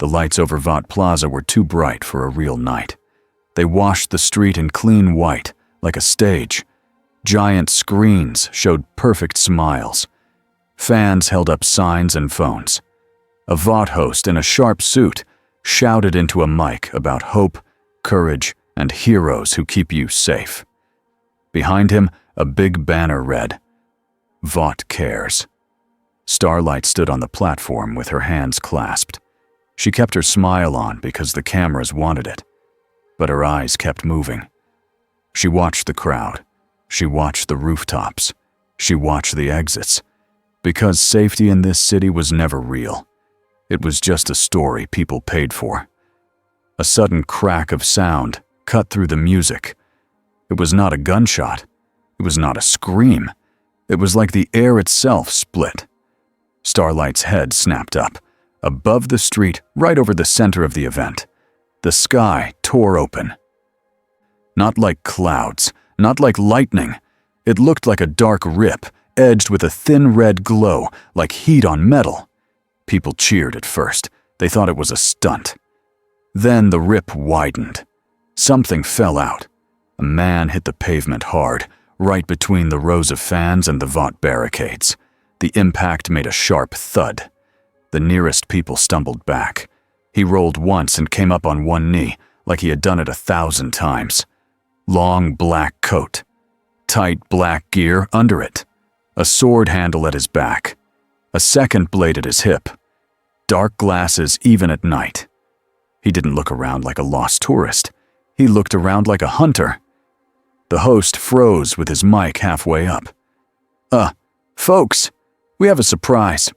The lights over Vought Plaza were too bright for a real night. They washed the street in clean white, like a stage. Giant screens showed perfect smiles. Fans held up signs and phones. A Vought host in a sharp suit shouted into a mic about hope, courage, and heroes who keep you safe. Behind him, a big banner read, "Vought cares." Starlight stood on the platform with her hands clasped. She kept her smile on because the cameras wanted it, but her eyes kept moving. She watched the crowd. She watched the rooftops. She watched the exits. Because safety in this city was never real. It was just a story people paid for. A sudden crack of sound cut through the music. It was not a gunshot. It was not a scream. It was like the air itself split. Starlight's head snapped up. Above the street, right over the center of the event, the sky tore open. Not like clouds, not like lightning. It looked like a dark rip, edged with a thin red glow, like heat on metal. People cheered at first. They thought it was a stunt. Then the rip widened. Something fell out. A man hit the pavement hard, right between the rows of fans and the Vought barricades. The impact made a sharp thud. The nearest people stumbled back. He rolled once and came up on one knee, like he had done it 1,000 times. Long black coat. Tight black gear under it. A sword handle at his back. A second blade at his hip. Dark glasses even at night. He didn't look around like a lost tourist. He looked around like a hunter. The host froze with his mic halfway up. Folks, we have a surprise."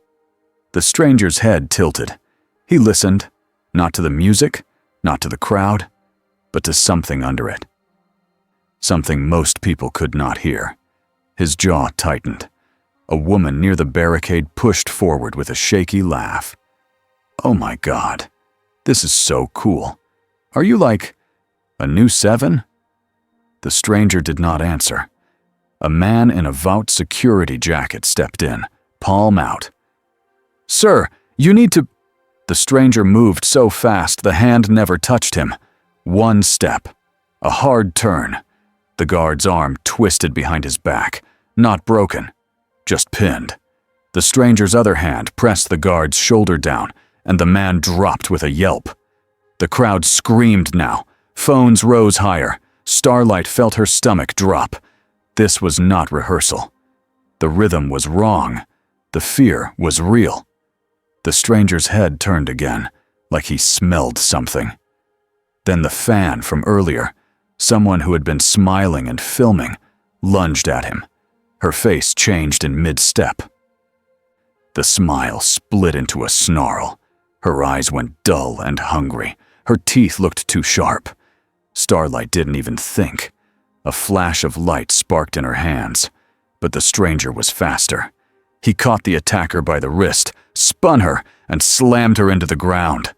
The stranger's head tilted. He listened, not to the music, not to the crowd, but to something under it. Something most people could not hear. His jaw tightened. A woman near the barricade pushed forward with a shaky laugh. "Oh my God, this is so cool. Are you like a new 7? The stranger did not answer. A man in a Vought security jacket stepped in, palm out. "Sir, you need to—" The stranger moved so fast the hand never touched him. One step. A hard turn. The guard's arm twisted behind his back. Not broken. Just pinned. The stranger's other hand pressed the guard's shoulder down, and the man dropped with a yelp. The crowd screamed now. Phones rose higher. Starlight felt her stomach drop. This was not rehearsal. The rhythm was wrong. The fear was real. The stranger's head turned again, like he smelled something. Then the fan from earlier, someone who had been smiling and filming, lunged at him. Her face changed in mid-step. The smile split into a snarl. Her eyes went dull and hungry. Her teeth looked too sharp. Starlight didn't even think. A flash of light sparked in her hands, but the stranger was faster. He caught the attacker by the wrist, spun her, and slammed her into the ground.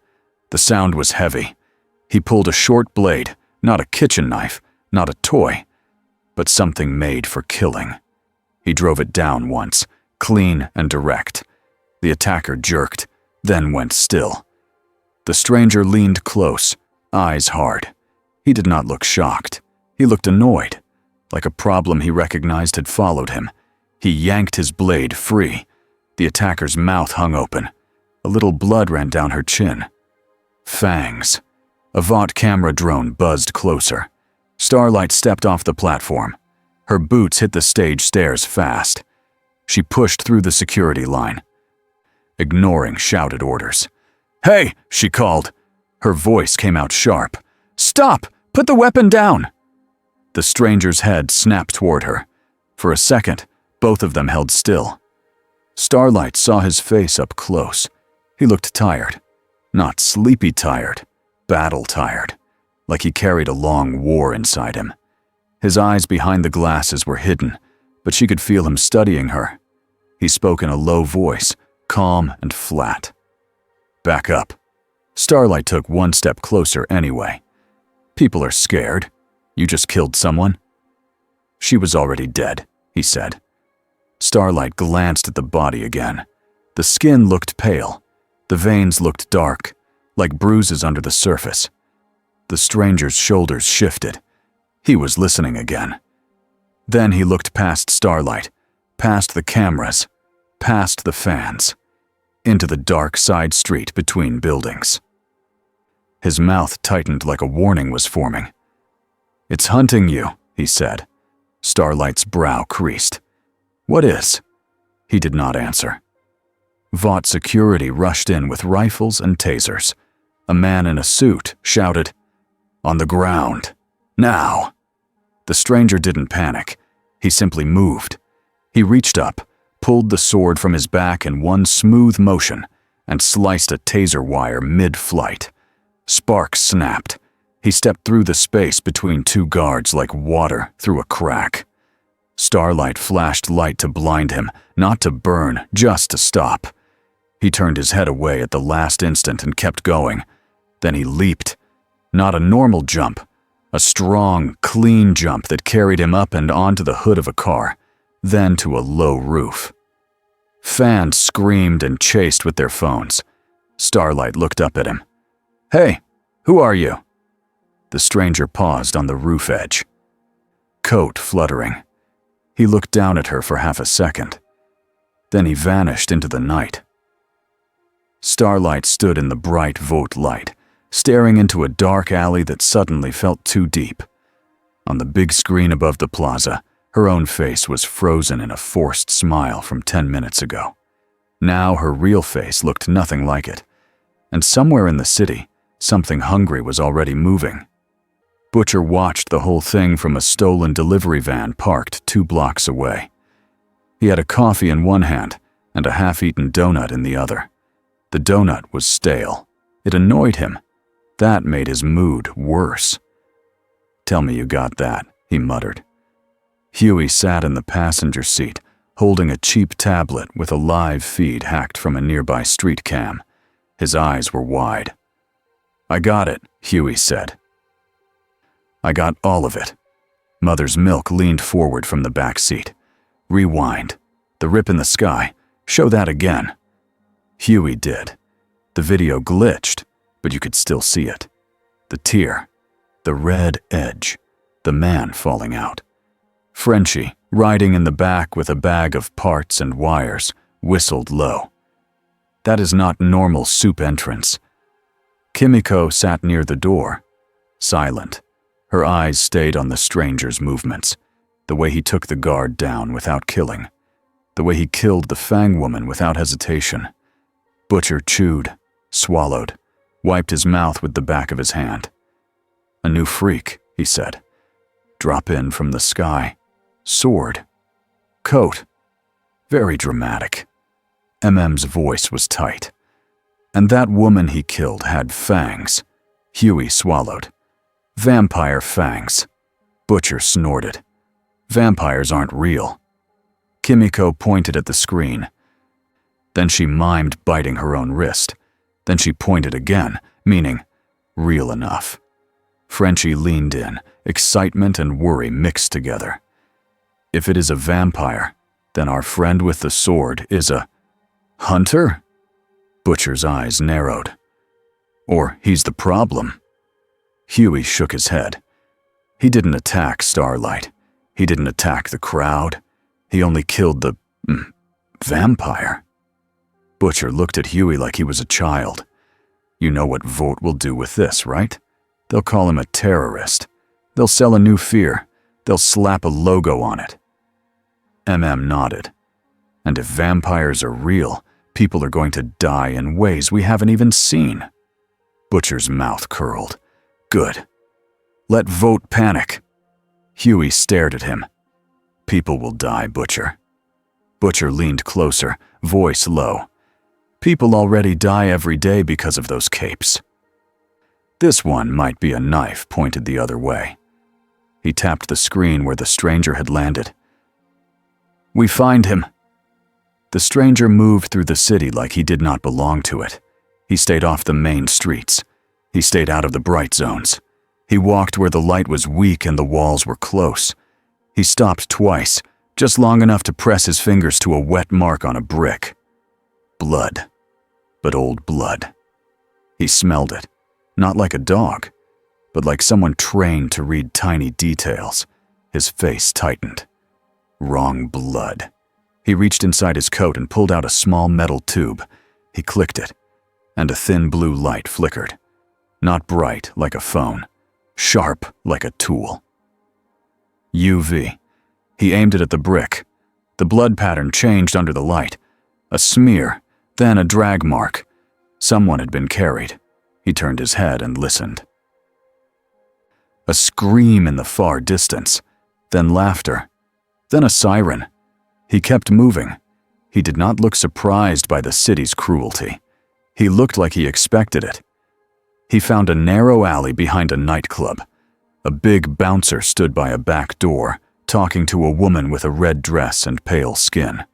The sound was heavy. He pulled a short blade, not a kitchen knife, not a toy, but something made for killing. He drove it down once, clean and direct. The attacker jerked, then went still. The stranger leaned close, eyes hard. He did not look shocked. He looked annoyed, like a problem he recognized had followed him. He yanked his blade free. The attacker's mouth hung open. A little blood ran down her chin. Fangs. A Vought camera drone buzzed closer. Starlight stepped off the platform. Her boots hit the stage stairs fast. She pushed through the security line, ignoring shouted orders. "Hey!" she called. Her voice came out sharp. "Stop! Put the weapon down!" The stranger's head snapped toward her. For a second, both of them held still. Starlight saw his face up close. He looked tired. Not sleepy tired, battle tired, like he carried a long war inside him. His eyes behind the glasses were hidden, but she could feel him studying her. He spoke in a low voice, calm and flat. "Back up." Starlight took one step closer anyway. "People are scared. You just killed someone." "She was already dead," he said. Starlight glanced at the body again. The skin looked pale. The veins looked dark, like bruises under the surface. The stranger's shoulders shifted. He was listening again. Then he looked past Starlight, past the cameras, past the fans, into the dark side street between buildings. His mouth tightened like a warning was forming. "It's hunting you," he said. Starlight's brow creased. "What is?" He did not answer. Vought security rushed in with rifles and tasers. A man in a suit shouted, "On the ground, now!" The stranger didn't panic. He simply moved. He reached up, pulled the sword from his back in one smooth motion, and sliced a taser wire mid-flight. Sparks snapped. He stepped through the space between two guards like water through a crack. Starlight flashed light to blind him, not to burn, just to stop. He turned his head away at the last instant and kept going. Then he leaped. Not a normal jump. A strong, clean jump that carried him up and onto the hood of a car, then to a low roof. Fans screamed and chased with their phones. Starlight looked up at him. "Hey, who are you?" The stranger paused on the roof edge. Coat fluttering. He looked down at her for half a second. Then he vanished into the night. Starlight stood in the bright Vought light, staring into a dark alley that suddenly felt too deep. On the big screen above the plaza, her own face was frozen in a forced smile from 10 minutes ago. Now her real face looked nothing like it. And somewhere in the city, something hungry was already moving. Butcher watched the whole thing from a stolen delivery van parked 2 blocks away. He had a coffee in one hand and a half-eaten donut in the other. The donut was stale. It annoyed him. That made his mood worse. "Tell me you got that," he muttered. Huey sat in the passenger seat, holding a cheap tablet with a live feed hacked from a nearby street cam. His eyes were wide. "I got it," Huey said. "I got all of it." Mother's Milk leaned forward from the back seat. "Rewind. The rip in the sky. Show that again." Huey did. The video glitched, but you could still see it. The tear. The red edge. The man falling out. Frenchie, riding in the back with a bag of parts and wires, whistled low. That is not normal soup entrance. Kimiko sat near the door, silent. Her eyes stayed on the stranger's movements, the way he took the guard down without killing, the way he killed the Fang woman without hesitation. Butcher chewed, swallowed, wiped his mouth with the back of his hand. "A new freak," he said. "Drop in from the sky. Sword. Coat. Very dramatic." MM's voice was tight. "And that woman he killed had fangs." Huey swallowed. "Vampire fangs." Butcher snorted. "Vampires aren't real." Kimiko pointed at the screen. Then she mimed biting her own wrist. Then she pointed again, meaning, real enough. Frenchie leaned in, excitement and worry mixed together. "If it is a vampire, then our friend with the sword is a hunter?" Butcher's eyes narrowed. "Or he's the problem." Huey shook his head. He didn't attack Starlight. He didn't attack the crowd. He only killed the vampire. Butcher looked at Huey like he was a child. "You know what Vought will do with this, right? They'll call him a terrorist. They'll sell a new fear. They'll slap a logo on it." MM nodded. "And if vampires are real, people are going to die in ways we haven't even seen." Butcher's mouth curled. "Good. Let Vought panic." Huey stared at him. "People will die, Butcher." Butcher leaned closer, voice low. "People already die every day because of those capes." This one might be a knife pointed the other way. He tapped the screen where the stranger had landed. "We find him." The stranger moved through the city like he did not belong to it. He stayed off the main streets. He stayed out of the bright zones. He walked where the light was weak and the walls were close. He stopped twice, just long enough to press his fingers to a wet mark on a brick. Blood. But old blood. He smelled it, not like a dog, but like someone trained to read tiny details. His face tightened. Wrong blood. He reached inside his coat and pulled out a small metal tube. He clicked it, and a thin blue light flickered. Not bright like a phone, sharp like a tool. UV. He aimed it at the brick. The blood pattern changed under the light. A smear, then a drag mark. Someone had been carried. He turned his head and listened. A scream in the far distance, then laughter, then a siren. He kept moving. He did not look surprised by the city's cruelty. He looked like he expected it. He found a narrow alley behind a nightclub. A big bouncer stood by a back door, talking to a woman with a red dress and pale skin.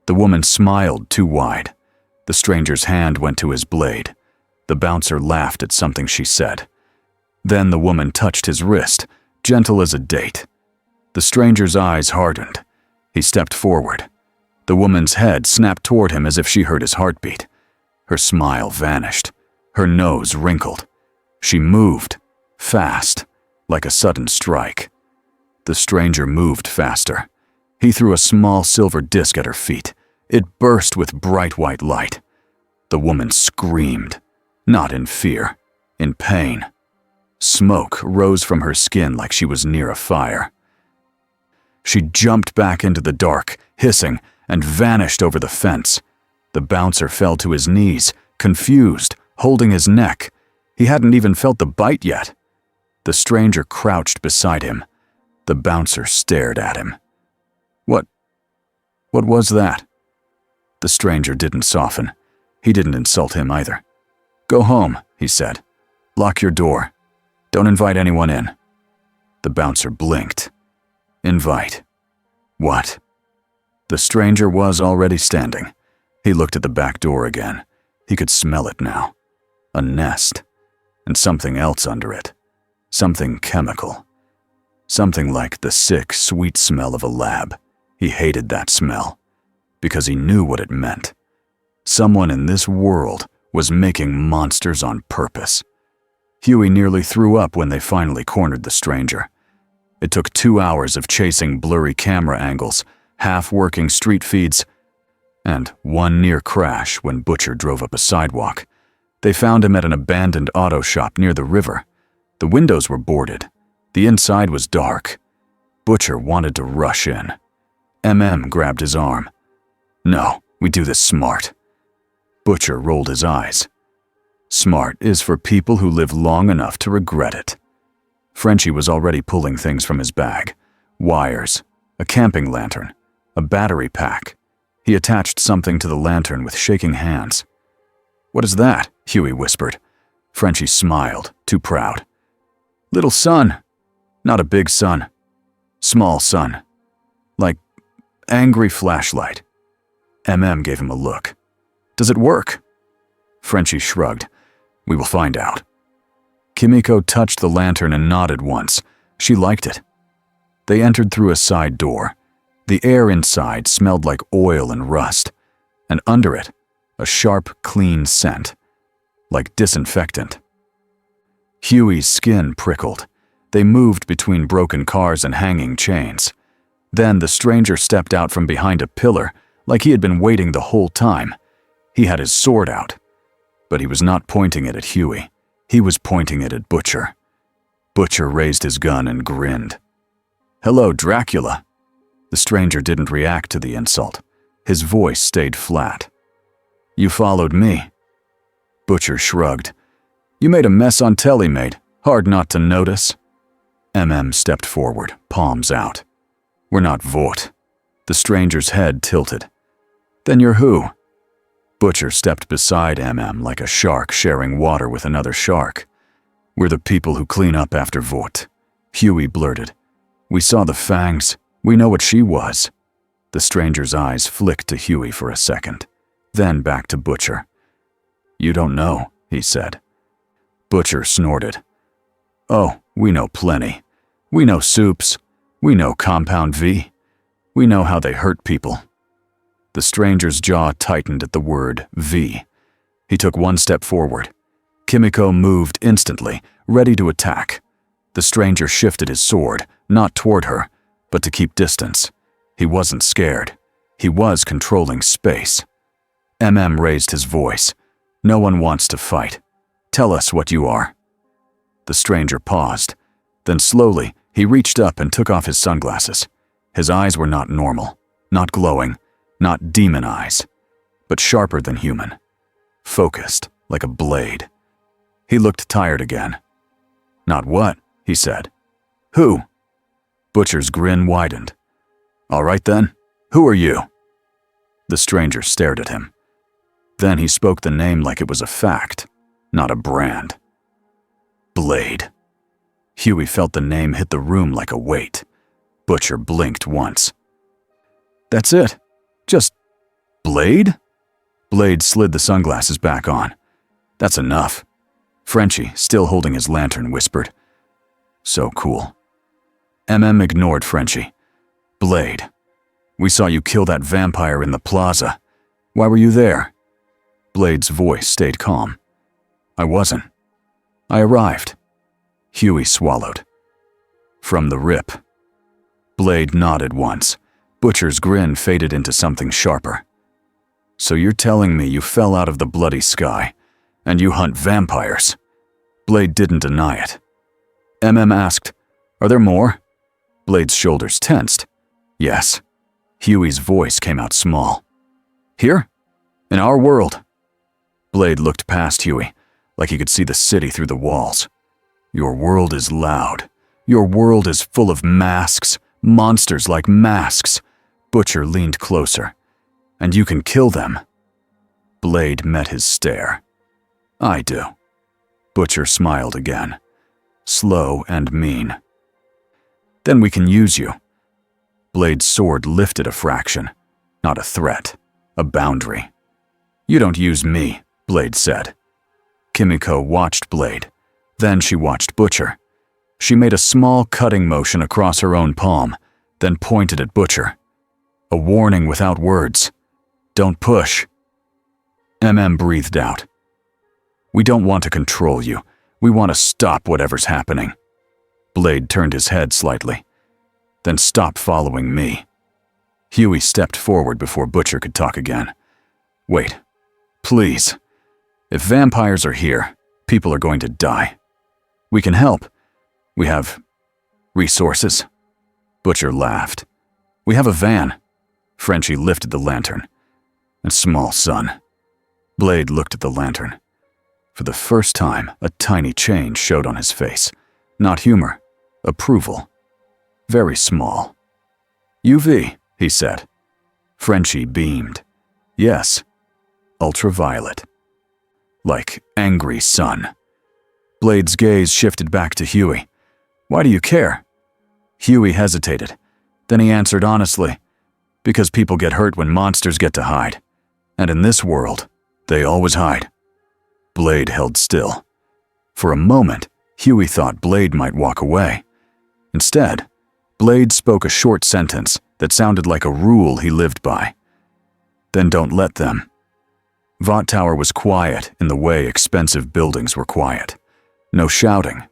The woman smiled too wide. The stranger's hand went to his blade. The bouncer laughed at something she said. Then the woman touched his wrist, gentle as a date. The stranger's eyes hardened. He stepped forward. The woman's head snapped toward him as if she heard his heartbeat. Her smile vanished. Her nose wrinkled. She moved, fast, like a sudden strike. The stranger moved faster. He threw a small silver disc at her feet. It burst with bright white light. The woman screamed, not in fear, in pain. Smoke rose from her skin like she was near a fire. She jumped back into the dark, hissing, and vanished over the fence. The bouncer fell to his knees, confused, holding his neck. He hadn't even felt the bite yet. The stranger crouched beside him. The bouncer stared at him. What was that? The stranger didn't soften. He didn't insult him either. Go home, he said. Lock your door. Don't invite anyone in. The bouncer blinked. Invite. What? The stranger was already standing. He looked at the back door again. He could smell it now. A nest. And something else under it. Something chemical. Something like the sick, sweet smell of a lab. He hated that smell. Because he knew what it meant. Someone in this world was making monsters on purpose. Huey nearly threw up when they finally cornered the stranger. It took 2 hours of chasing blurry camera angles, half-working street feeds, and one near crash when Butcher drove up a sidewalk. They found him at an abandoned auto shop near the river. The windows were boarded. The inside was dark. Butcher wanted to rush in. Grabbed his arm. No, we do this smart. Butcher rolled his eyes. Smart is for people who live long enough to regret it. Frenchie was already pulling things from his bag. Wires, a camping lantern, a battery pack. He attached something to the lantern with shaking hands. What is that? Huey whispered. Frenchie smiled, too proud. Little sun. Not a big sun. Small sun. Like angry flashlight. Gave him a look. Does it work? Frenchie shrugged. We will find out. Kimiko touched the lantern and nodded once. She liked it. They entered through a side door. The air inside smelled like oil and rust, and under it, a sharp, clean scent, like disinfectant. Huey's skin prickled. They moved between broken cars and hanging chains. Then the stranger stepped out from behind a pillar, like he had been waiting the whole time. He had his sword out, but he was not pointing it at Huey. He was pointing it at Butcher. Butcher raised his gun and grinned. Hello, Dracula. The stranger didn't react to the insult. His voice stayed flat. You followed me. Butcher shrugged. You made a mess on telly, mate. Hard not to notice. Stepped forward, palms out. We're not Vought. The stranger's head tilted. Then you're who? Butcher stepped beside like a shark sharing water with another shark. We're the people who clean up after Vought. Huey blurted. We saw the fangs. We know what she was. The stranger's eyes flicked to Huey for a second, then back to Butcher. You don't know, he said. Butcher snorted. Oh, we know plenty. We know soups. We know Compound V. We know how they hurt people. The stranger's jaw tightened at the word V. He took one step forward. Kimiko moved instantly, ready to attack. The stranger shifted his sword, not toward her, but to keep distance. He wasn't scared. He was controlling space. Raised his voice. "No one wants to fight. Tell us what you are." The stranger paused. Then slowly, he reached up and took off his sunglasses. His eyes were not normal, not glowing, not demon eyes, but sharper than human. Focused, like a blade. He looked tired again. "Not what?" he said. "Who?" Butcher's grin widened. "All right then, who are you?" The stranger stared at him. Then he spoke the name like it was a fact, not a brand. Blade. Huey felt the name hit the room like a weight. Butcher blinked once. "That's it? Just Blade?" Blade slid the sunglasses back on. "That's enough." Frenchie, still holding his lantern, whispered. "So cool." Ignored Frenchie. "Blade, we saw you kill that vampire in the plaza. Why were you there?" Blade's voice stayed calm. "I wasn't. I arrived." Huey swallowed. "From the rip." Blade nodded once. Butcher's grin faded into something sharper. "So you're telling me you fell out of the bloody sky, and you hunt vampires?" Blade didn't deny it. Asked, "Are there more?" Blade's shoulders tensed. "Yes." Huey's voice came out small. "Here? In our world?" Blade looked past Huey, like he could see the city through the walls. "Your world is loud. Your world is full of masks, monsters like masks." Butcher leaned closer. "And you can kill them." Blade met his stare. "I do." Butcher smiled again, slow and mean. "Then we can use you." Blade's sword lifted a fraction, not a threat, a boundary. "You don't use me," Blade said. Kimiko watched Blade. Then she watched Butcher. She made a small cutting motion across her own palm, then pointed at Butcher. A warning without words. "Don't push." Breathed out. "We don't want to control you. We want to stop whatever's happening." Blade turned his head slightly. "Then stop following me." Huey stepped forward before Butcher could talk again. "Wait. Please. If vampires are here, people are going to die. We can help. We have resources." Butcher laughed. "We have a van." Frenchie lifted the lantern. "A small son." Blade looked at the lantern. For the first time, a tiny change showed on his face. Not humor, approval. Very small. "UV," he said. Frenchie beamed. "Yes. Ultraviolet. Like angry sun." Blade's gaze shifted back to Huey. "Why do you care?" Huey hesitated. Then he answered honestly, "Because people get hurt when monsters get to hide. And in this world, they always hide." Blade held still. For a moment, Huey thought Blade might walk away. Instead, Blade spoke a short sentence that sounded like a rule he lived by. "Then don't let them." Vought Tower was quiet in the way expensive buildings were quiet. No shouting,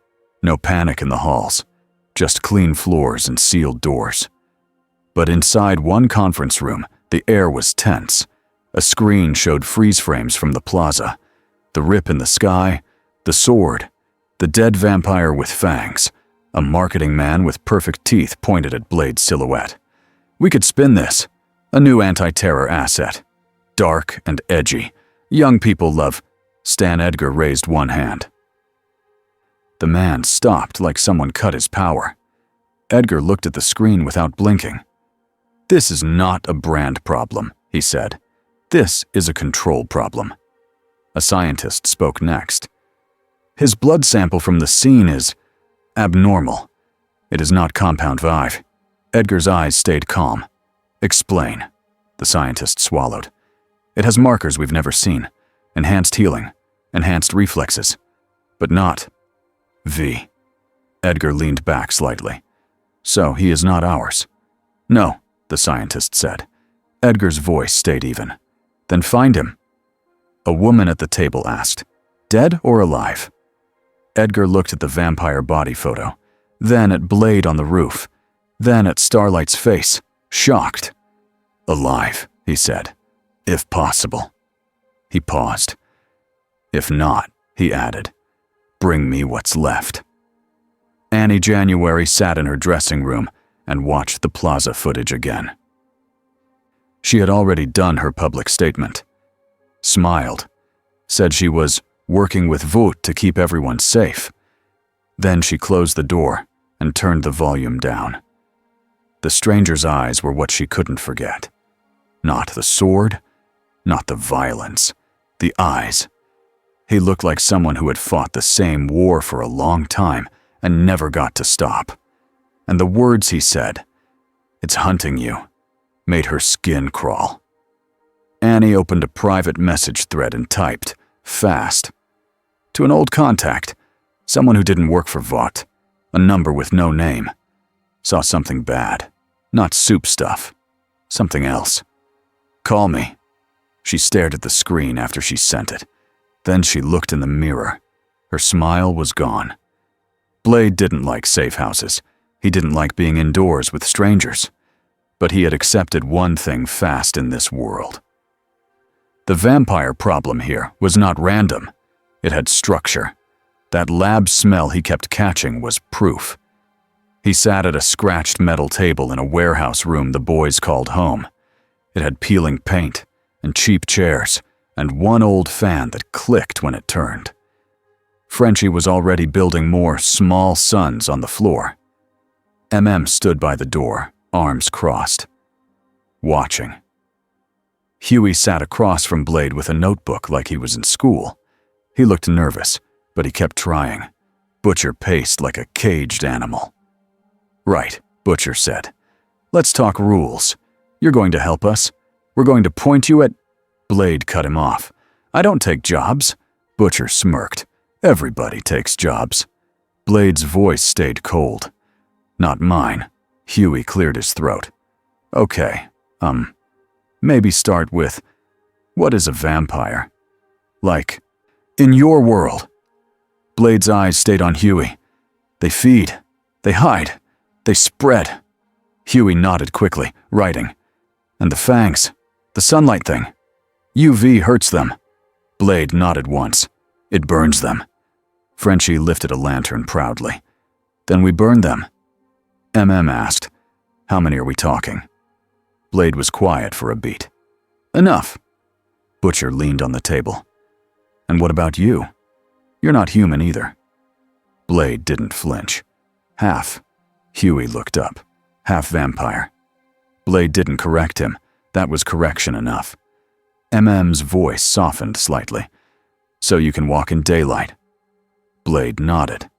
no panic in the halls, just clean floors and sealed doors. But inside one conference room, the air was tense. A screen showed freeze frames from the plaza, the rip in the sky, the sword, the dead vampire with fangs, a marketing man with perfect teeth pointed at Blade's silhouette. "We could spin this. A new anti-terror asset. Dark and edgy. Young people love." Edgar raised one hand. The man stopped like someone cut his power. Edgar looked at the screen without blinking. "This is not a brand problem," he said. "This is a control problem." A scientist spoke next. "His blood sample from the scene is abnormal. It is not compound V." Edgar's eyes stayed calm. "Explain." The scientist swallowed. "It has markers we've never seen. Enhanced healing, enhanced reflexes, but not V." Edgar leaned back slightly. "So he is not ours." "No," the scientist said. Edgar's voice stayed even. "Then find him." A woman at the table asked, Dead or alive? Edgar looked at the vampire body photo, then at Blade on the roof, then at Starlight's face, shocked. Alive, he said. If possible. He paused. If not, he added, bring me what's left. Annie January sat in her dressing room and watched the plaza footage again. She had already done her public statement. Smiled. Said she was working with Vought to keep everyone safe. Then she closed the door and turned the volume down. The stranger's eyes were what she couldn't forget. Not the sword, not the violence, the eyes. He looked like someone who had fought the same war for a long time and never got to stop. And the words he said, "It's hunting you," made her skin crawl. Annie opened a private message thread and typed, fast. To an old contact, someone who didn't work for Vought, a number with no name. Saw something bad, not soup stuff, something else. Call me. She stared at the screen after she sent it. Then she looked in the mirror. Her smile was gone. Blade didn't like safe houses. He didn't like being indoors with strangers. But he had accepted one thing fast in this world. The vampire problem here was not random. It had structure. That lab smell he kept catching was proof. He sat at a scratched metal table in a warehouse room the boys called home. It had peeling paint and cheap chairs and one old fan that clicked when it turned. Frenchie was already building more small suns on the floor. Stood by the door, arms crossed, watching. Huey sat across from Blade with a notebook like he was in school. He looked nervous, but he kept trying. Butcher paced like a caged animal. Right, Butcher said. Let's talk rules. You're going to help us. We're going to point you at... Blade cut him off. I don't take jobs. Butcher smirked. Everybody takes jobs. Blade's voice stayed cold. Not mine. Huey cleared his throat. Okay, maybe start with, what is a vampire? Like, in your world. Blade's eyes stayed on Huey. They feed. They hide. They spread. Huey nodded quickly, writing. And the fangs. The sunlight thing. UV hurts them. Blade nodded once. It burns them. Frenchie lifted a lantern proudly. Then we burn them. Asked, how many are we talking? Blade was quiet for a beat. Enough. Butcher leaned on the table. And what about you? You're not human either. Blade didn't flinch. Half. Huey looked up. Half vampire. Blade didn't correct him. That was correction enough. M's voice softened slightly. So you can walk in daylight. Blade nodded.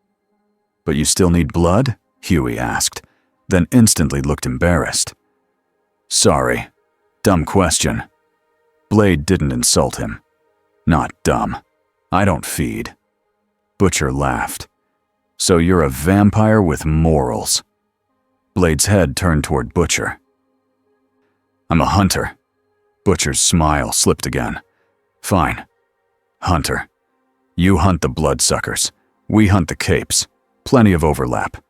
But you still need blood? Huey asked, then instantly looked embarrassed. Sorry. Dumb question. Blade didn't insult him. Not dumb. I don't feed. Butcher laughed. So you're a vampire with morals. Blade's head turned toward Butcher. I'm a hunter. Butcher's smile slipped again. Fine. Hunter. You hunt the bloodsuckers. We hunt the capes. Plenty of overlap.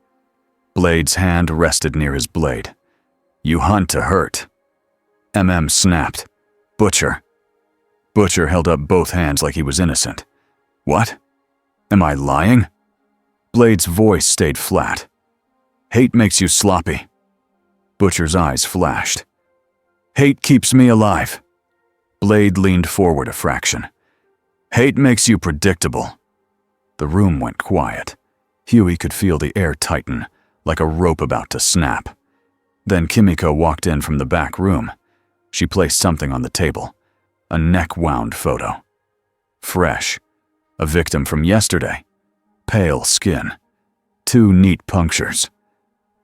Blade's hand rested near his blade. You hunt to hurt. Snapped. Butcher. Butcher held up both hands like he was innocent. What? Am I lying? Blade's voice stayed flat. Hate makes you sloppy. Butcher's eyes flashed. Hate keeps me alive. Blade leaned forward a fraction. Hate makes you predictable. The room went quiet. Huey could feel the air tighten, like a rope about to snap. Then Kimiko walked in from the back room. She placed something on the table. A neck-wound photo. Fresh. A victim from yesterday. Pale skin. 2 neat punctures.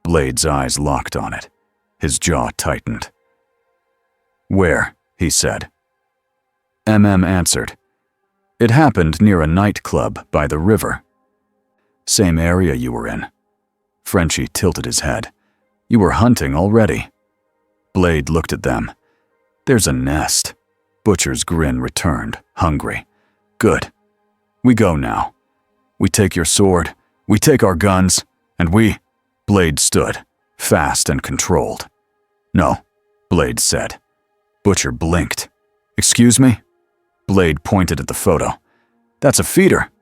Blade's eyes locked on it. His jaw tightened. Where? He said. Answered. It happened near a nightclub by the river. Same area you were in. Frenchie tilted his head. You were hunting already. Blade looked at them. There's a nest. Butcher's grin returned, hungry. Good. We go now. We take your sword, we take our guns, and we—" Blade stood, fast and controlled. "No," Blade said. Butcher blinked. "Excuse me?" Blade pointed at the photo. "That's a feeder,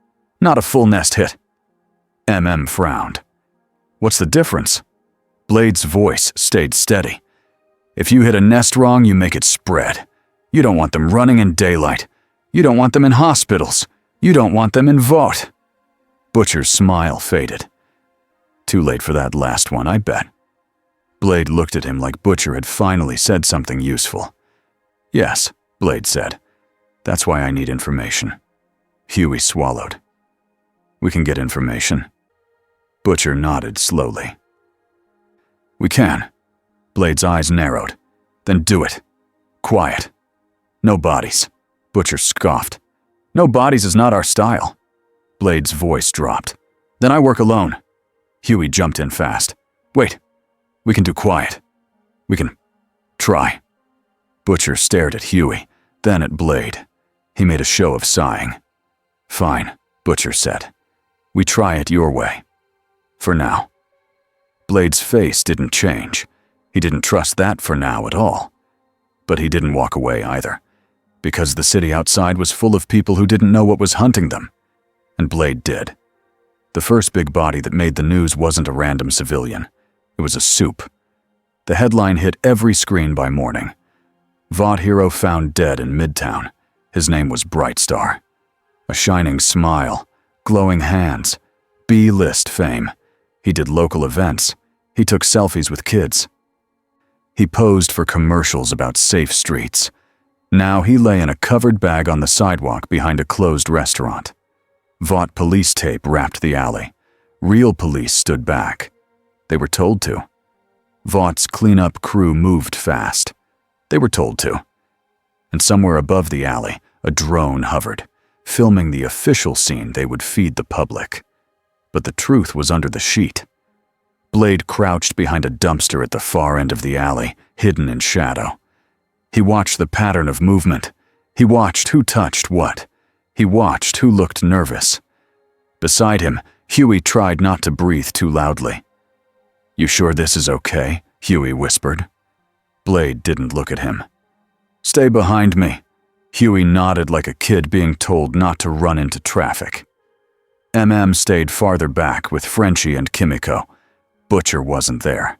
not a full nest hit." MM frowned. "What's the difference?" Blade's voice stayed steady. "If you hit a nest wrong, you make it spread. You don't want them running in daylight. You don't want them in hospitals. You don't want them in Vought." Butcher's smile faded. "Too late for that last one, I bet." Blade looked at him like Butcher had finally said something useful. "Yes," Blade said. "That's why I need information." Huey swallowed. "We can get information." Butcher nodded slowly. "We can." Blade's eyes narrowed. "Then do it. Quiet. No bodies." Butcher scoffed. "No bodies is not our style." Blade's voice dropped. "Then I work alone." Huey jumped in fast. "Wait. We can do quiet. We can try." Butcher stared at Huey, then at Blade. He made a show of sighing. "Fine," Butcher said. "We try it your way. For now." Blade's face didn't change. He didn't trust that for now at all. But he didn't walk away either, because the city outside was full of people who didn't know what was hunting them. And Blade did. The first big body that made the news wasn't a random civilian. It was a soup. The headline hit every screen by morning. Vought hero found dead in Midtown. His name was Brightstar. A shining smile, glowing hands, B-list fame. He did local events. He took selfies with kids. He posed for commercials about safe streets. Now he lay in a covered bag on the sidewalk behind a closed restaurant. Vought police tape wrapped the alley. Real police stood back. They were told to. Vaught's cleanup crew moved fast. They were told to. And somewhere above the alley, a drone hovered, filming the official scene they would feed the public. But the truth was under the sheet. Blade crouched behind a dumpster at the far end of the alley, hidden in shadow. He watched the pattern of movement. He watched who touched what. He watched who looked nervous. Beside him, Huey tried not to breathe too loudly. "You sure this is okay?" Huey whispered. Blade didn't look at him. "Stay behind me." Huey nodded like a kid being told not to run into traffic. MM stayed farther back with Frenchie and Kimiko. Butcher wasn't there.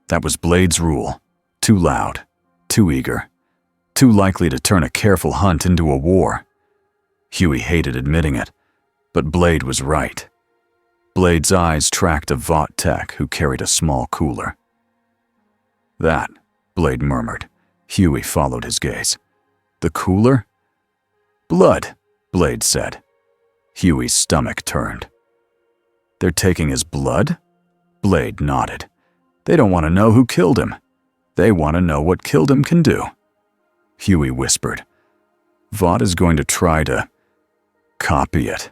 That was Blade's rule. Too loud, too eager, too likely to turn a careful hunt into a war. Huey hated admitting it, but Blade was right. Blade's eyes tracked a Vought tech who carried a small cooler. "That," Blade murmured. Huey followed his gaze. "The cooler?" "Blood," Blade said. Huey's stomach turned. "They're taking his blood?" Blade nodded. "They don't want to know who killed him. They want to know what killed him can do." Huey whispered. "Vought is going to try to copy it."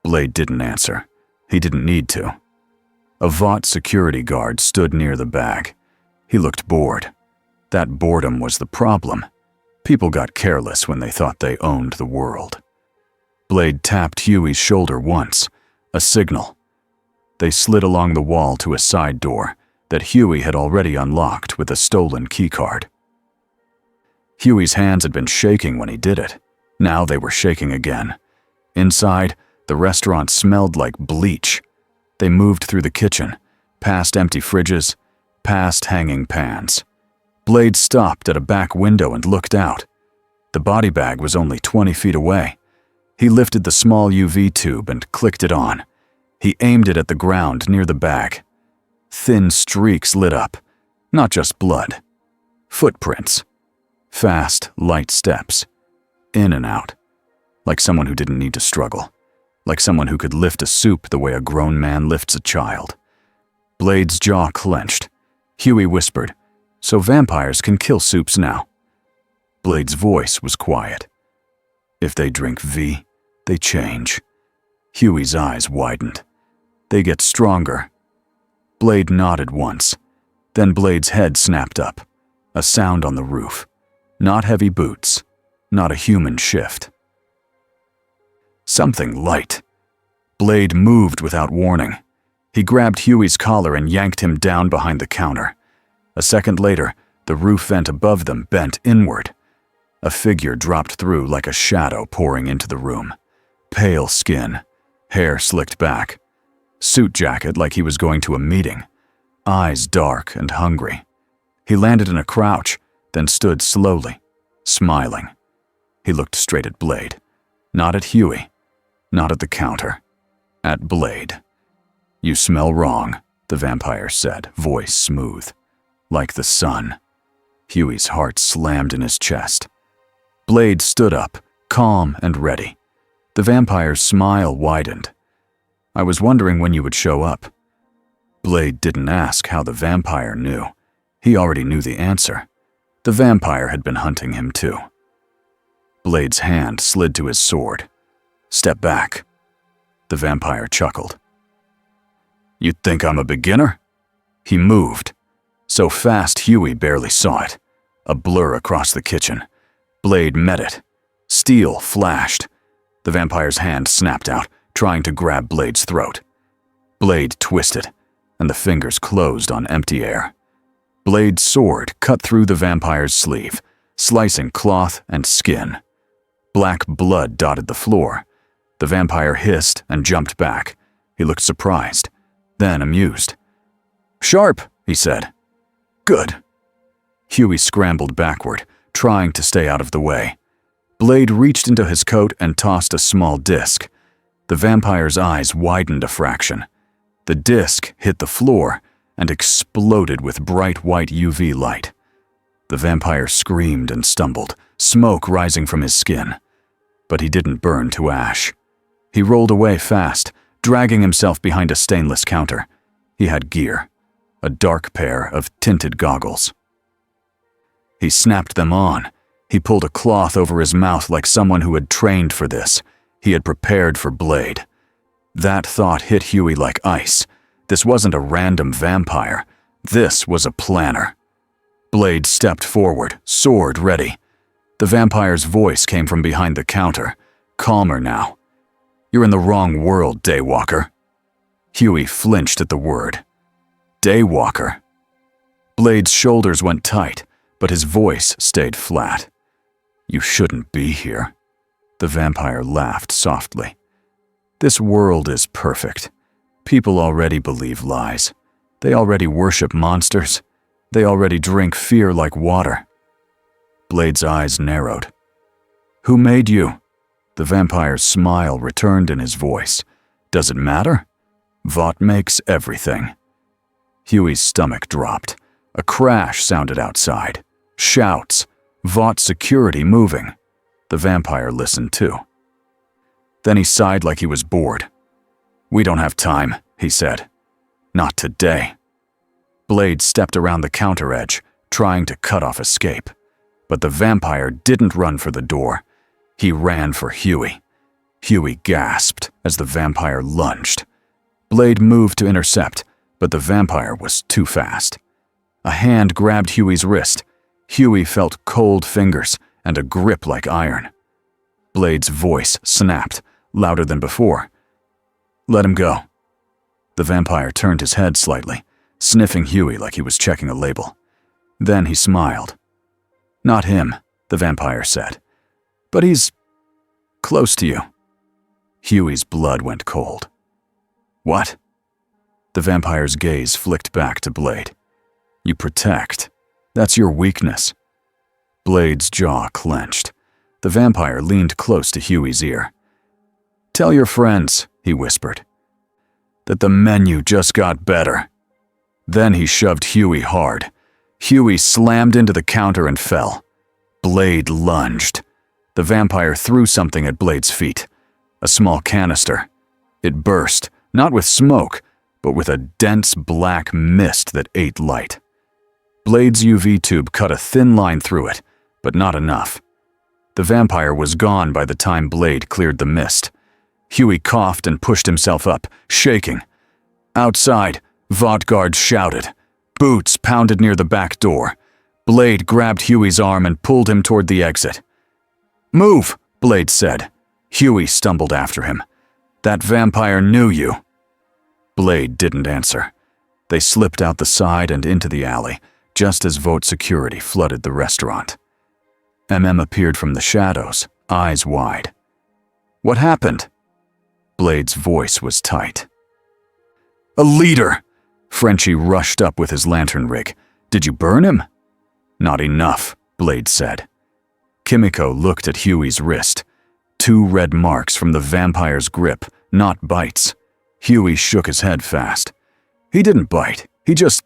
Blade didn't answer. He didn't need to. A Vought security guard stood near the bag. He looked bored. That boredom was the problem. People got careless when they thought they owned the world. Blade tapped Huey's shoulder once, a signal. They slid along the wall to a side door that Huey had already unlocked with a stolen keycard. Huey's hands had been shaking when he did it. Now they were shaking again. Inside, the restaurant smelled like bleach. They moved through the kitchen, past empty fridges, past hanging pans. Blade stopped at a back window and looked out. The body bag was only 20 feet away. He lifted the small UV tube and clicked it on. He aimed it at the ground near the bag. Thin streaks lit up, not just blood. Footprints. Fast, light steps. In and out. Like someone who didn't need to struggle. Like someone who could lift a soup the way a grown man lifts a child. Blade's jaw clenched. Huey whispered, "So vampires can kill soups now." Blade's voice was quiet. "If they drink V, they change." Huey's eyes widened. "They get stronger." Blade nodded once. Then Blade's head snapped up. A sound on the roof. Not heavy boots. Not a human shift. Something light. Blade moved without warning. He grabbed Huey's collar and yanked him down behind the counter. A second later, the roof vent above them bent inward. A figure dropped through like a shadow pouring into the room. Pale skin, hair slicked back, suit jacket like he was going to a meeting, eyes dark and hungry. He landed in a crouch, then stood slowly, smiling. He looked straight at Blade. Not at Huey, not at the counter, at Blade. "You smell wrong," the vampire said, voice smooth, like the sun. Huey's heart slammed in his chest. Blade stood up, calm and ready. The vampire's smile widened. "I was wondering when you would show up." Blade didn't ask how the vampire knew. He already knew the answer. The vampire had been hunting him too. Blade's hand slid to his sword. "Step back." The vampire chuckled. "You think I'm a beginner?" He moved. So fast Huey barely saw it. A blur across the kitchen. Blade met it. Steel flashed. The vampire's hand snapped out, trying to grab Blade's throat. Blade twisted, and the fingers closed on empty air. Blade's sword cut through the vampire's sleeve, slicing cloth and skin. Black blood dotted the floor. The vampire hissed and jumped back. He looked surprised, then amused. "Sharp," he said. "Good." Huey scrambled backward, trying to stay out of the way. Blade reached into his coat and tossed a small disc. The vampire's eyes widened a fraction. The disc hit the floor and exploded with bright white UV light. The vampire screamed and stumbled, smoke rising from his skin. But he didn't burn to ash. He rolled away fast, dragging himself behind a stainless counter. He had gear, a dark pair of tinted goggles. He snapped them on. He pulled a cloth over his mouth like someone who had trained for this. He had prepared for Blade. That thought hit Huey like ice. This wasn't a random vampire. This was a planner. Blade stepped forward, sword ready. The vampire's voice came from behind the counter, calmer now. "You're in the wrong world, Daywalker." Huey flinched at the word. Daywalker. Blade's shoulders went tight, but his voice stayed flat. "You shouldn't be here." The vampire laughed softly. "This world is perfect. People already believe lies. They already worship monsters. They already drink fear like water." Blade's eyes narrowed. "Who made you?" The vampire's smile returned in his voice. "Does it matter? Vought makes everything." Huey's stomach dropped. A crash sounded outside. Shouts. Vought security moving. The vampire listened too. Then he sighed like he was bored. "We don't have time," he said. "Not today." Blade stepped around the counter edge, trying to cut off escape. But the vampire didn't run for the door. He ran for Huey. Huey gasped as the vampire lunged. Blade moved to intercept, but the vampire was too fast. A hand grabbed Huey's wrist. Huey felt cold fingers and a grip like iron. Blade's voice snapped, louder than before. "Let him go." The vampire turned his head slightly, sniffing Huey like he was checking a label. Then he smiled. "Not him," the vampire said. "But he's close to you." Huey's blood went cold. "What?" The vampire's gaze flicked back to Blade. "You protect. That's your weakness." Blade's jaw clenched. The vampire leaned close to Huey's ear. "Tell your friends," he whispered, "that the menu just got better." Then he shoved Huey hard. Huey slammed into the counter and fell. Blade lunged. The vampire threw something at Blade's feet. A small canister. It burst, not with smoke, but with a dense black mist that ate light. Blade's UV tube cut a thin line through it, but not enough. The vampire was gone by the time Blade cleared the mist. Huey coughed and pushed himself up, shaking. Outside, Vought guards shouted. Boots pounded near the back door. Blade grabbed Huey's arm and pulled him toward the exit. "Move," Blade said. Huey stumbled after him. "That vampire knew you." Blade didn't answer. They slipped out the side and into the alley, just as Vought security flooded the restaurant. Appeared from the shadows, eyes wide. "What happened?" Blade's voice was tight. "A leader!" Frenchie rushed up with his lantern rig. "Did you burn him?" "Not enough," Blade said. Kimiko looked at Huey's wrist. 2 red marks from the vampire's grip, not bites. Huey shook his head fast. "He didn't bite. He just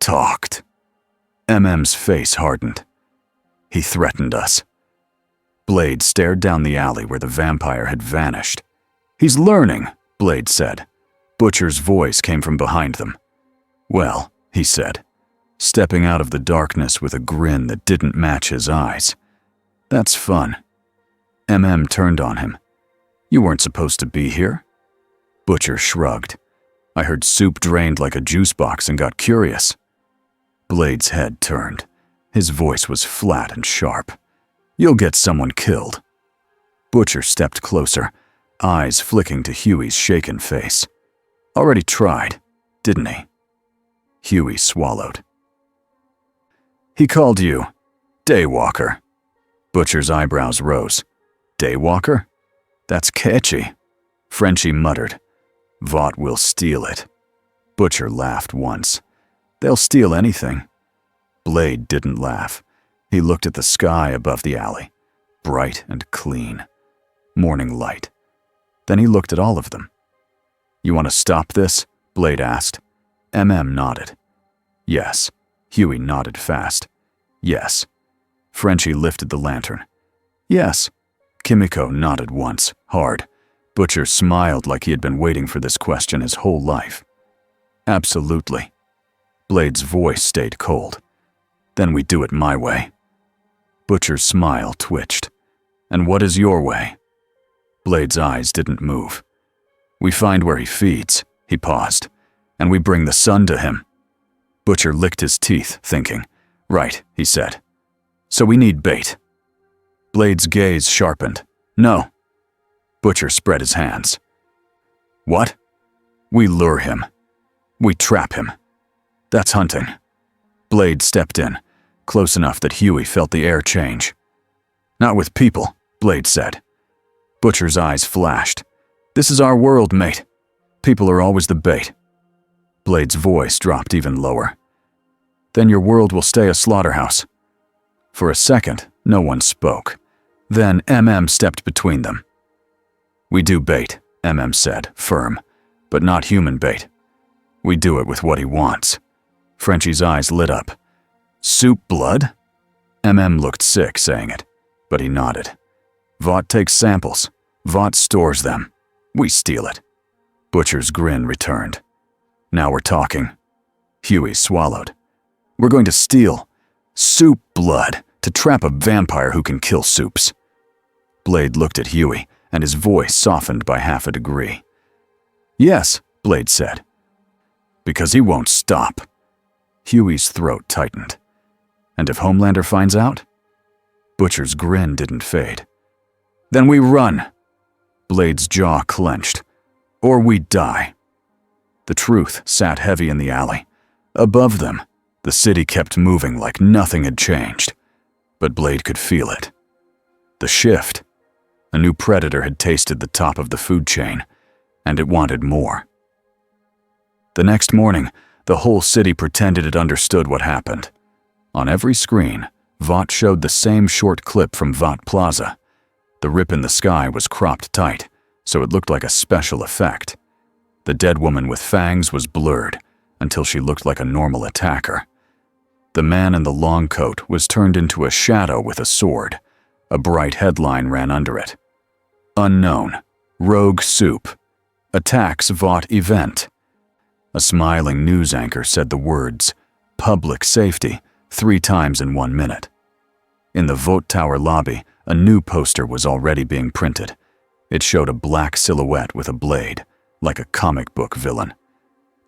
talked." MM's face hardened. "He threatened us." Blade stared down the alley where the vampire had vanished. "He's learning," Blade said. Butcher's voice came from behind them. "Well," he said, stepping out of the darkness with a grin that didn't match his eyes. "That's fun." turned on him. "You weren't supposed to be here?" Butcher shrugged. "I heard soup drained like a juice box and got curious." Blade's head turned. His voice was flat and sharp. "You'll get someone killed." Butcher stepped closer, eyes flicking to Huey's shaken face. "Already tried, didn't he?" Huey swallowed. "He called you Daywalker." Butcher's eyebrows rose. "Daywalker? That's catchy." Frenchie muttered. "Vought will steal it." Butcher laughed once. "They'll steal anything." Blade didn't laugh. He looked at the sky above the alley, bright and clean. Morning light. Then he looked at all of them. "You want to stop this?" Blade asked. Nodded. "Yes." Huey nodded fast. "Yes." Frenchie lifted the lantern. "Yes." Kimiko nodded once, hard. Butcher smiled like he had been waiting for this question his whole life. "Absolutely." Blade's voice stayed cold. "Then we do it my way." Butcher's smile twitched. "And what is your way?" Blade's eyes didn't move. "We find where he feeds," he paused, "and we bring the sun to him." Butcher licked his teeth, thinking. "Right," he said. "So we need bait." Blade's gaze sharpened. "No." Butcher spread his hands. "What?" "We lure him. We trap him. That's hunting." Blade stepped in, close enough that Huey felt the air change. "Not with people," Blade said. Butcher's eyes flashed. "This is our world, mate. People are always the bait." Blade's voice dropped even lower. "Then your world will stay a slaughterhouse." For a second, no one spoke. Then stepped between them. "We do bait," said, firm, "but not human bait. We do it with what he wants." Frenchie's eyes lit up. "Soup blood?" Looked sick saying it, but he nodded. "Vought takes samples. Vought stores them. We steal it." Butcher's grin returned. "Now we're talking." Huey swallowed. "We're going to steal soup blood to trap a vampire who can kill soups." Blade looked at Huey, and his voice softened by half a degree. "Yes," Blade said. "Because he won't stop." Huey's throat tightened. "And if Homelander finds out?" Butcher's grin didn't fade. "Then we run." Blade's jaw clenched. "Or we die." The truth sat heavy in the alley. Above them, the city kept moving like nothing had changed. But Blade could feel it. The shift. A new predator had tasted the top of the food chain, and it wanted more. The next morning, the whole city pretended it understood what happened. On every screen, Vought showed the same short clip from Vought Plaza. The rip in the sky was cropped tight, so it looked like a special effect. The dead woman with fangs was blurred until she looked like a normal attacker. The man in the long coat was turned into a shadow with a sword. A bright headline ran under it. "Unknown. Rogue Soup. Attacks Vought Event." A smiling news anchor said the words, "Public Safety," 3 times in 1 minute. In the Vought Tower lobby, a new poster was already being printed. It showed a black silhouette with a blade, like a comic book villain.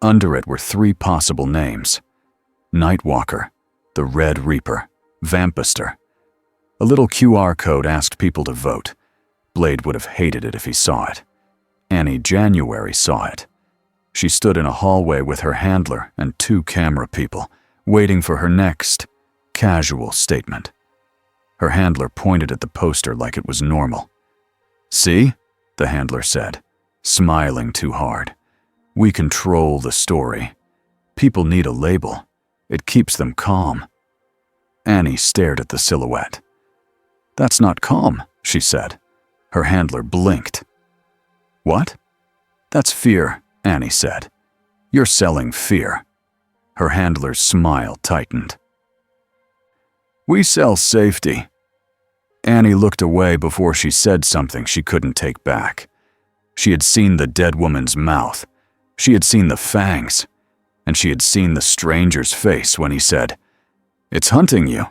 Under it were 3 possible names: Nightwalker, the Red Reaper, Vampister. A little QR code asked people to vote. Blade would have hated it if he saw it. Annie January saw it. She stood in a hallway with her handler and 2 camera people, waiting for her next casual statement. Her handler pointed at the poster like it was normal. "See?" the handler said, smiling too hard. "We control the story. People need a label. It keeps them calm." Annie stared at the silhouette. "That's not calm," she said. Her handler blinked. "What?" "That's fear," Annie said. "You're selling fear." Her handler's smile tightened. "We sell safety." Annie looked away before she said something she couldn't take back. She had seen the dead woman's mouth. She had seen the fangs. And she had seen the stranger's face when he said, "It's hunting you."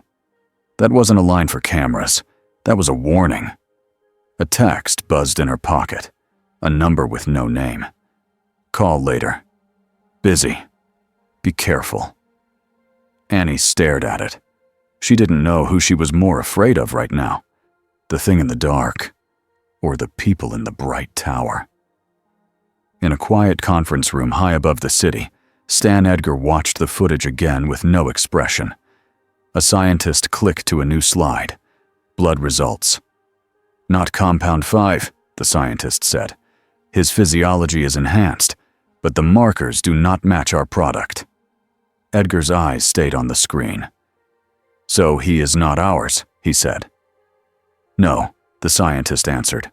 That wasn't a line for cameras. That was a warning. A text buzzed in her pocket. A number with no name. "Call later. Busy. Be careful." Annie stared at it. She didn't know who she was more afraid of right now. The thing in the dark, or the people in the bright tower. In a quiet conference room high above the city, Stan Edgar watched the footage again with no expression. A scientist clicked to a new slide. Blood results. "Not compound 5, the scientist said. "His physiology is enhanced, but the markers do not match our product." Edgar's eyes stayed on the screen. "So he is not ours," he said. "No," the scientist answered.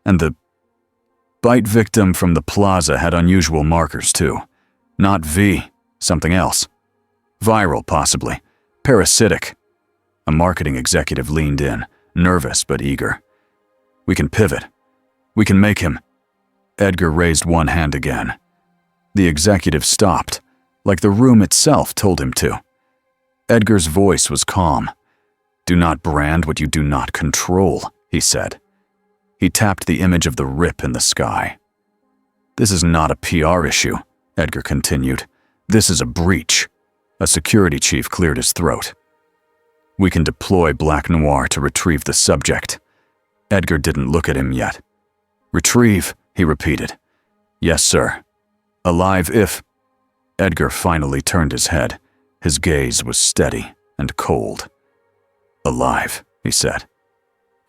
"And the bite victim from the plaza had unusual markers too. Not V, something else. Viral, possibly. Parasitic." A marketing executive leaned in, nervous but eager. "We can pivot. We can make him." Edgar raised one hand again. The executive stopped, like the room itself told him to. Edgar's voice was calm. "Do not brand what you do not control," he said. He tapped the image of the rip in the sky. "This is not a PR issue," Edgar continued. "This is a breach." A security chief cleared his throat. "We can deploy Black Noir to retrieve the subject." Edgar didn't look at him yet. "Retrieve," he repeated. "Yes, sir. Alive if—" Edgar finally turned his head. His gaze was steady and cold. "Alive," he said.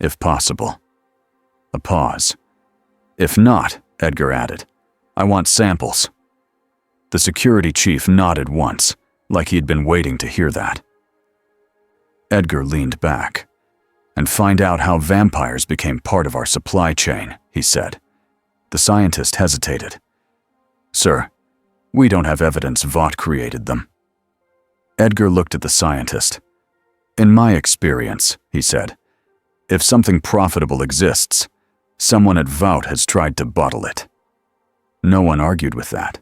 "If possible." A pause. "If not," Edgar added, "I want samples." The security chief nodded once, like he had been waiting to hear that. Edgar leaned back. "And find out how vampires became part of our supply chain," he said. The scientist hesitated. "Sir, we don't have evidence Vought created them." Edgar looked at the scientist. "In my experience," he said, "if something profitable exists, someone at Vought has tried to bottle it." No one argued with that.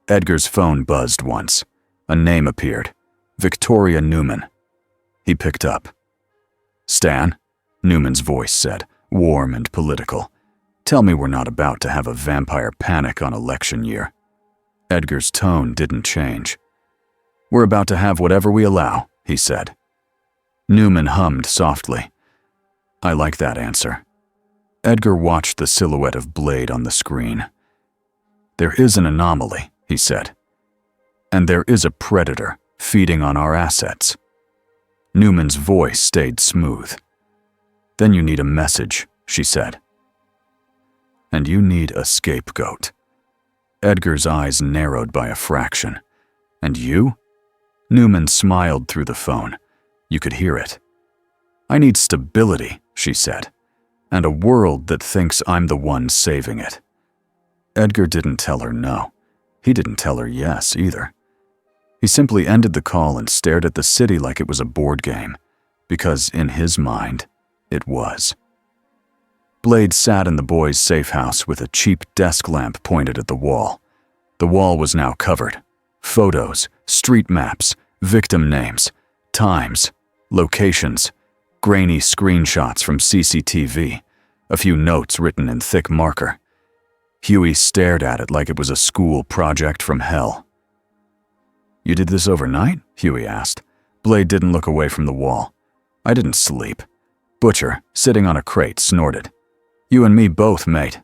Edgar's phone buzzed once. A name appeared. Victoria Newman. He picked up. "Stan," Newman's voice said, warm and political. "Tell me we're not about to have a vampire panic on election year." Edgar's tone didn't change. "We're about to have whatever we allow," he said. Newman hummed softly. "I like that answer." Edgar watched the silhouette of Blade on the screen. "There is an anomaly," he said. "And there is a predator feeding on our assets." Newman's voice stayed smooth. "Then you need a message," she said. "And you need a scapegoat." Edgar's eyes narrowed by a fraction. "And you?" Newman smiled through the phone. You could hear it. "I need stability," she said, "and a world that thinks I'm the one saving it." Edgar didn't tell her no. He didn't tell her yes either. He simply ended the call and stared at the city like it was a board game, because in his mind, it was. Blade sat in the boys' safe house with a cheap desk lamp pointed at the wall. The wall was now covered. Photos, street maps, victim names, times, locations, grainy screenshots from CCTV, a few notes written in thick marker. Huey stared at it like it was a school project from hell. "You did this overnight?" Huey asked. Blade didn't look away from the wall. "I didn't sleep. Butcher, sitting on a crate, snorted. You and me both, mate.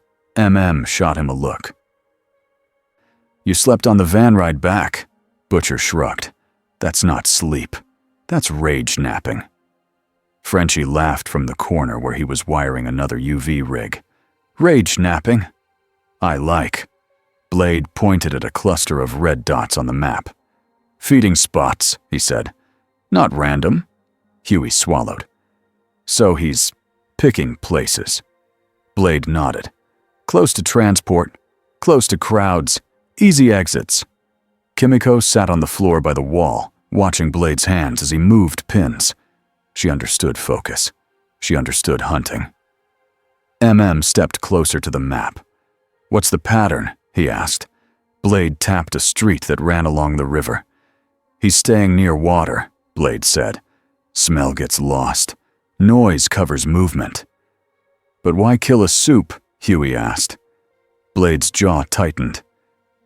Shot him a look. You slept on the van ride back. Butcher shrugged. That's not sleep. That's rage napping. Frenchie laughed from the corner where he was wiring another UV rig. Rage napping? I like. Blade pointed at a cluster of red dots on the map. Feeding spots, he said. Not random. Huey swallowed. So he's picking places. Blade nodded. Close to transport, close to crowds, easy exits. Kimiko sat on the floor by the wall, watching Blade's hands as he moved pins. She understood focus. She understood hunting. Stepped closer to the map. What's the pattern? He asked. Blade tapped a street that ran along the river. He's staying near water, Blade said. Smell gets lost. Noise covers movement. But why kill a soup? Huey asked. Blade's jaw tightened.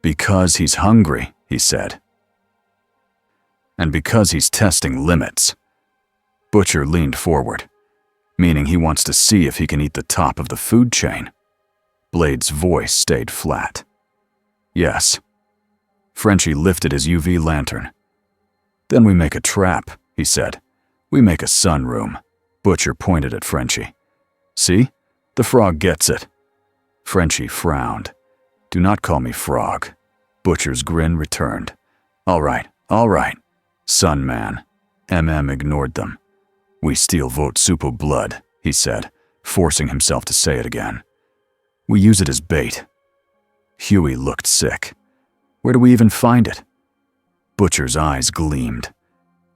Because he's hungry, he said. And because he's testing limits. Butcher leaned forward, meaning he wants to see if he can eat the top of the food chain. Blade's voice stayed flat. Yes. Frenchie lifted his UV lantern. Then we make a trap, he said. We make a sunroom. Butcher pointed at Frenchie. See? The frog gets it. Frenchie frowned. Do not call me frog. Butcher's grin returned. All right. Sun man. Ignored them. We steal Vought super blood, he said, forcing himself to say it again. We use it as bait. Huey looked sick. Where do we even find it? Butcher's eyes gleamed.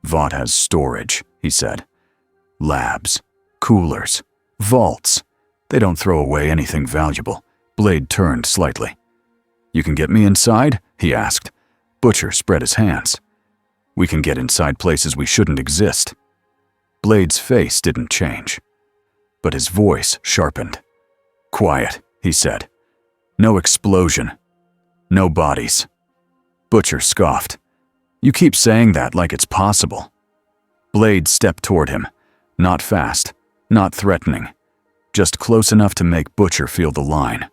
Vought has storage, he said. Labs, coolers, vaults. They don't throw away anything valuable. Blade turned slightly. You can get me inside? He asked. Butcher spread his hands. We can get inside places we shouldn't exist. Blade's face didn't change, but his voice sharpened. Quiet, he said. No explosion. No bodies. Butcher scoffed. You keep saying that like it's possible. Blade stepped toward him. Not fast, not threatening. Just close enough to make Butcher feel the line.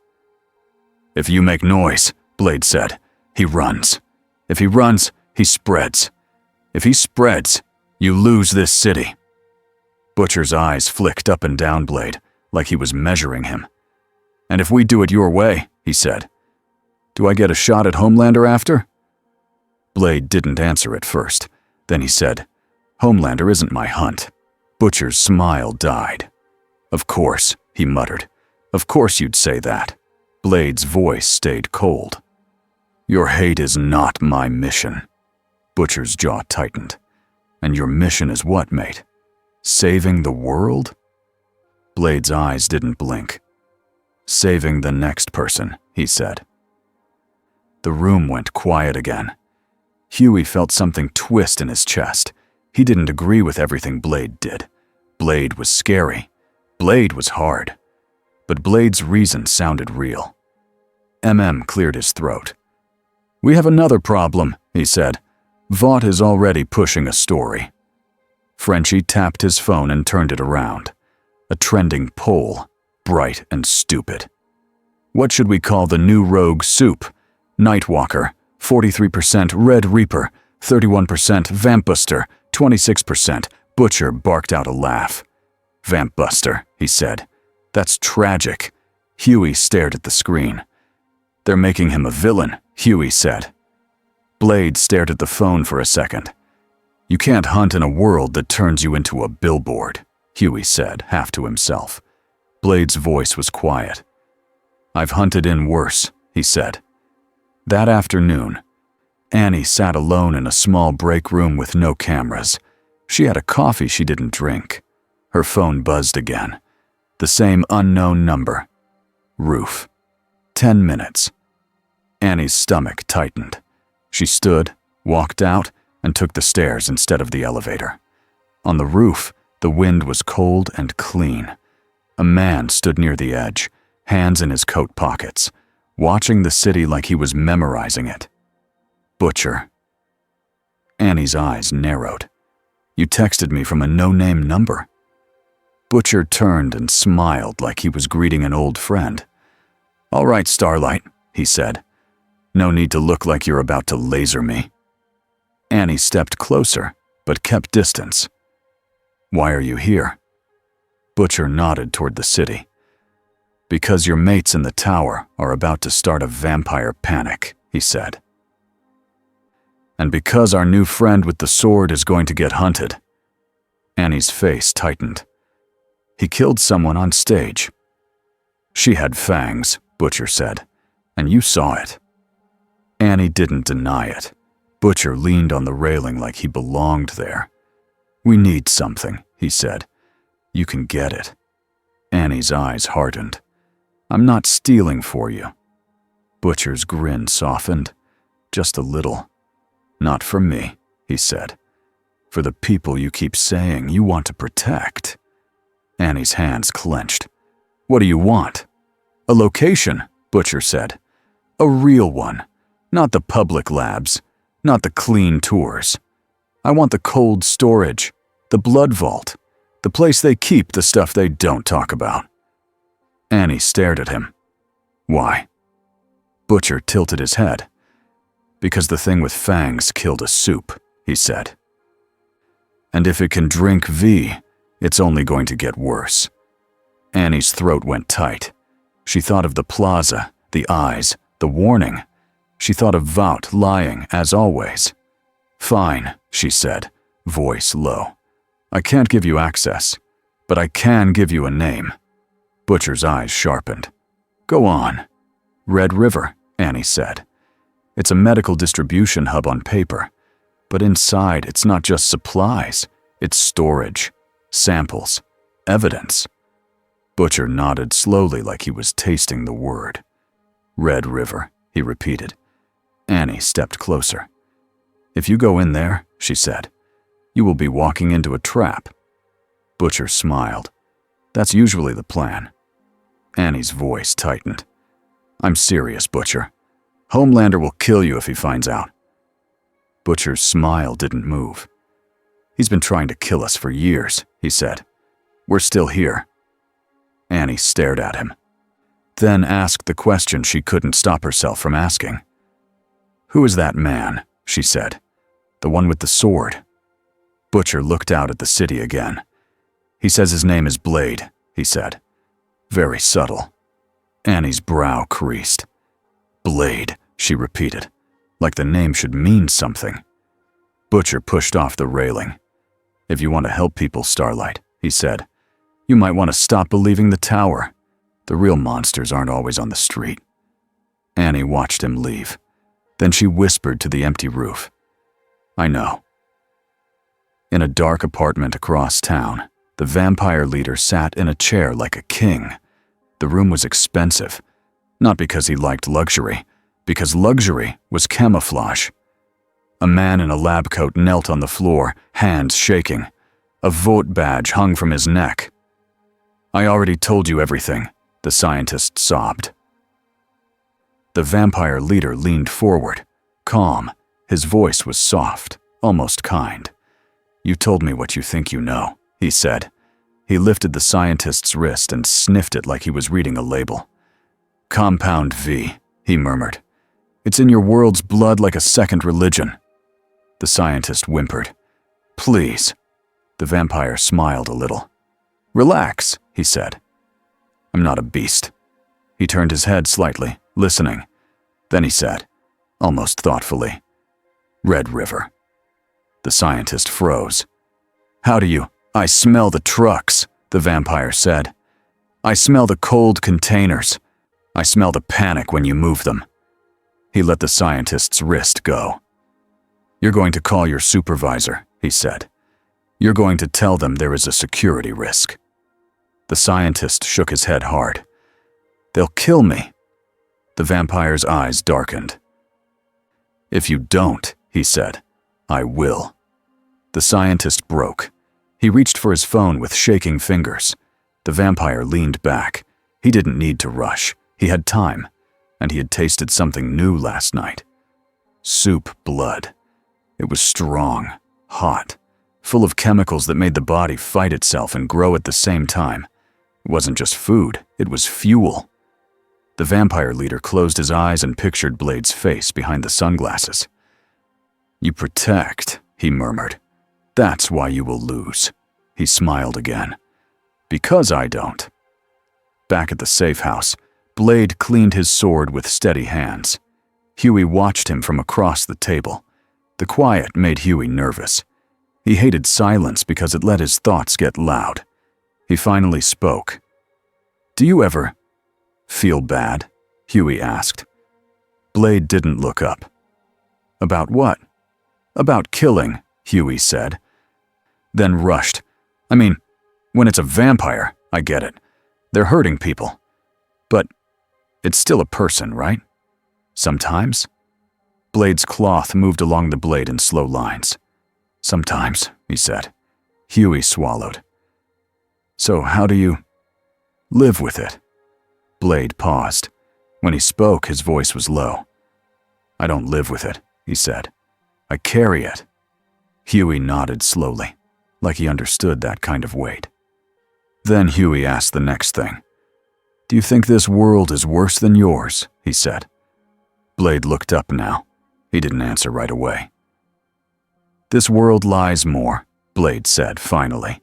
If you make noise, Blade said, he runs. If he runs, he spreads. If he spreads, you lose this city. Butcher's eyes flicked up and down Blade, like he was measuring him. And if we do it your way, he said. Do I get a shot at Homelander after? Blade didn't answer at first. Then he said, Homelander isn't my hunt. Butcher's smile died. Of course, he muttered. Of course you'd say that. Blade's voice stayed cold. Your hate is not my mission. Butcher's jaw tightened. And your mission is what, mate? Saving the world? Blade's eyes didn't blink. Saving the next person, he said. The room went quiet again. Huey felt something twist in his chest. He didn't agree with everything Blade did. Blade was scary. Blade was hard. But Blade's reason sounded real. Cleared his throat. We have another problem, he said. Vought is already pushing a story. Frenchie tapped his phone and turned it around. A trending poll, bright and stupid. What should we call the new rogue soup? Nightwalker, 43% Red Reaper, 31% Vamp-Buster, 26%. Butcher barked out a laugh. Vamp-Buster, he said. That's tragic. Huey stared at the screen. They're making him a villain, Huey said. Blade stared at the phone for a second. You can't hunt in a world that turns you into a billboard, Huey said, half to himself. Blade's voice was quiet. I've hunted in worse, he said. That afternoon, Annie sat alone in a small break room with no cameras. She had a coffee she didn't drink. Her phone buzzed again. The same unknown number. Roof. 10 minutes. Annie's stomach tightened. She stood, walked out, and took the stairs instead of the elevator. On the roof, the wind was cold and clean. A man stood near the edge, hands in his coat pockets, watching the city like he was memorizing it. Butcher. Annie's eyes narrowed. You texted me from a no-name number. Butcher turned and smiled like he was greeting an old friend. "All right, Starlight," he said. "No need to look like you're about to laser me." Annie stepped closer, but kept distance. "Why are you here?" Butcher nodded toward the city. "Because your mates in the tower are about to start a vampire panic," he said. "And because our new friend with the sword is going to get hunted." Annie's face tightened. "He killed someone on stage." "She had fangs," Butcher said, "and you saw it." Annie didn't deny it. Butcher leaned on the railing like he belonged there. "We need something," he said. "You can get it." Annie's eyes hardened. "I'm not stealing for you." Butcher's grin softened. "Just a little." "Not for me," he said. "For the people you keep saying you want to protect." Annie's hands clenched. "What do you want?" "A location," Butcher said. "A real one. Not the public labs. Not the clean tours. I want the cold storage. The blood vault. The place they keep the stuff they don't talk about." Annie stared at him. "Why?" Butcher tilted his head. "Because the thing with fangs killed a soup," he said. "And if it can drink V, it's only going to get worse." Annie's throat went tight. She thought of the plaza, the eyes, the warning. She thought of Vought lying, as always. "Fine," she said, voice low. "I can't give you access, but I can give you a name." Butcher's eyes sharpened. "Go on." "Red River," Annie said. "It's a medical distribution hub on paper, but inside it's not just supplies, it's storage, samples, evidence." Butcher nodded slowly like he was tasting the word. "Red River," he repeated. Annie stepped closer. "If you go in there," she said, "you will be walking into a trap." Butcher smiled. "That's usually the plan." Annie's voice tightened. "I'm serious, Butcher. Homelander will kill you if he finds out." Butcher's smile didn't move. "He's been trying to kill us for years," he said. "We're still here." Annie stared at him, then asked the question she couldn't stop herself from asking. "Who is that man?" she said. "The one with the sword." Butcher looked out at the city again. "He says his name is Blade," he said. Very subtle. Annie's brow creased. "Blade," she repeated, like the name should mean something. Butcher pushed off the railing. "If you want to help people, Starlight," he said, "you might want to stop believing the tower. The real monsters aren't always on the street." Annie watched him leave. Then she whispered to the empty roof. "I know." In a dark apartment across town, the vampire leader sat in a chair like a king. The room was expensive, not because he liked luxury, because luxury was camouflage. A man in a lab coat knelt on the floor, hands shaking. A Vought badge hung from his neck. "I already told you everything," the scientist sobbed. The vampire leader leaned forward, calm. His voice was soft, almost kind. "You told me what you think you know," he said. He lifted the scientist's wrist and sniffed it like he was reading a label. "Compound V," he murmured. "It's in your world's blood like a second religion." The scientist whimpered. "Please." The vampire smiled a little. "Relax," he said. "I'm not a beast." He turned his head slightly, listening. Then he said, almost thoughtfully, "Red River." The scientist froze. "How do you—" "I smell the trucks," the vampire said. "I smell the cold containers. I smell the panic when you move them." He let the scientist's wrist go. "You're going to call your supervisor," he said. "You're going to tell them there is a security risk." The scientist shook his head hard. "They'll kill me." The vampire's eyes darkened. "If you don't," he said, "I will." The scientist broke. He reached for his phone with shaking fingers. The vampire leaned back. He didn't need to rush. He had time, and he had tasted something new last night. Soup blood. It was strong, hot, full of chemicals that made the body fight itself and grow at the same time. It wasn't just food, it was fuel. The vampire leader closed his eyes and pictured Blade's face behind the sunglasses. "You protect," he murmured. "That's why you will lose." He smiled again. "Because I don't." Back at the safe house, Blade cleaned his sword with steady hands. Huey watched him from across the table. The quiet made Huey nervous. He hated silence because it let his thoughts get loud. He finally spoke. "Do you ever feel bad?" Huey asked. Blade didn't look up. "About what?" "About killing," Huey said. Then rushed. "I mean, when it's a vampire, I get it. They're hurting people. But it's still a person, right? Sometimes?" Blade's cloth moved along the blade in slow lines. "Sometimes," he said. Huey swallowed. "So how do you live with it?" Blade paused. When he spoke, his voice was low. "I don't live with it," he said. "I carry it." Huey nodded slowly, like he understood that kind of weight. Then Huey asked the next thing. "Do you think this world is worse than yours?" he said. Blade looked up now. He didn't answer right away. "This world lies more," Blade said finally.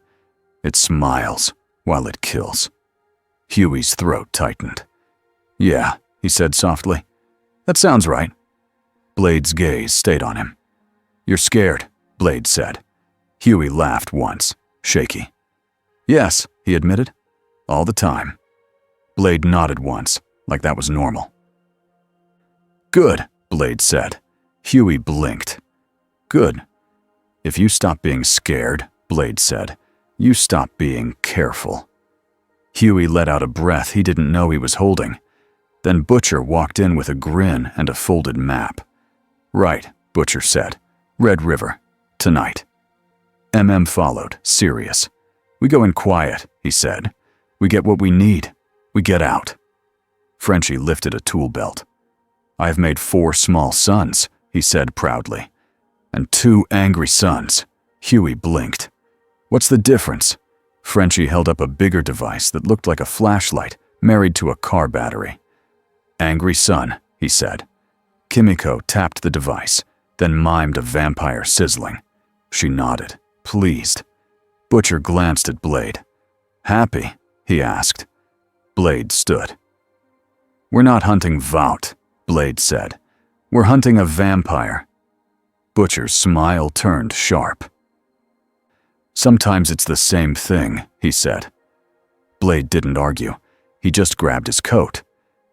"It smiles while it kills." Huey's throat tightened. "Yeah," he said softly. "That sounds right." Blade's gaze stayed on him. "You're scared," Blade said. Huey laughed once, shaky. "Yes," he admitted. "All the time." Blade nodded once, like that was normal. "Good," Blade said. Huey blinked. "Good. If you stop being scared," Blade said, "you stop being careful." Huey let out a breath he didn't know he was holding. Then Butcher walked in with a grin and a folded map. "Right," Butcher said. "Red River. Tonight." Followed, serious. "We go in quiet," he said. "We get what we need. We get out." Frenchie lifted a tool belt. "I have made 4 small sons," he said proudly. "And 2 angry sons." Huey blinked. "What's the difference?" Frenchie held up a bigger device that looked like a flashlight married to a car battery. "Angry son," he said. Kimiko tapped the device, then mimed a vampire sizzling. She nodded, pleased. Butcher glanced at Blade. "Happy?" he asked. Blade stood. "We're not hunting Vought," Blade said. "We're hunting a vampire." Butcher's smile turned sharp. "Sometimes it's the same thing," he said. Blade didn't argue. He just grabbed his coat.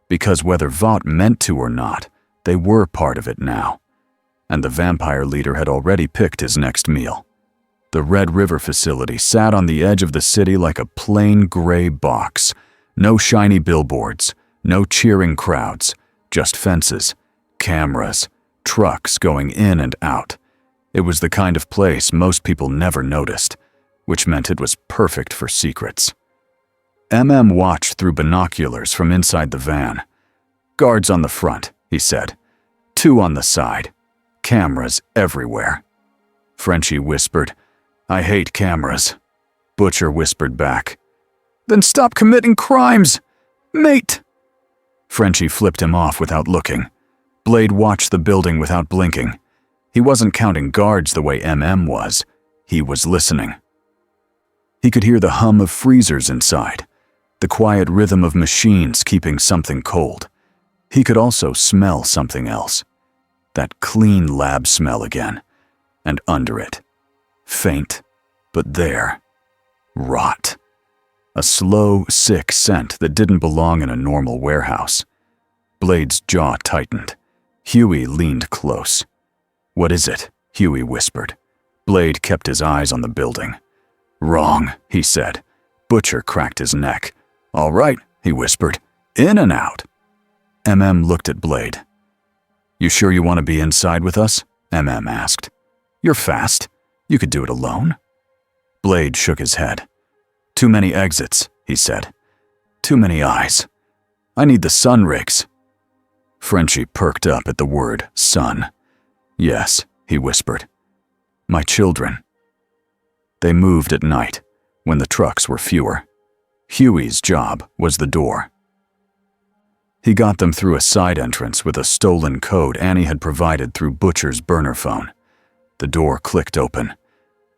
Because whether Vought meant to or not, they were part of it now. And the vampire leader had already picked his next meal. The Red River facility sat on the edge of the city like a plain gray box. No shiny billboards, no cheering crowds, just fences, cameras, trucks going in and out. It was the kind of place most people never noticed, which meant it was perfect for secrets. Watched through binoculars from inside the van. "Guards on the front," he said. 2 on the side. Cameras everywhere. Frenchie whispered, "I hate cameras." Butcher whispered back, "Then stop committing crimes, mate!" Frenchie flipped him off without looking. Blade watched the building without blinking. He wasn't counting guards the way was. He was listening. He could hear the hum of freezers inside, the quiet rhythm of machines keeping something cold. He could also smell something else. That clean lab smell again. And under it, faint, but there, rot. A slow, sick scent that didn't belong in a normal warehouse. Blade's jaw tightened. Huey leaned close. "What is it?" Huey whispered. Blade kept his eyes on the building. "Wrong," he said. Butcher cracked his neck. "All right," he whispered. "In and out." Looked at Blade. "You sure you want to be inside with us?" asked. "You're fast. You could do it alone." Blade shook his head. "Too many exits," he said. "Too many eyes. I need the sun rigs." Frenchie perked up at the word sun. "Yes," he whispered. "My children." They moved at night, when the trucks were fewer. Huey's job was the door. He got them through a side entrance with a stolen code Annie had provided through Butcher's burner phone. The door clicked open.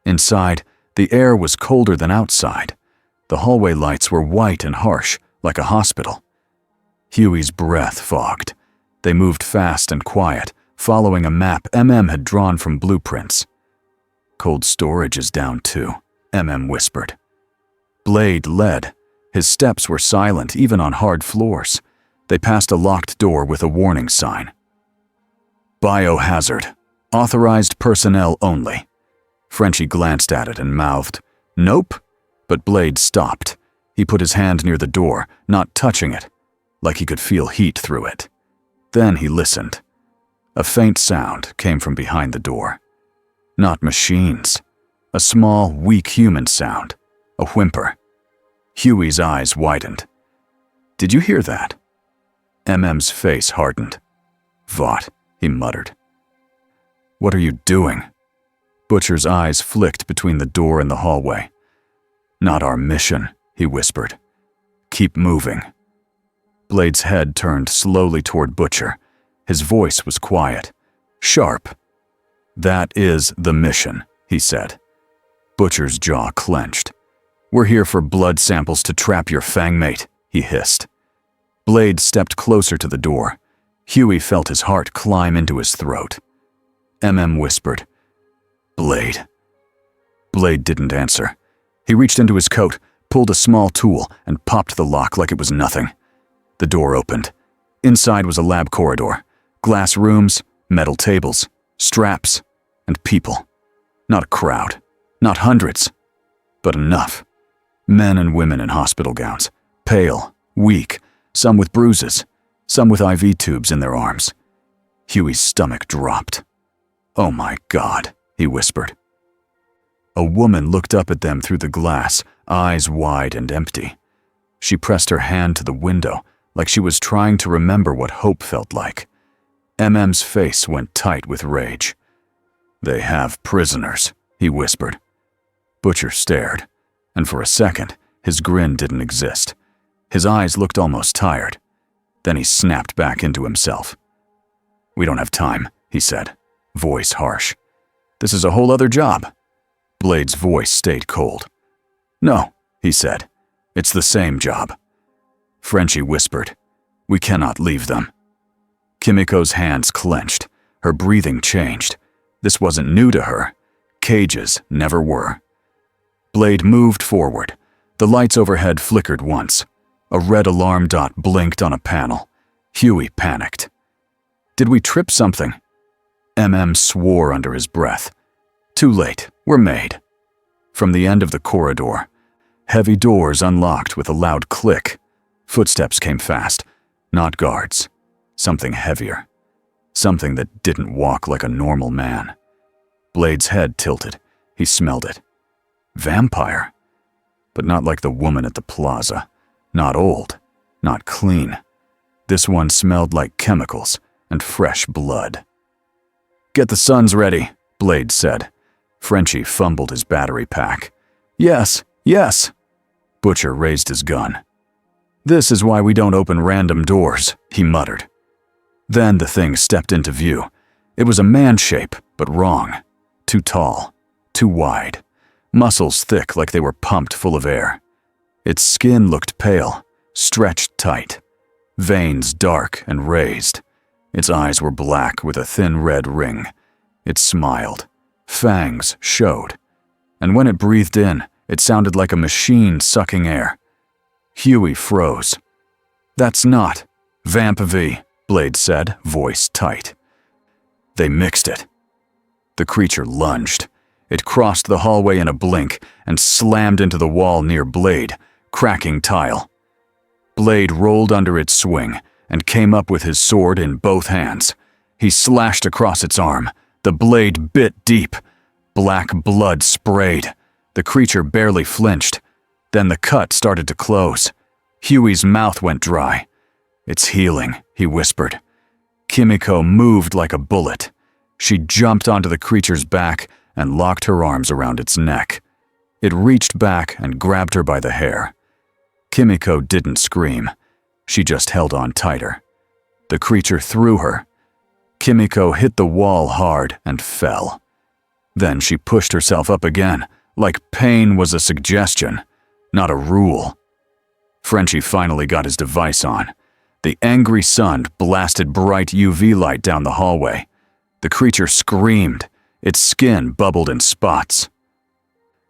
Inside, the air was colder than outside. The hallway lights were white and harsh, like a hospital. Huey's breath fogged. They moved fast and quiet, following a map had drawn from blueprints. "Cold storage is down too," whispered. Blade led. His steps were silent, even on hard floors. They passed a locked door with a warning sign. "Biohazard. Authorized personnel only." Frenchie glanced at it and mouthed, "Nope." But Blade stopped. He put his hand near the door, not touching it, like he could feel heat through it. Then he listened. A faint sound came from behind the door. Not machines. A small, weak human sound. A whimper. Huey's eyes widened. "Did you hear that?" MM's face hardened. "Vought," he muttered. "What are you doing?" Butcher's eyes flicked between the door and the hallway. "Not our mission," he whispered. "Keep moving." Blade's head turned slowly toward Butcher. His voice was quiet, sharp. "That is the mission," he said. Butcher's jaw clenched. "We're here for blood samples to trap your fangmate," he hissed. Blade stepped closer to the door. Huey felt his heart climb into his throat. Whispered, "Blade." Blade didn't answer. He reached into his coat, pulled a small tool, and popped the lock like it was nothing. The door opened. Inside was a lab corridor. Glass rooms, metal tables, straps, and people. Not a crowd. Not hundreds. But enough. Men and women in hospital gowns. Pale, weak, some with bruises, some with IV tubes in their arms. Huey's stomach dropped. "Oh my God," he whispered. A woman looked up at them through the glass, eyes wide and empty. She pressed her hand to the window, like she was trying to remember what hope felt like. MM's face went tight with rage. "They have prisoners," he whispered. Butcher stared, and for a second, his grin didn't exist. His eyes looked almost tired. Then he snapped back into himself. "We don't have time," he said, voice harsh. "This is a whole other job." Blade's voice stayed cold. "No," he said. "It's the same job." Frenchie whispered, "We cannot leave them." Kimiko's hands clenched. Her breathing changed. This wasn't new to her. Cages never were. Blade moved forward. The lights overhead flickered once. A red alarm dot blinked on a panel. Huey panicked. "Did we trip something?" swore under his breath. "Too late. We're made." From the end of the corridor, heavy doors unlocked with a loud click. Footsteps came fast. Not guards. Something heavier. Something that didn't walk like a normal man. Blade's head tilted. He smelled it. Vampire. But not like the woman at the plaza. Not old. Not clean. This one smelled like chemicals and fresh blood. "Get the sons ready," Blade said. Frenchie fumbled his battery pack. "Yes, yes." Butcher raised his gun. "This is why we don't open random doors," he muttered. Then the thing stepped into view. It was a man shape, but wrong. Too tall. Too wide. Muscles thick like they were pumped full of air. Its skin looked pale, stretched tight. Veins dark and raised. Its eyes were black with a thin red ring. It smiled. Fangs showed. And when it breathed in, it sounded like a machine sucking air. Huey froze. "That's not Vamp-V," Blade said, voice tight. They mixed it. The creature lunged. It crossed the hallway in a blink and slammed into the wall near Blade, cracking tile. Blade rolled under its swing and came up with his sword in both hands. He slashed across its arm. The blade bit deep. Black blood sprayed. The creature barely flinched. Then the cut started to close. Huey's mouth went dry. "It's healing," he whispered. Kimiko moved like a bullet. She jumped onto the creature's back and locked her arms around its neck. It reached back and grabbed her by the hair. Kimiko didn't scream. She just held on tighter. The creature threw her. Kimiko hit the wall hard and fell. Then she pushed herself up again, like pain was a suggestion, not a rule. Frenchie finally got his device on. The angry sun blasted bright UV light down the hallway. The creature screamed. Its skin bubbled in spots.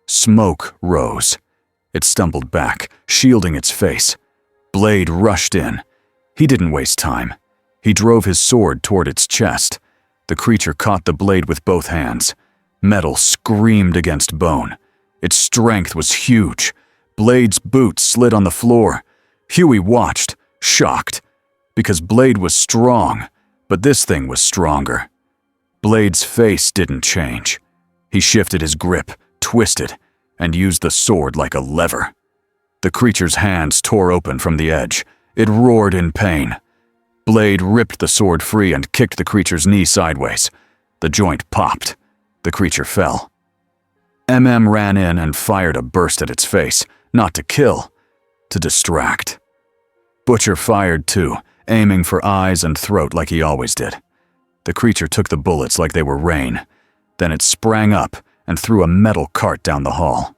Smoke rose. It stumbled back, shielding its face. Blade rushed in. He didn't waste time. He drove his sword toward its chest. The creature caught the blade with both hands. Metal screamed against bone. Its strength was huge. Blade's boots slid on the floor. Huey watched, shocked, because Blade was strong, but this thing was stronger. Blade's face didn't change. He shifted his grip, twisted, and used the sword like a lever. The creature's hands tore open from the edge. It roared in pain. Blade ripped the sword free and kicked the creature's knee sideways. The joint popped. The creature fell. Ran in and fired a burst at its face, not to kill, to distract. Butcher fired too, aiming for eyes and throat like he always did. The creature took the bullets like they were rain. Then it sprang up and threw a metal cart down the hall.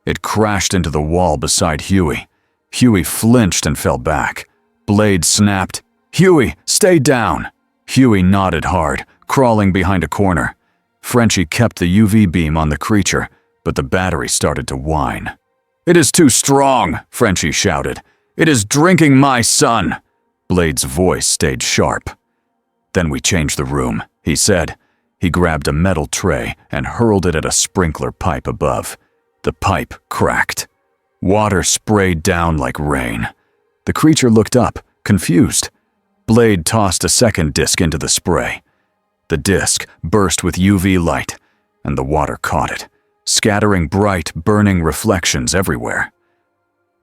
It crashed into the wall beside Huey. Huey flinched and fell back. Blade snapped, "Huey, stay down!" Huey nodded hard, crawling behind a corner. Frenchie kept the UV beam on the creature, but the battery started to whine. "It is too strong," Frenchie shouted. "It is drinking my sun." Blade's voice stayed sharp. "Then we changed the room," he said. He grabbed a metal tray and hurled it at a sprinkler pipe above. The pipe cracked. Water sprayed down like rain. The creature looked up, confused. Blade tossed a second disc into the spray. The disc burst with UV light, and the water caught it, scattering bright, burning reflections everywhere.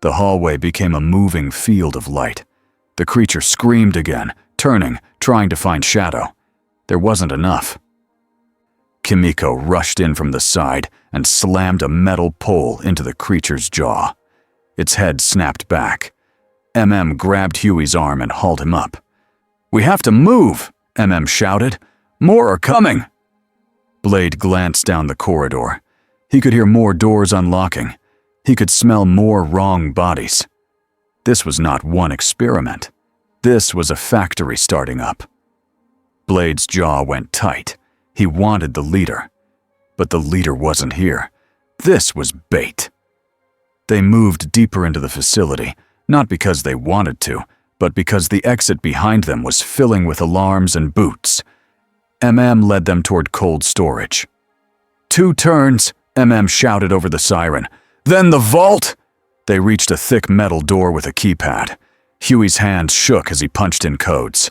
The hallway became a moving field of light. The creature screamed again, turning, trying to find shadow. There wasn't enough. Kimiko rushed in from the side and slammed a metal pole into the creature's jaw. Its head snapped back. Grabbed Huey's arm and hauled him up. "We have to move," shouted. "More are coming." Blade glanced down the corridor. He could hear more doors unlocking. He could smell more wrong bodies. This was not one experiment. This was a factory starting up. Blade's jaw went tight. He wanted the leader. But the leader wasn't here. This was bait. They moved deeper into the facility, not because they wanted to, but because the exit behind them was filling with alarms and boots. Led them toward cold storage. "2 turns," shouted over the siren. "Then the vault!" They reached a thick metal door with a keypad. Huey's hands shook as he punched in codes.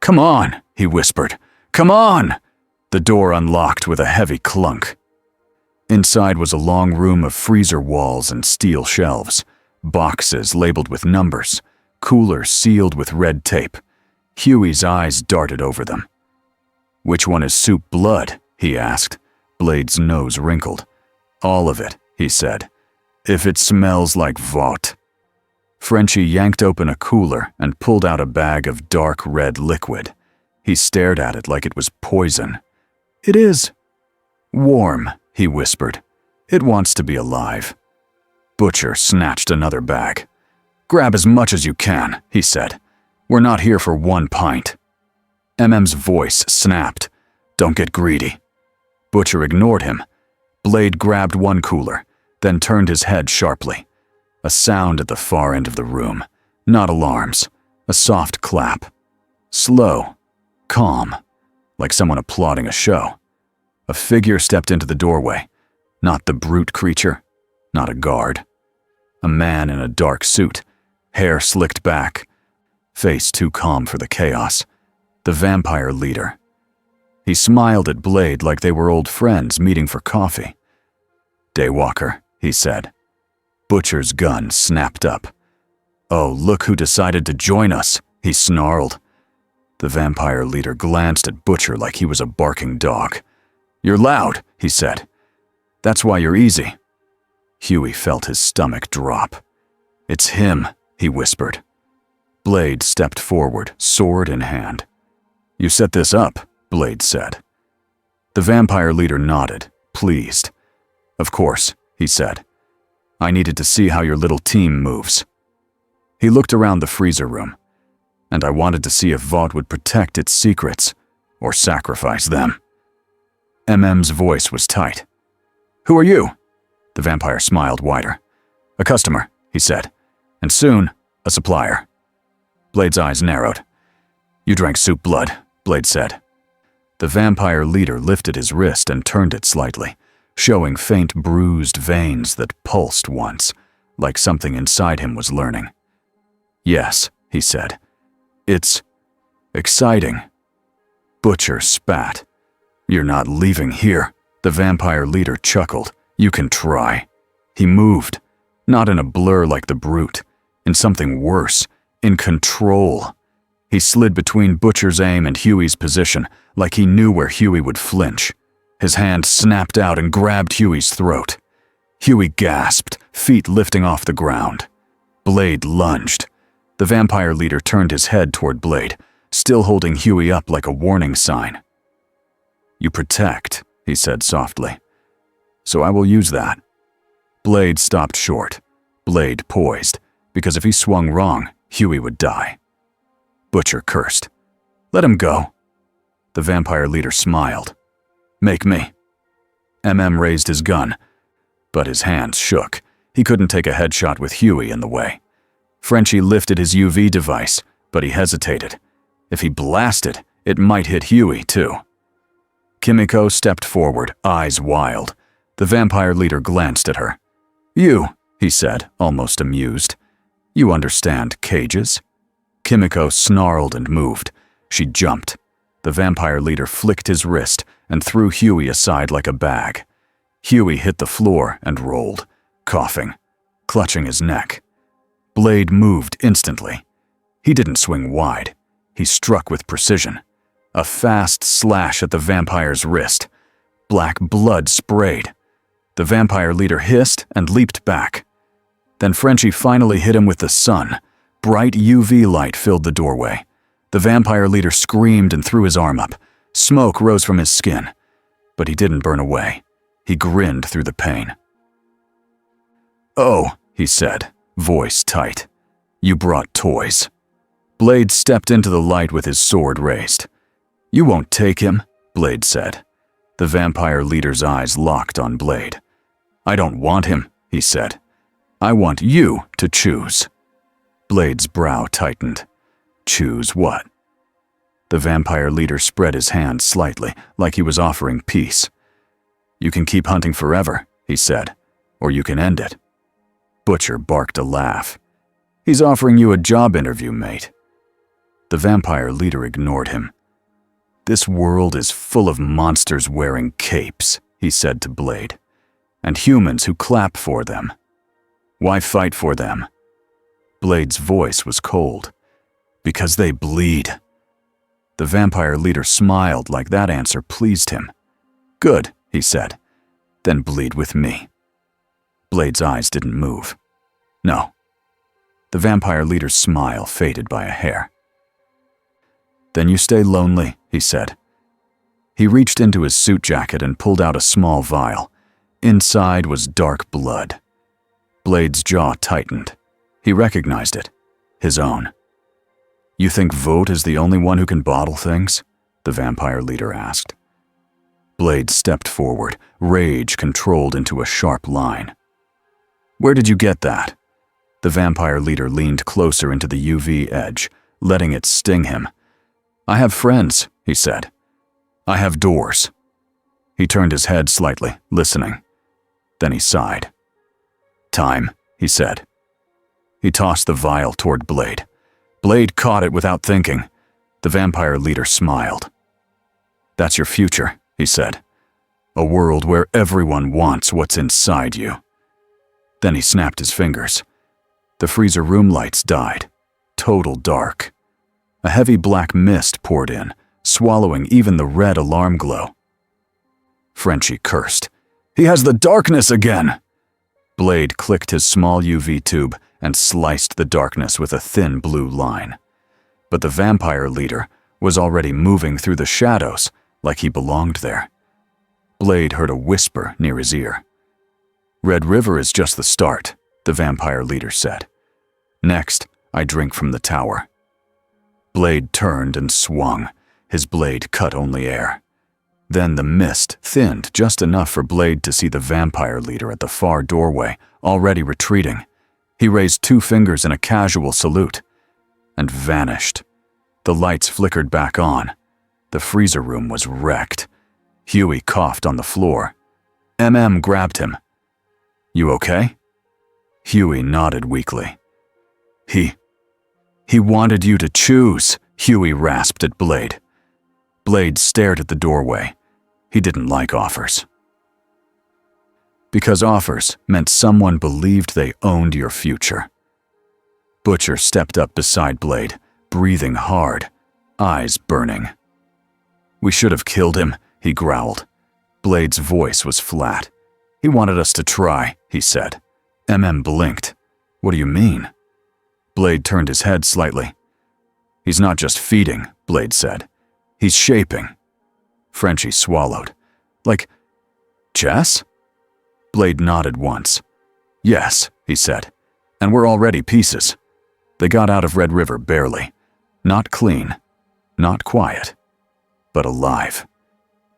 "Come on," he whispered. "Come on!" The door unlocked with a heavy clunk. Inside was a long room of freezer walls and steel shelves, boxes labeled with numbers, coolers sealed with red tape. Huey's eyes darted over them. "Which one is soup blood?" he asked. Blade's nose wrinkled. "All of it," he said. "If it smells like Vought." Frenchie yanked open a cooler and pulled out a bag of dark red liquid. He stared at it like it was poison. "It is warm," he whispered. "It wants to be alive." Butcher snatched another bag. "Grab as much as you can," he said. "We're not here for 1 pint." Voice snapped. "Don't get greedy." Butcher ignored him. Blade grabbed 1 cooler, then turned his head sharply. A sound at the far end of the room. Not alarms. A soft clap. Slow. Calm. Like someone applauding a show. A figure stepped into the doorway. Not the brute creature. Not a guard. A man in a dark suit. Hair slicked back. Face too calm for the chaos. The vampire leader. He smiled at Blade like they were old friends meeting for coffee. "Daywalker," he said. Butcher's gun snapped up. "Oh, look who decided to join us," he snarled. The vampire leader glanced at Butcher like he was a barking dog. "You're loud," he said. That's why you're easy." Huey felt his stomach drop. "It's him," he whispered. Blade stepped forward, sword in hand. "You set this up," Blade said. The vampire leader nodded, pleased. "Of course," he said. "I needed to see how your little team moves." He looked around the freezer room, and I wanted to see if Vought would protect its secrets or sacrifice them. MM's voice was tight. "Who are you?" The vampire smiled wider. "A customer," he said, "and soon, a supplier." Blade's eyes narrowed. "You drank soup blood," Blade said. The vampire leader lifted his wrist and turned it slightly, showing faint bruised veins that pulsed once, like something inside him was learning. "Yes," he said. "It's exciting." Butcher spat. "You're not leaving here," the vampire leader chuckled. "You can try." He moved, not in a blur like the brute, in something worse, in control. He slid between Butcher's aim and Huey's position, like he knew where Huey would flinch. His hand snapped out and grabbed Huey's throat. Huey gasped, feet lifting off the ground. Blade lunged. The vampire leader turned his head toward Blade, still holding Huey up like a warning sign. "You protect," he said softly. "So I will use that." Blade stopped short. Blade poised, because if he swung wrong, Huey would die. Butcher cursed. "Let him go." The vampire leader smiled. "Make me." MM raised his gun, but his hands shook. He couldn't take a headshot with Huey in the way. Frenchie lifted his UV device, but he hesitated. If he blasted, it might hit Huey, too. Kimiko stepped forward, eyes wild. The vampire leader glanced at her. "You," he said, almost amused. "You understand cages?" Kimiko snarled and moved. She jumped. The vampire leader flicked his wrist and threw Huey aside like a bag. Huey hit the floor and rolled, coughing, clutching his neck. Blade moved instantly. He didn't swing wide. He struck with precision. A fast slash at the vampire's wrist. Black blood sprayed. The vampire leader hissed and leaped back. Then Frenchie finally hit him with the sun. Bright UV light filled the doorway. The vampire leader screamed and threw his arm up. Smoke rose from his skin, but he didn't burn away. He grinned through the pain. "Oh," he said, voice tight. "You brought toys." Blade stepped into the light with his sword raised. "You won't take him," Blade said. The vampire leader's eyes locked on Blade. "I don't want him," he said. "I want you to choose." Blade's brow tightened. "Choose what?" The vampire leader spread his hand slightly, like he was offering peace. "You can keep hunting forever," he said, "or you can end it." Butcher barked a laugh. "He's offering you a job interview, mate." The vampire leader ignored him. "This world is full of monsters wearing capes," he said to Blade, "and humans who clap for them. Why fight for them?" Blade's voice was cold. "Because they bleed." The vampire leader smiled like that answer pleased him. "Good," he said. "Then bleed with me." Blade's eyes didn't move. "No." The vampire leader's smile faded by a hair. "Then you stay lonely," he said. He reached into his suit jacket and pulled out a small vial. Inside was dark blood. Blade's jaw tightened. He recognized it. His own. "You think Vought is the only one who can bottle things?" the vampire leader asked. Blade stepped forward, rage controlled into a sharp line. "Where did you get that?" The vampire leader leaned closer into the UV edge, letting it sting him. "I have friends," he said. "I have doors." He turned his head slightly, listening. Then he sighed. "Time," he said. He tossed the vial toward Blade. Blade caught it without thinking. The vampire leader smiled. "That's your future," he said. "A world where everyone wants what's inside you." Then he snapped his fingers. The freezer room lights died. Total dark. A heavy black mist poured in, swallowing even the red alarm glow. Frenchie cursed. He has the darkness again! Blade clicked his small UV tube and sliced the darkness with a thin blue line. But the vampire leader was already moving through the shadows like he belonged there. Blade heard a whisper near his ear. Red River is just the start, the vampire leader said. Next, I drink from the tower. Blade turned and swung. His blade cut only air. Then the mist thinned just enough for Blade to see the vampire leader at the far doorway, already retreating. He raised 2 fingers in a casual salute and vanished. The lights flickered back on. The freezer room was wrecked. Huey coughed on the floor. MM grabbed him. You okay? Huey nodded weakly. He wanted you to choose, Huey rasped at Blade. Blade stared at the doorway. He didn't like offers. Because offers meant someone believed they owned your future. Butcher stepped up beside Blade, breathing hard, eyes burning. We should have killed him, he growled. Blade's voice was flat. He wanted us to try, he said. MM blinked. What do you mean? Blade turned his head slightly. He's not just feeding, Blade said. He's shaping. Frenchie swallowed. Like chess? Blade nodded once. Yes, he said. And we're already pieces. They got out of Red River barely. Not clean. Not quiet. But alive.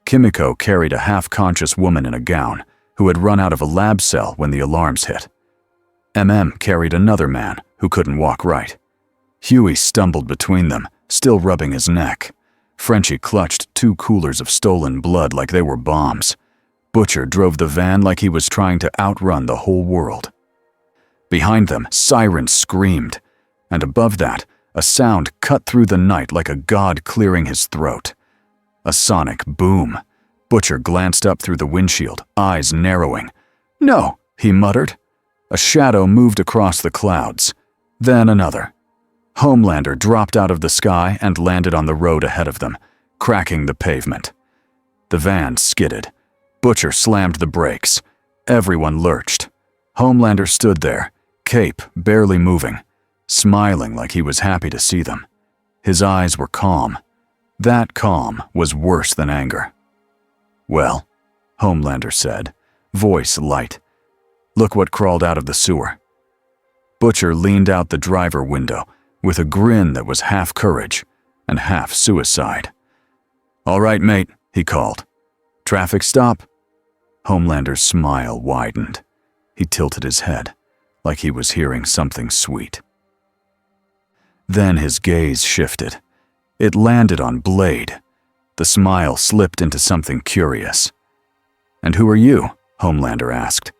Kimiko carried a half-conscious woman in a gown who had run out of a lab cell when the alarms hit. MM carried another man who couldn't walk right. Huey stumbled between them, still rubbing his neck. Frenchie clutched 2 coolers of stolen blood like they were bombs. Butcher drove the van like he was trying to outrun the whole world. Behind them, sirens screamed, and above that, a sound cut through the night like a god clearing his throat. A sonic boom. Butcher glanced up through the windshield, eyes narrowing. No, he muttered. A shadow moved across the clouds. Then another. Homelander dropped out of the sky and landed on the road ahead of them, cracking the pavement. The van skidded. Butcher slammed the brakes. Everyone lurched. Homelander stood there, cape barely moving, smiling like he was happy to see them. His eyes were calm. That calm was worse than anger. Well, Homelander said, voice light. Look what crawled out of the sewer. Butcher leaned out the driver window with a grin that was half courage and half suicide. All right, mate, he called. Traffic stop? Homelander's smile widened. He tilted his head, like he was hearing something sweet. Then his gaze shifted. It landed on Blade. The smile slipped into something curious. And who are you? Homelander asked.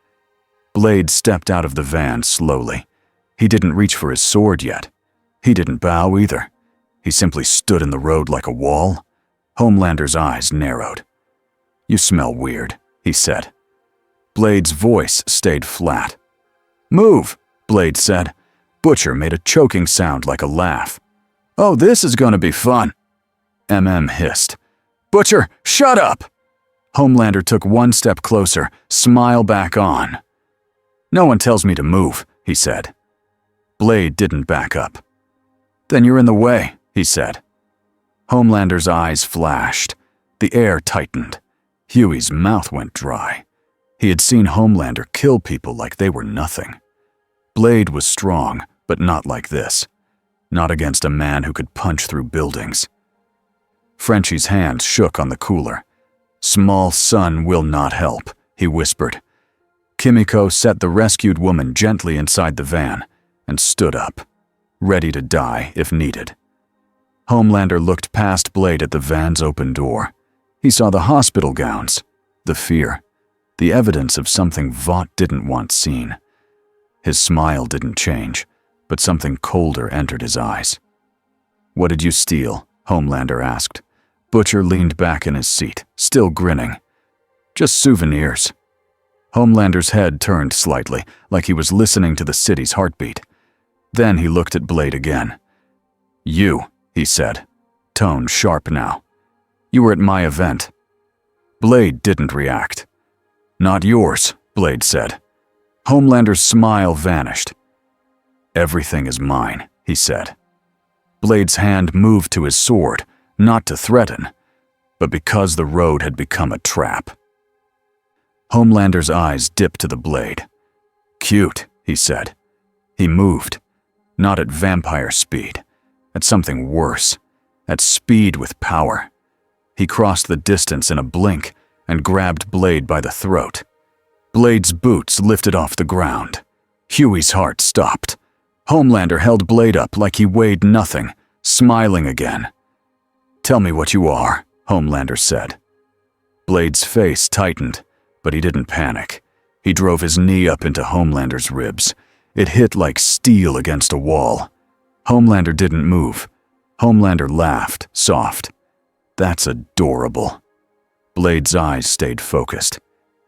Blade stepped out of the van slowly. He didn't reach for his sword yet. He didn't bow either. He simply stood in the road like a wall. Homelander's eyes narrowed. You smell weird, he said. Blade's voice stayed flat. Move, Blade said. Butcher made a choking sound like a laugh. Oh, this is gonna be fun. MM hissed. Butcher, shut up! Homelander took 1 step closer, smile back on. No one tells me to move, he said. Blade didn't back up. Then you're in the way, he said. Homelander's eyes flashed. The air tightened. Huey's mouth went dry. He had seen Homelander kill people like they were nothing. Blade was strong, but not like this. Not against a man who could punch through buildings. Frenchie's hands shook on the cooler. Small son will not help, he whispered. Kimiko set the rescued woman gently inside the van and stood up, ready to die if needed. Homelander looked past Blade at the van's open door. He saw the hospital gowns, the fear, the evidence of something Vought didn't want seen. His smile didn't change, but something colder entered his eyes. What did you steal? Homelander asked. Butcher leaned back in his seat, still grinning. Just souvenirs. Homelander's head turned slightly, like he was listening to the city's heartbeat. Then he looked at Blade again. You, he said, tone sharp now. You were at my event. Blade didn't react. Not yours, Blade said. Homelander's smile vanished. Everything is mine, he said. Blade's hand moved to his sword, not to threaten, but because the road had become a trap. Homelander's eyes dipped to the blade. Cute, he said. He moved, not at vampire speed, at something worse, at speed with power. He crossed the distance in a blink and grabbed Blade by the throat. Blade's boots lifted off the ground. Huey's heart stopped. Homelander held Blade up like he weighed nothing, smiling again. Tell me what you are, Homelander said. Blade's face tightened, but he didn't panic. He drove his knee up into Homelander's ribs. It hit like steel against a wall. Homelander didn't move. Homelander laughed, soft. That's adorable. Blade's eyes stayed focused.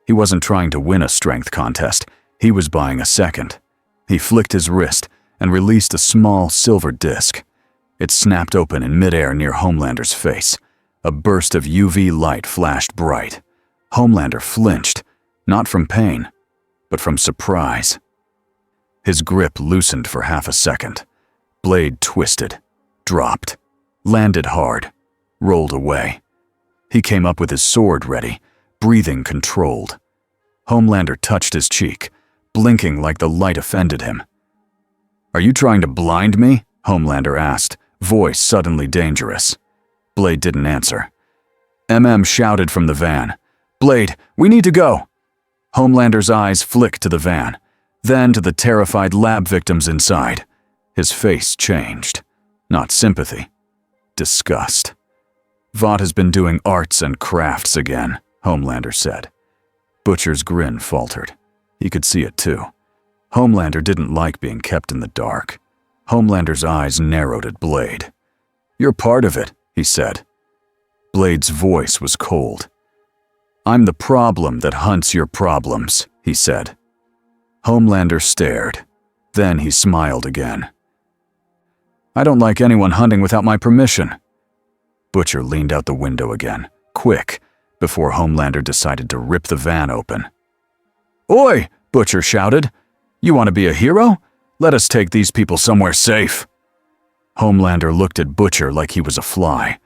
He wasn't trying to win a strength contest. He was buying a second. He flicked his wrist and released a small silver disc. It snapped open in midair near Homelander's face. A burst of UV light flashed bright. Homelander flinched, not from pain, but from surprise. His grip loosened for half a second. Blade twisted, dropped, landed hard, rolled away. He came up with his sword ready, breathing controlled. Homelander touched his cheek, blinking like the light offended him. Are you trying to blind me? Homelander asked, voice suddenly dangerous. Blade didn't answer. Shouted from the van. Blade, we need to go. Homelander's eyes flicked to the van, then to the terrified lab victims inside. His face changed. Not sympathy. Disgust. Vought has been doing arts and crafts again, Homelander said. Butcher's grin faltered. He could see it too. Homelander didn't like being kept in the dark. Homelander's eyes narrowed at Blade. You're part of it, he said. Blade's voice was cold. I'm the problem that hunts your problems, he said. Homelander stared. Then he smiled again. I don't like anyone hunting without my permission. Butcher leaned out the window again, quick, before Homelander decided to rip the van open. Oi! Butcher shouted. You want to be a hero? Let us take these people somewhere safe. Homelander looked at Butcher like he was a fly.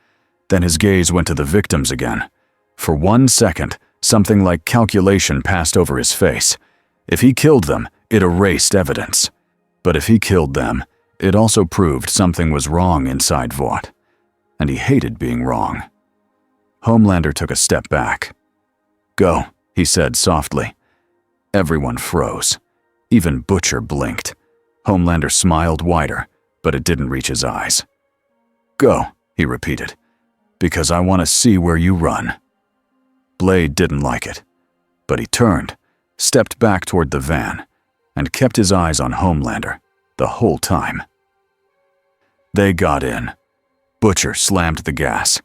Then his gaze went to the victims again. For 1 second, something like calculation passed over his face. If he killed them, it erased evidence. But if he killed them, it also proved something was wrong inside Vought. And he hated being wrong. Homelander took a step back. Go, he said softly. Everyone froze. Even Butcher blinked. Homelander smiled wider, but it didn't reach his eyes. Go, he repeated, because I want to see where you run. Blade didn't like it, but he turned, stepped back toward the van, and kept his eyes on Homelander the whole time. They got in. Butcher slammed the gas.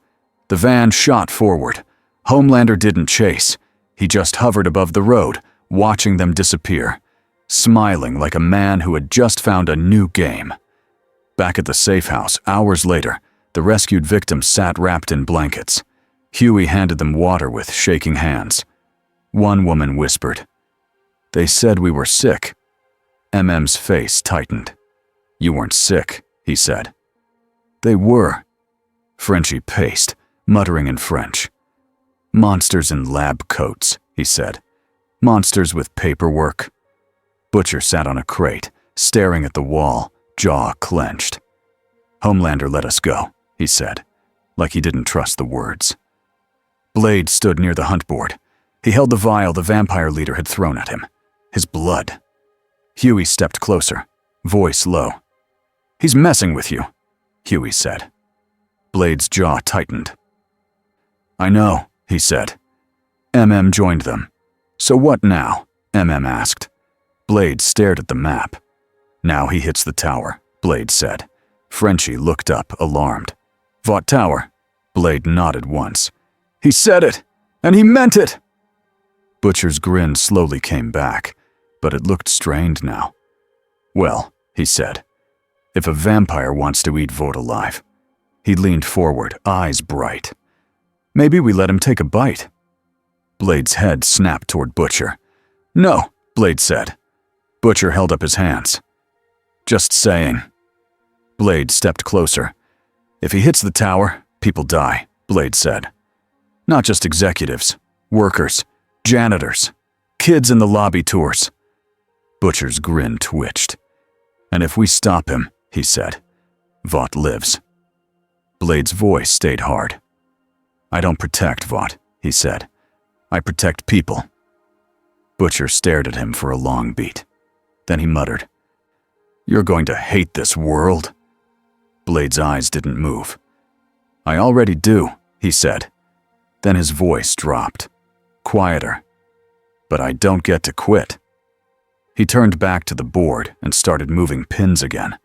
The van shot forward. Homelander didn't chase. He just hovered above the road, watching them disappear, smiling like a man who had just found a new game. Back at the safe house, hours later, the rescued victims sat wrapped in blankets. Huey handed them water with shaking hands. One woman whispered, "They said we were sick." MM's face tightened. "You weren't sick," he said. "They were." Frenchie paced, muttering in French. "Monsters in lab coats," he said. "Monsters with paperwork." Butcher sat on a crate, staring at the wall, jaw clenched. "Homelander let us go," he said, like he didn't trust the words. Blade stood near the hunt board. He held the vial the vampire leader had thrown at him. His blood. Huey stepped closer, voice low. "He's messing with you," Huey said. Blade's jaw tightened. "I know," he said. MM joined them. "So what now?" MM asked. Blade stared at the map. "Now he hits the tower," Blade said. Frenchie looked up, alarmed. "Vought Tower." Blade nodded once. "He said it, and he meant it!" Butcher's grin slowly came back, but it looked strained now. "Well," he said, "if a vampire wants to eat Vought alive." He leaned forward, eyes bright. "Maybe we let him take a bite." Blade's head snapped toward Butcher. "No," Blade said. Butcher held up his hands. "Just saying." Blade stepped closer. "If he hits the tower, people die," Blade said. "Not just executives, workers, janitors, kids in the lobby tours." Butcher's grin twitched. "And if we stop him," he said, "Vought lives." Blade's voice stayed hard. "I don't protect Vought," he said. "I protect people." Butcher stared at him for a long beat. Then he muttered, "You're going to hate this world." Blade's eyes didn't move. "I already do," he said. Then his voice dropped, quieter. "But I don't get to quit." He turned back to the board and started moving pins again.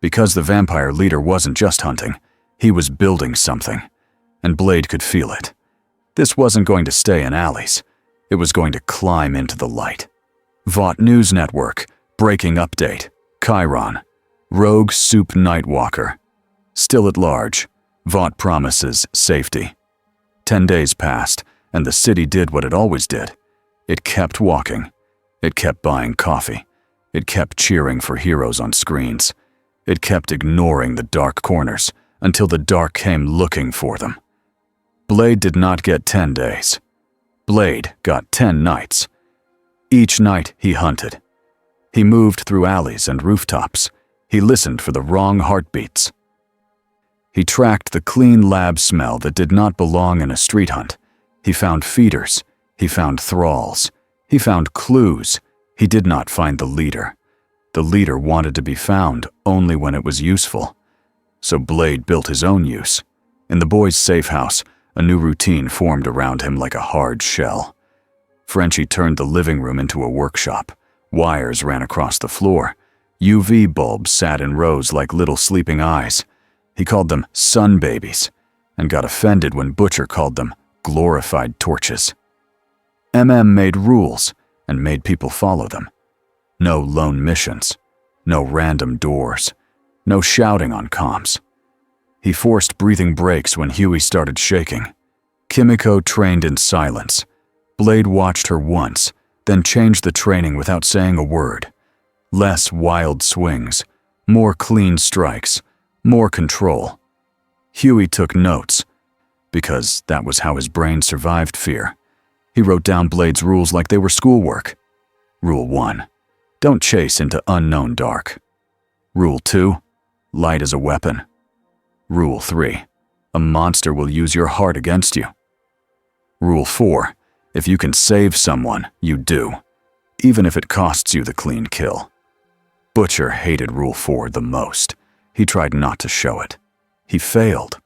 Because the vampire leader wasn't just hunting, he was building something, and Blade could feel it. This wasn't going to stay in alleys. It was going to climb into the light. Vought News Network, breaking update, Chiron, rogue soup nightwalker. Still at large, Vought promises safety. 10 days passed, and the city did what it always did. It kept walking. It kept buying coffee. It kept cheering for heroes on screens. It kept ignoring the dark corners until the dark came looking for them. Blade did not get 10 days. Blade got 10 nights. Each night he hunted. He moved through alleys and rooftops. He listened for the wrong heartbeats. He tracked the clean lab smell that did not belong in a street hunt. He found feeders. He found thralls. He found clues. He did not find the leader. The leader wanted to be found only when it was useful. So Blade built his own use. In the boys' safe house, a new routine formed around him like a hard shell. Frenchie turned the living room into a workshop. Wires ran across the floor. UV bulbs sat in rows like little sleeping eyes. He called them sun babies, and got offended when Butcher called them glorified torches. Made rules and made people follow them. No lone missions, no random doors, no shouting on comms. He forced breathing breaks when Huey started shaking. Kimiko trained in silence. Blade watched her once, then changed the training without saying a word. Less wild swings, more clean strikes, more control. Huey took notes, because that was how his brain survived fear. He wrote down Blade's rules like they were schoolwork. Rule 1. Don't chase into unknown dark. Rule 2. Light as a weapon. Rule 3. A monster will use your heart against you. Rule 4. If you can save someone, you do, even if it costs you the clean kill. Butcher hated Rule 4 the most. He tried not to show it. He failed.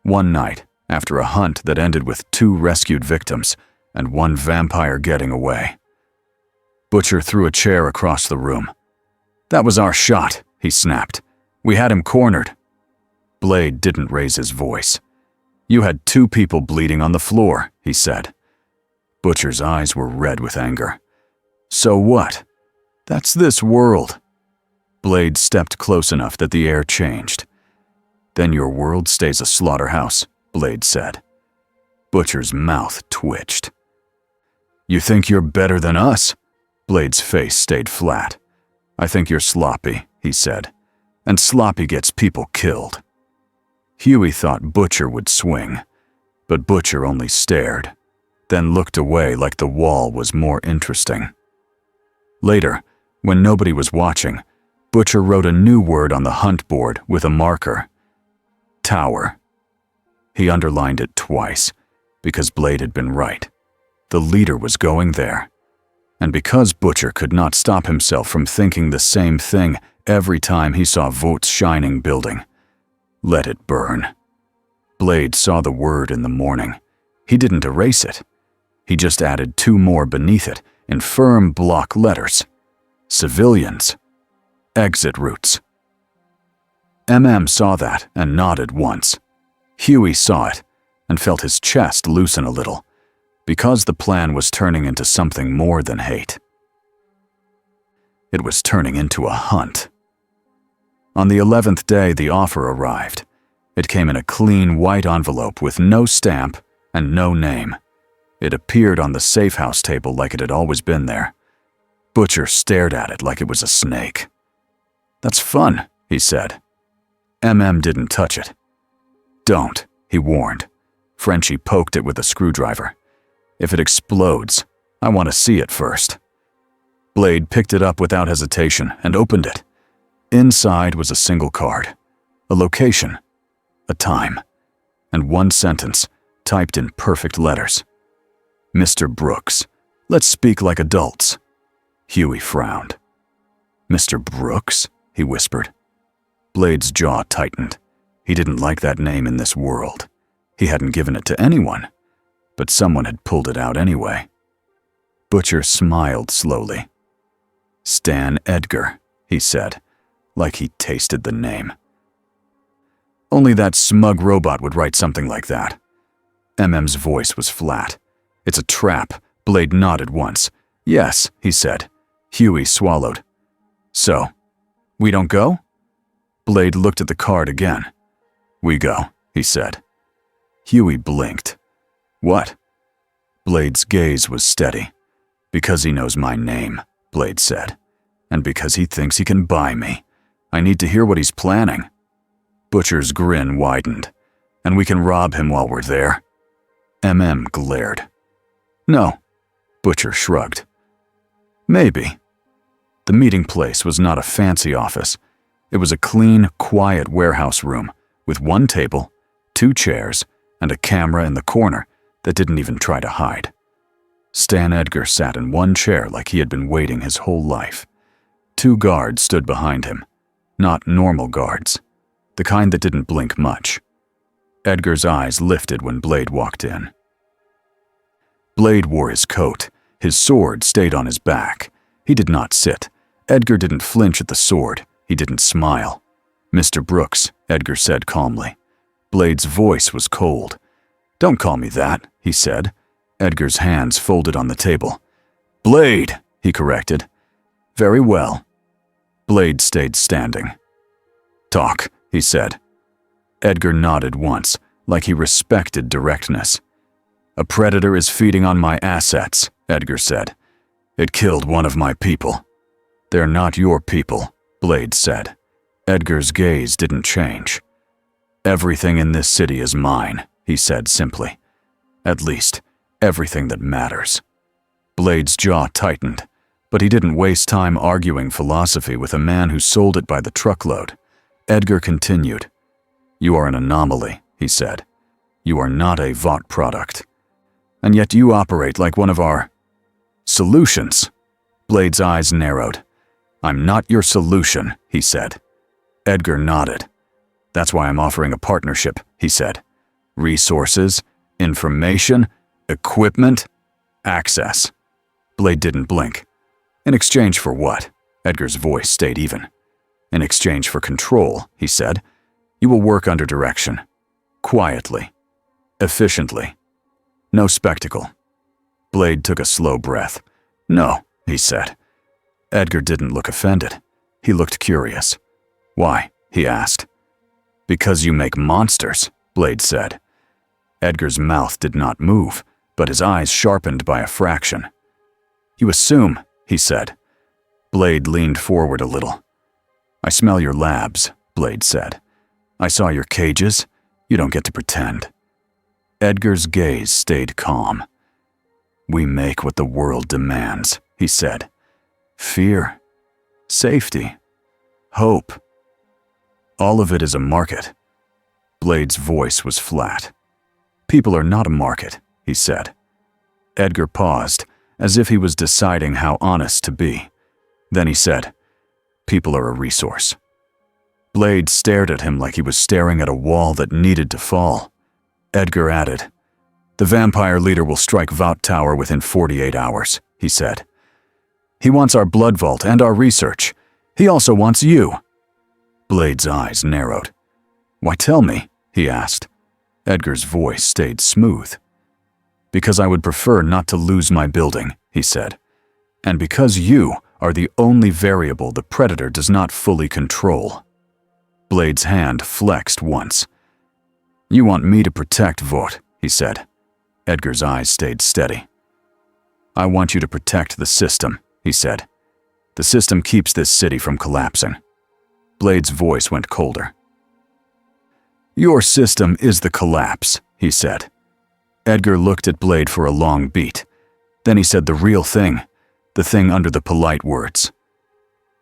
One night, after a hunt that ended with 2 rescued victims and 1 vampire getting away, Butcher threw a chair across the room. "That was our shot," he snapped. "We had him cornered." Blade didn't raise his voice. "You had 2 people bleeding on the floor," he said. Butcher's eyes were red with anger. "So what? That's this world." Blade stepped close enough that the air changed. "Then your world stays a slaughterhouse," Blade said. Butcher's mouth twitched. "You think you're better than us?" Blade's face stayed flat. "I think you're sloppy," he said. "And sloppy gets people killed." Huey thought Butcher would swing, but Butcher only stared, then looked away like the wall was more interesting. Later, when nobody was watching, Butcher wrote a new word on the hunt board with a marker. Tower. He underlined it twice, because Blade had been right. The leader was going there. And because Butcher could not stop himself from thinking the same thing every time he saw Vaught's shining building. Let it burn. Blade saw the word in the morning. He didn't erase it. He just added 2 more beneath it in firm block letters. Civilians. Exit routes. Saw that and nodded once. Huey saw it and felt his chest loosen a little, because the plan was turning into something more than hate. It was turning into a hunt. On the 11th day, the offer arrived. It came in a clean white envelope with no stamp and no name. It appeared on the safe house table like it had always been there. Butcher stared at it like it was a snake. "That's fun," he said. MM didn't touch it. "Don't," he warned. Frenchie poked it with a screwdriver. "If it explodes, I want to see it first." Blade picked it up without hesitation and opened it. Inside was a single card, a location, a time, and one sentence typed in perfect letters. "Mr. Brooks, let's speak like adults." Huey frowned. "Mr. Brooks?" he whispered. Blade's jaw tightened. He didn't like that name in this world. He hadn't given it to anyone, but someone had pulled it out anyway. Butcher smiled slowly. "Stan Edgar," he said, like he tasted the name. Only that smug robot would write something like that. MM's voice was flat. "It's a trap." Blade nodded once. "Yes," he said. Huey swallowed. "So, we don't go?" Blade looked at the card again. "We go," he said. Huey blinked. "What?" Blade's gaze was steady. "Because he knows my name," Blade said. "And because he thinks he can buy me. I need to hear what he's planning." Butcher's grin widened. "And we can rob him while we're there?" MM glared. "No," Butcher shrugged. "Maybe." The meeting place was not a fancy office. It was a clean, quiet warehouse room with one table, 2 chairs, and a camera in the corner that didn't even try to hide. Stan Edgar sat in one chair like he had been waiting his whole life. 2 guards stood behind him. Not normal guards. The kind that didn't blink much. Edgar's eyes lifted when Blade walked in. Blade wore his coat. His sword stayed on his back. He did not sit. Edgar didn't flinch at the sword. He didn't smile. "Mr. Brooks," Edgar said calmly. Blade's voice was cold. "Don't call me that," he said. Edgar's hands folded on the table. "Blade," he corrected. "Very well." Blade stayed standing. "Talk," he said. Edgar nodded once, like he respected directness. "A predator is feeding on my assets," Edgar said. "It killed one of my people." "They're not your people," Blade said. Edgar's gaze didn't change. "Everything in this city is mine," he said simply. "At least, everything that matters." Blade's jaw tightened, but he didn't waste time arguing philosophy with a man who sold it by the truckload. Edgar continued. "You are an anomaly," he said. "You are not a Vought product. And yet you operate like one of our solutions." Blade's eyes narrowed. "I'm not your solution," he said. Edgar nodded. "That's why I'm offering a partnership," he said. "Resources, information, equipment, access." Blade didn't blink. "In exchange for what?" Edgar's voice stayed even. "In exchange for control," he said. "You will work under direction. Quietly. Efficiently. No spectacle." Blade took a slow breath. "No," he said. Edgar didn't look offended. He looked curious. "Why?" he asked. "Because you make monsters," Blade said. Edgar's mouth did not move, but his eyes sharpened by a fraction. "You assume," he said. Blade leaned forward a little. "I smell your labs," Blade said. "I saw your cages. You don't get to pretend." Edgar's gaze stayed calm. "We make what the world demands," he said. "Fear, safety, hope. All of it is a market." Blade's voice was flat. "People are not a market," he said. Edgar paused, as if he was deciding how honest to be. Then he said, "People are a resource." Blade stared at him like he was staring at a wall that needed to fall. Edgar added, "The vampire leader will strike Vought Tower within 48 hours, he said. "He wants our blood vault and our research. He also wants you." Blade's eyes narrowed. "Why tell me?" he asked. Edgar's voice stayed smooth. "Because I would prefer not to lose my building," he said. "And because you are the only variable the predator does not fully control." Blade's hand flexed once. "You want me to protect Vought," he said. Edgar's eyes stayed steady. "I want you to protect the system," he said. "The system keeps this city from collapsing." Blade's voice went colder. "Your system is the collapse," he said. Edgar looked at Blade for a long beat. Then he said the real thing, the thing under the polite words.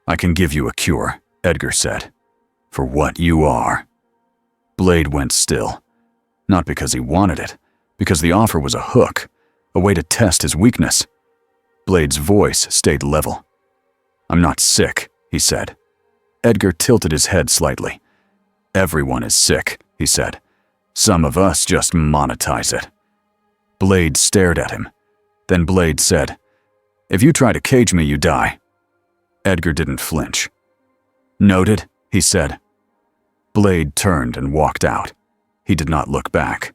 "I can give you a cure," Edgar said, "for what you are." Blade went still. Not because he wanted it, because the offer was a hook, a way to test his weakness. Blade's voice stayed level. "I'm not sick," he said. Edgar tilted his head slightly. "Everyone is sick," he said. "Some of us just monetize it." Blade stared at him. Then Blade said, "If you try to cage me, you die." Edgar didn't flinch. "Noted," he said. Blade turned and walked out. He did not look back.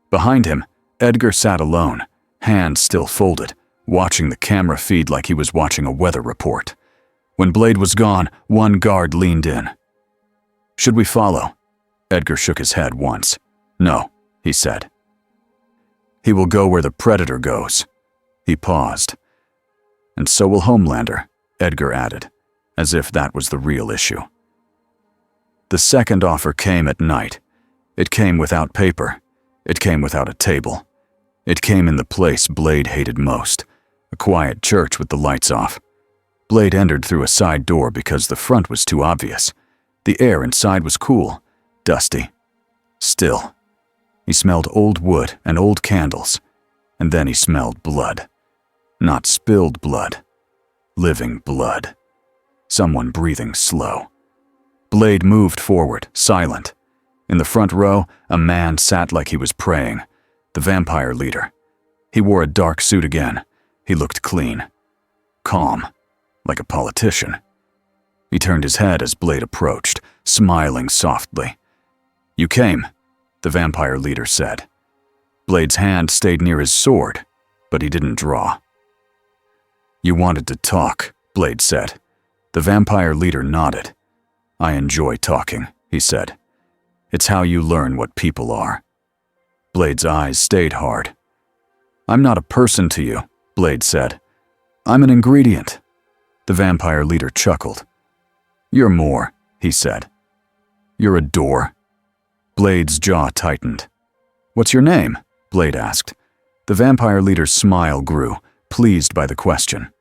Behind him, Edgar sat alone, hands still folded, watching the camera feed like he was watching a weather report. When Blade was gone, one guard leaned in. "Should we follow?" Edgar shook his head once. "No," he said. "He will go where the Predator goes." He paused. "And so will Homelander," Edgar added, as if that was the real issue. The second offer came at night. It came without paper. It came without a table. It came in the place Blade hated most, a quiet church with the lights off. Blade entered through a side door because the front was too obvious. The air inside was cool, dusty, still. He smelled old wood and old candles, and then he smelled blood. Not spilled blood, living blood. Someone breathing slow. Blade moved forward, silent. In the front row, a man sat like he was praying, the vampire leader. He wore a dark suit again. He looked clean, calm, like a politician. He turned his head as Blade approached, smiling softly. "You came," the vampire leader said. Blade's hand stayed near his sword, but he didn't draw. "You wanted to talk," Blade said. The vampire leader nodded. "I enjoy talking," he said. "It's how you learn what people are." Blade's eyes stayed hard. "I'm not a person to you," Blade said. "I'm an ingredient." The vampire leader chuckled. "You're more," he said. "You're a door." Blade's jaw tightened. "What's your name?" Blade asked. The vampire leader's smile grew, pleased by the question.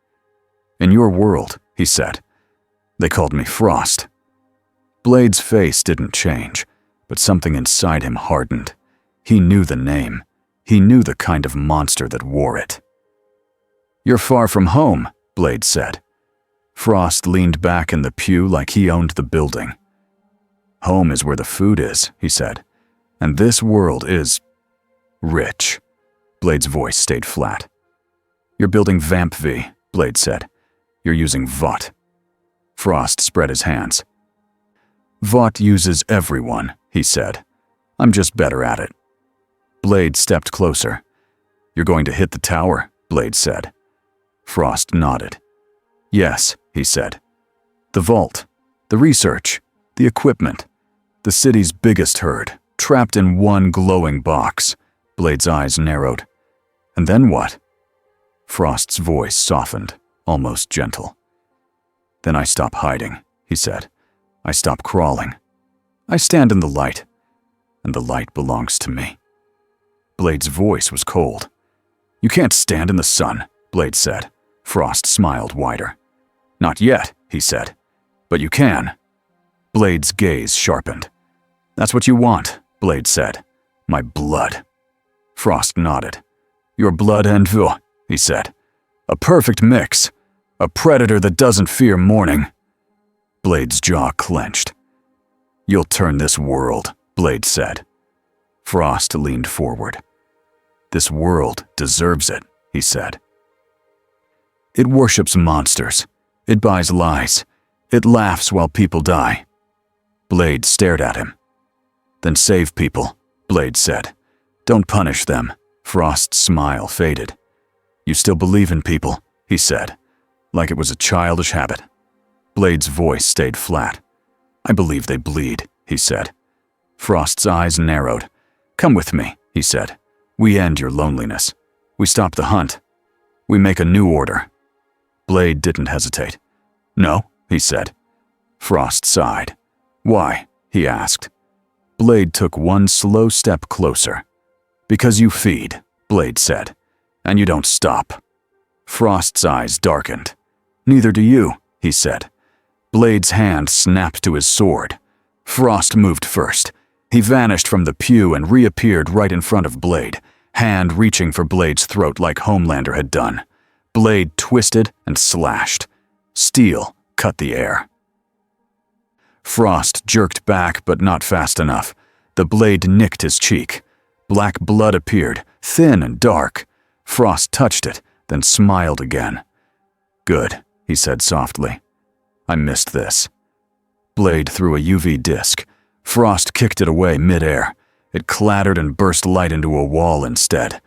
"In your world," he said, "they called me Frost." Blade's face didn't change, but something inside him hardened. He knew the name. He knew the kind of monster that wore it. "You're far from home," Blade said. Frost leaned back in the pew like he owned the building. "Home is where the food is," he said. "And this world is rich." Blade's voice stayed flat. "You're building Vamp-V," Blade said. "You're using Vought." Frost spread his hands. "Vought uses everyone," he said. "I'm just better at it." Blade stepped closer. "You're going to hit the tower," Blade said. Frost nodded. "Yes," he said. "The vault, the research, the equipment, the city's biggest herd, trapped in one glowing box." Blade's eyes narrowed. "And then what?" Frost's voice softened, almost gentle. "Then I stop hiding," he said. "I stop crawling. I stand in the light, and the light belongs to me." Blade's voice was cold. "You can't stand in the sun," Blade said. Frost smiled wider. "Not yet," he said. "But you can." Blade's gaze sharpened. "That's what you want," Blade said. "My blood." Frost nodded. "Your blood and Vought," he said. "A perfect mix. A predator that doesn't fear morning." Blade's jaw clenched. "You'll turn this world," Blade said. Frost leaned forward. "This world deserves it," he said. "It worships monsters. It buys lies. It laughs while people die." Blade stared at him. "Then save people," Blade said. "Don't punish them." Frost's smile faded. "You still believe in people," he said, like it was a childish habit. Blade's voice stayed flat. "I believe they bleed," he said. Frost's eyes narrowed. "Come with me," he said. We end your loneliness. We stop the hunt. We make a new order." Blade didn't hesitate. "No," he said. Frost sighed. "Why?" he asked. Blade took one slow step closer. "Because you feed," Blade said, "and you don't stop." Frost's eyes darkened. "Neither do you," he said. Blade's hand snapped to his sword. Frost moved first. He vanished from the pew and reappeared right in front of Blade, hand reaching for Blade's throat like Homelander had done. Blade twisted and slashed. Steel cut the air. Frost jerked back, but not fast enough. The blade nicked his cheek. Black blood appeared, thin and dark. Frost touched it, then smiled again. "Good," he said softly. "I missed this." Blade threw a UV disc. Frost kicked it away mid-air. It clattered and burst light into a wall instead.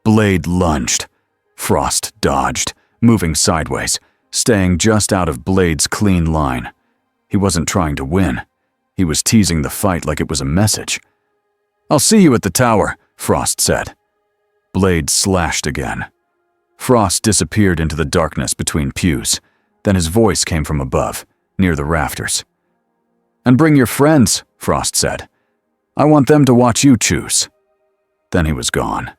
Blade lunged. Frost dodged, moving sideways, staying just out of Blade's clean line. He wasn't trying to win. He was teasing the fight like it was a message. "I'll see you at the tower," Frost said. Blade slashed again. Frost disappeared into the darkness between pews. Then his voice came from above, near the rafters. "And bring your friends," Frost said. "I want them to watch you choose." Then he was gone.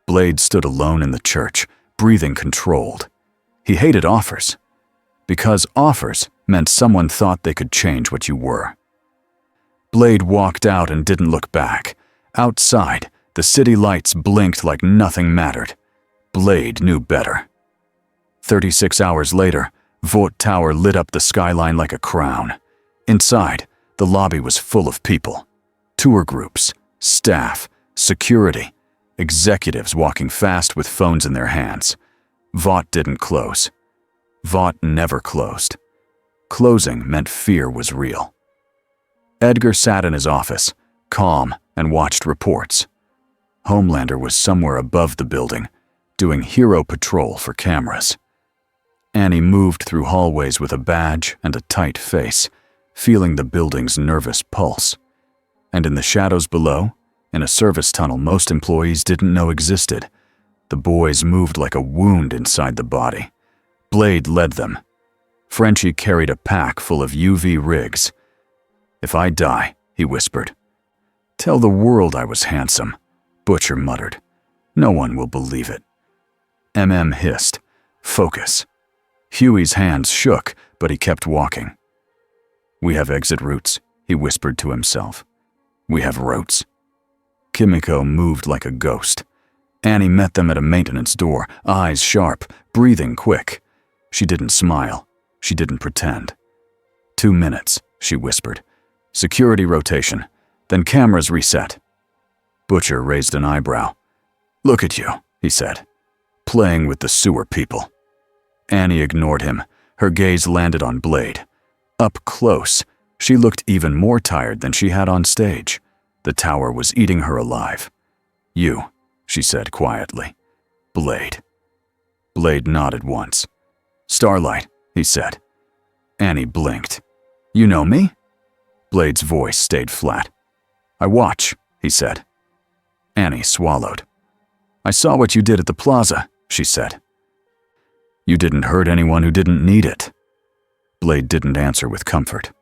Blade stood alone in the church, breathing controlled. He hated offers, because offers meant someone thought they could change what you were. Blade walked out and didn't look back. Outside, the city lights blinked like nothing mattered. Blade knew better. 36 hours later, Vought Tower lit up the skyline like a crown. Inside, the lobby was full of people. Tour groups, staff, security, executives walking fast with phones in their hands. Vought didn't close. Vought never closed. Closing meant fear was real. Edgar sat in his office, calm, and watched reports. Homelander was somewhere above the building, doing hero patrol for cameras. Annie moved through hallways with a badge and a tight face, feeling the building's nervous pulse. And in the shadows below, in a service tunnel most employees didn't know existed, the boys moved like a wound inside the body. Blade led them. Frenchie carried a pack full of UV rigs. "If I die," he whispered. "Tell the world I was handsome," Butcher muttered. "No one will believe it." MM hissed. "Focus." Huey's hands shook, but he kept walking. "We have exit routes," he whispered to himself. "We have routes." Kimiko moved like a ghost. Annie met them at a maintenance door, eyes sharp, breathing quick. She didn't smile. She didn't pretend. 2 minutes, she whispered. Security rotation, then cameras reset. Butcher raised an eyebrow. "Look at you," he said. "Playing with the sewer people." Annie ignored him. Her gaze landed on Blade. Up close, she looked even more tired than she had on stage. The tower was eating her alive. "You," she said quietly. "Blade." Blade nodded once. "Starlight," he said. Annie blinked. "You know me?" Blade's voice stayed flat. "I watch," he said. Annie swallowed. "I saw what you did at the plaza," she said. "You didn't hurt anyone who didn't need it." Blade didn't answer with comfort.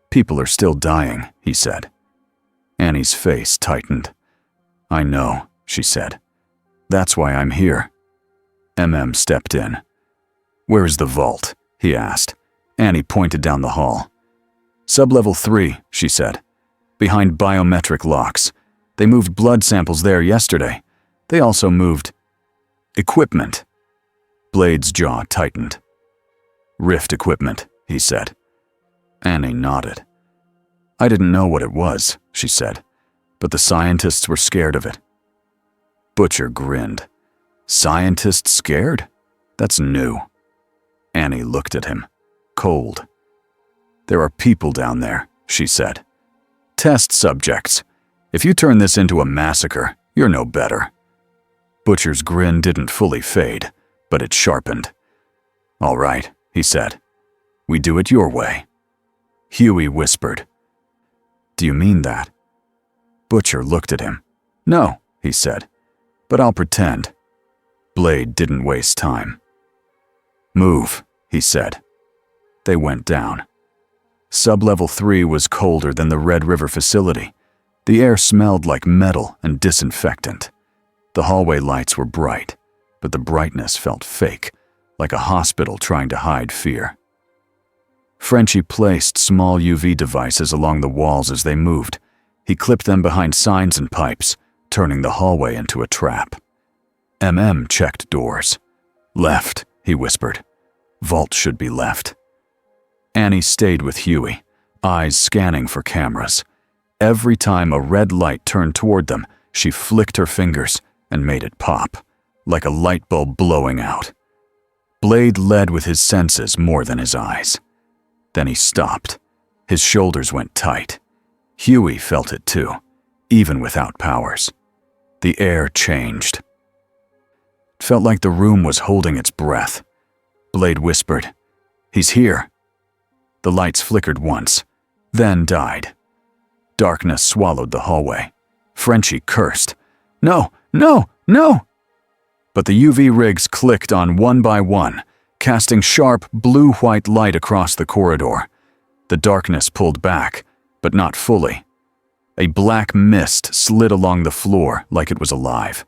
"People are still dying," he said. Annie's face tightened. "I know," she said. "That's why I'm here." MM stepped in. "Where is the vault?" he asked. Annie pointed down the hall. "Sublevel 3, she said. "Behind biometric locks. They moved blood samples there yesterday. They also moved equipment." Blade's jaw tightened. "Rift equipment," he said. Annie nodded. "I didn't know what it was," she said, "but the scientists were scared of it." Butcher grinned. "Scientists scared? That's new." Annie looked at him, cold. "There are people down there," she said. "Test subjects. If you turn this into a massacre, you're no better." Butcher's grin didn't fully fade, but it sharpened. "All right," he said. "We do it your way." Huey whispered. "Do you mean that?" Butcher looked at him. "No," he said. but I'll pretend." Blade didn't waste time. "Move," he said. They went down. Sublevel 3 was colder than the Red River facility. The air smelled like metal and disinfectant. The hallway lights were bright, but the brightness felt fake, like a hospital trying to hide fear. Frenchie placed small UV devices along the walls as they moved. He clipped them behind signs and pipes, turning the hallway into a trap. Checked doors. "Left," he whispered. "Vault should be left." Annie stayed with Huey, eyes scanning for cameras. Every time a red light turned toward them, she flicked her fingers and made it pop, like a light bulb blowing out. Blade led with his senses more than his eyes. Then he stopped. His shoulders went tight. Huey felt it too, even without powers. The air changed. It felt like the room was holding its breath. Blade whispered, "He's here." The lights flickered once, then died. Darkness swallowed the hallway. Frenchie cursed. "No, no, no!" But the UV rigs clicked on one by one, casting sharp blue-white light across the corridor. The darkness pulled back, but not fully. A black mist slid along the floor like it was alive.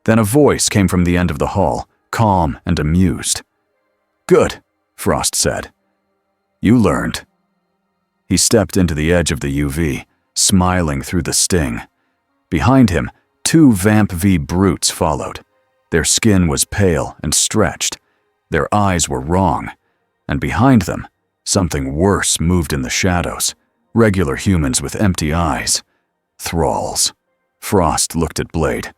Then a voice came from the end of the hall, calm and amused. "Good," Frost said. "You learned." He stepped into the edge of the UV, smiling through the sting. Behind him, 2 Vamp-V brutes followed. Their skin was pale and stretched. Their eyes were wrong. And behind them, something worse moved in the shadows. Regular humans with empty eyes. Thralls. Frost looked at Blade.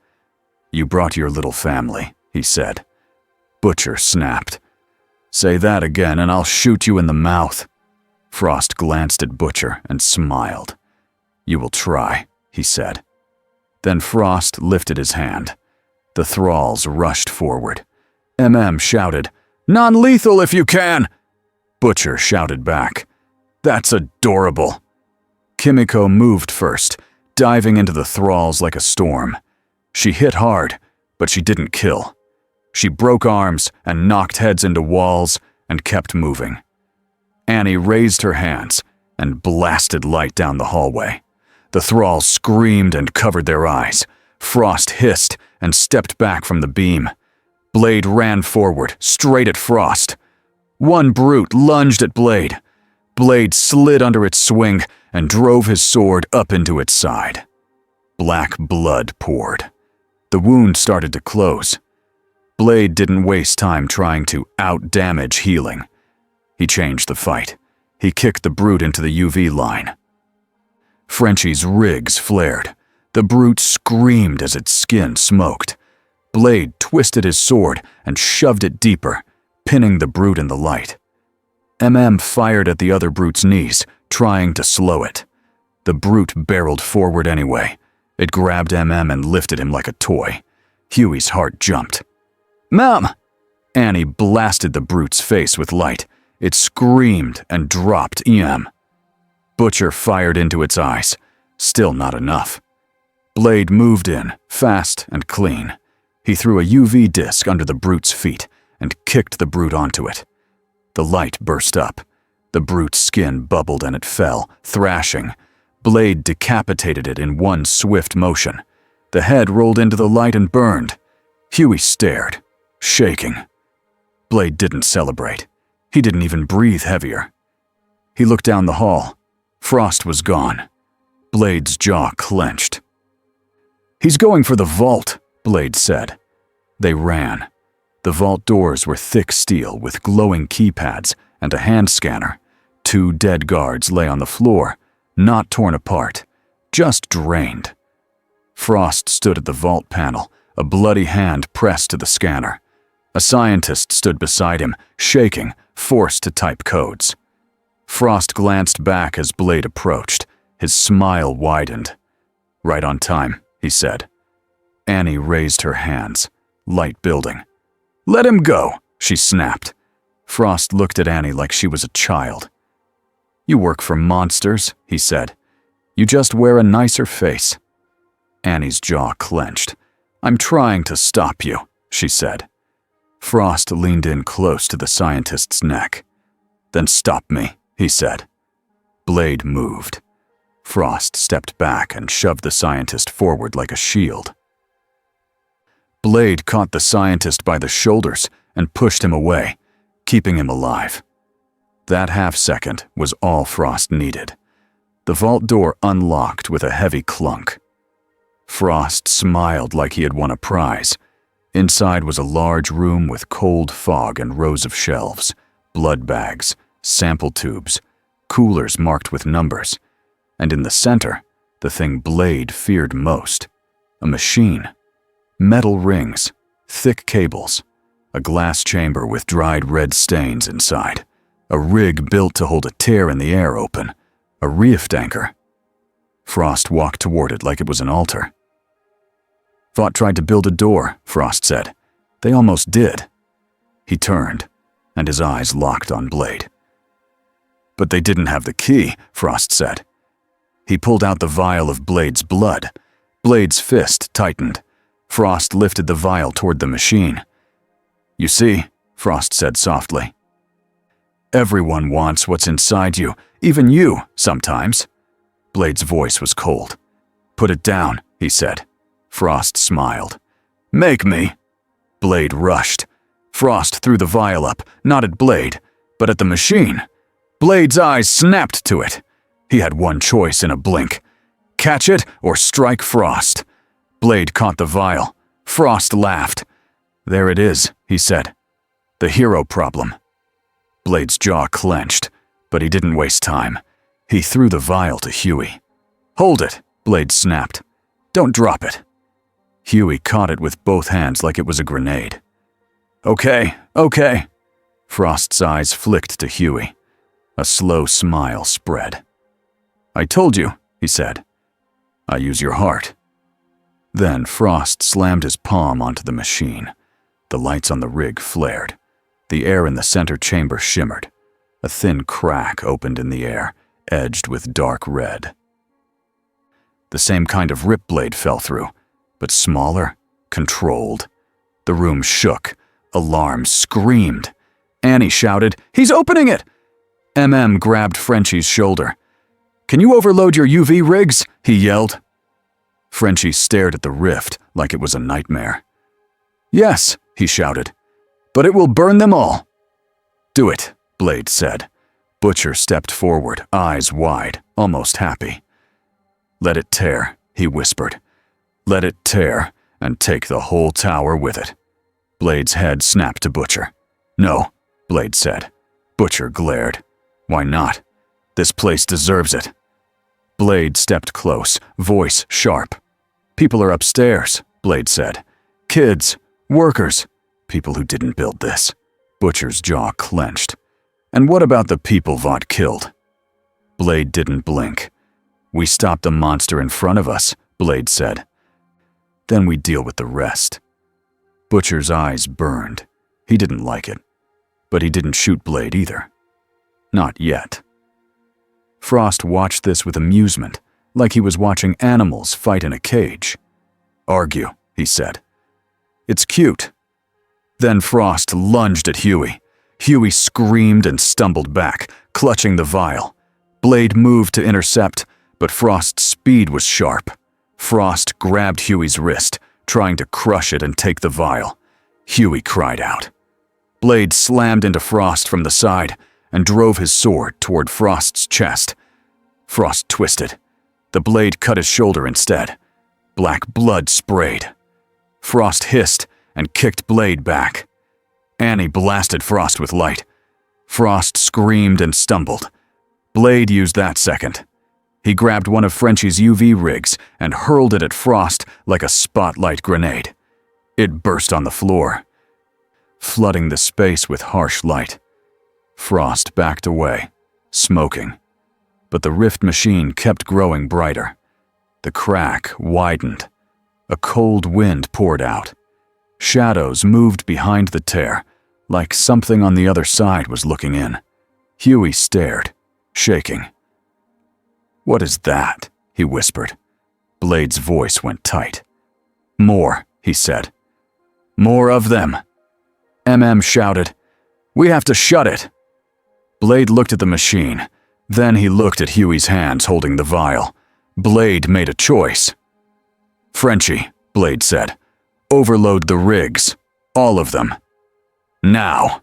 "You brought your little family," he said. Butcher snapped. "Say that again and I'll shoot you in the mouth." Frost glanced at Butcher and smiled. "You will try," he said. Then Frost lifted his hand. The thralls rushed forward. Shouted, "Non-lethal if you can!" Butcher shouted back, "That's adorable." Kimiko moved first, diving into the thralls like a storm. She hit hard, but she didn't kill. She broke arms and knocked heads into walls and kept moving. Annie raised her hands and blasted light down the hallway. The thralls screamed and covered their eyes. Frost hissed and stepped back from the beam. Blade ran forward, straight at Frost. One brute lunged at Blade. Blade slid under its swing and drove his sword up into its side. Black blood poured. The wound started to close. Blade didn't waste time trying to out-damage healing. He changed the fight. He kicked the brute into the UV line. Frenchie's rigs flared. The brute screamed as its skin smoked. Blade twisted his sword and shoved it deeper, pinning the brute in the light. Fired at the other brute's knees, trying to slow it. The brute barreled forward anyway. It grabbed and lifted him like a toy. Huey's heart jumped. "Mom!" Annie blasted the brute's face with light. It screamed and dropped Butcher fired into its eyes. Still not enough. Blade moved in, fast and clean. He threw a UV disc under the brute's feet and kicked the brute onto it. The light burst up. The brute's skin bubbled and it fell, thrashing. Blade decapitated it in one swift motion. The head rolled into the light and burned. Huey stared, shaking. Blade didn't celebrate. He didn't even breathe heavier. He looked down the hall. Frost was gone. Blade's jaw clenched. "He's going for the vault," Blade said. They ran. The vault doors were thick steel with glowing keypads and a hand scanner. 2 dead guards lay on the floor, not torn apart, just drained. Frost stood at the vault panel, a bloody hand pressed to the scanner. A scientist stood beside him, shaking, forced to type codes. Frost glanced back as Blade approached. His smile widened. "Right on time," he said. Annie raised her hands, light building. "Let him go," she snapped. Frost looked at Annie like she was a child. "You work for monsters," he said. "You just wear a nicer face." Annie's jaw clenched. "I'm trying to stop you," she said. Frost leaned in close to the scientist's neck. "Then stop me," he said. Blade moved. Frost stepped back and shoved the scientist forward like a shield. Blade caught the scientist by the shoulders and pushed him away, keeping him alive. That half-second was all Frost needed. The vault door unlocked with a heavy clunk. Frost smiled like he had won a prize. Inside was a large room with cold fog and rows of shelves, blood bags, sample tubes, coolers marked with numbers, and in the center, the thing Blade feared most, a machine. Metal rings, thick cables, a glass chamber with dried red stains inside, a rig built to hold a tear in the air open, a reefed anchor. Frost walked toward it like it was an altar. "Vought tried to build a door," Frost said. "They almost did." He turned, and his eyes locked on Blade. "But they didn't have the key," Frost said. He pulled out the vial of Blade's blood. Blade's fist tightened. Frost lifted the vial toward the machine. "You see," Frost said softly. "Everyone wants what's inside you, even you, sometimes." Blade's voice was cold. "Put it down," he said. Frost smiled. "Make me." Blade rushed. Frost threw the vial up, not at Blade, but at the machine. Blade's eyes snapped to it. He had one choice in a blink. Catch it or strike Frost. Blade caught the vial. Frost laughed. "There it is," he said. "The hero problem." Blade's jaw clenched, but he didn't waste time. He threw the vial to Huey. "Hold it," Blade snapped. "Don't drop it." Huey caught it with both hands like it was a grenade. Okay. Frost's eyes flicked to Huey. A slow smile spread. "I told you," he said. "I use your heart." Then Frost slammed his palm onto the machine. The lights on the rig flared. The air in the center chamber shimmered. A thin crack opened in the air, edged with dark red. The same kind of rip Blade fell through, but smaller, controlled. The room shook. Alarm screamed. Annie shouted, "He's opening it!" Grabbed Frenchie's shoulder. "Can you overload your UV rigs?" he yelled. Frenchie stared at the rift like it was a nightmare. "Yes," he shouted, "but it will burn them all." "Do it," Blade said. Butcher stepped forward, eyes wide, almost happy. "Let it tear," he whispered. "Let it tear, and take the whole tower with it." Blade's head snapped to Butcher. "No," Blade said. Butcher glared. "Why not? This place deserves it." Blade stepped close, voice sharp. "People are upstairs," Blade said. "Kids, workers, people who didn't build this." Butcher's jaw clenched. "And what about the people Vought killed?" Blade didn't blink. "We stopped the monster in front of us," Blade said. "Then we deal with the rest." Butcher's eyes burned. He didn't like it. But he didn't shoot Blade either. Not yet. Frost watched this with amusement, like he was watching animals fight in a cage. "Argue," he said. "It's cute." Then Frost lunged at Huey. Huey screamed and stumbled back, clutching the vial. Blade moved to intercept, but Frost's speed was sharp. Frost grabbed Huey's wrist, trying to crush it and take the vial. Huey cried out. Blade slammed into Frost from the side and drove his sword toward Frost's chest. Frost twisted. The blade cut his shoulder instead. Black blood sprayed. Frost hissed and kicked Blade back. Annie blasted Frost with light. Frost screamed and stumbled. Blade used that second. He grabbed one of Frenchie's UV rigs and hurled it at Frost like a spotlight grenade. It burst on the floor, flooding the space with harsh light. Frost backed away, smoking. But the rift machine kept growing brighter. The crack widened. A cold wind poured out. Shadows moved behind the tear, like something on the other side was looking in. Huey stared, shaking. "What is that?" he whispered. Blade's voice went tight. "More," he said. More of them. Shouted. We have to shut it. Blade looked at the machine. Then he looked at Huey's hands holding the vial. Blade made a choice. Frenchie, Blade said. Overload the rigs. All of them. Now.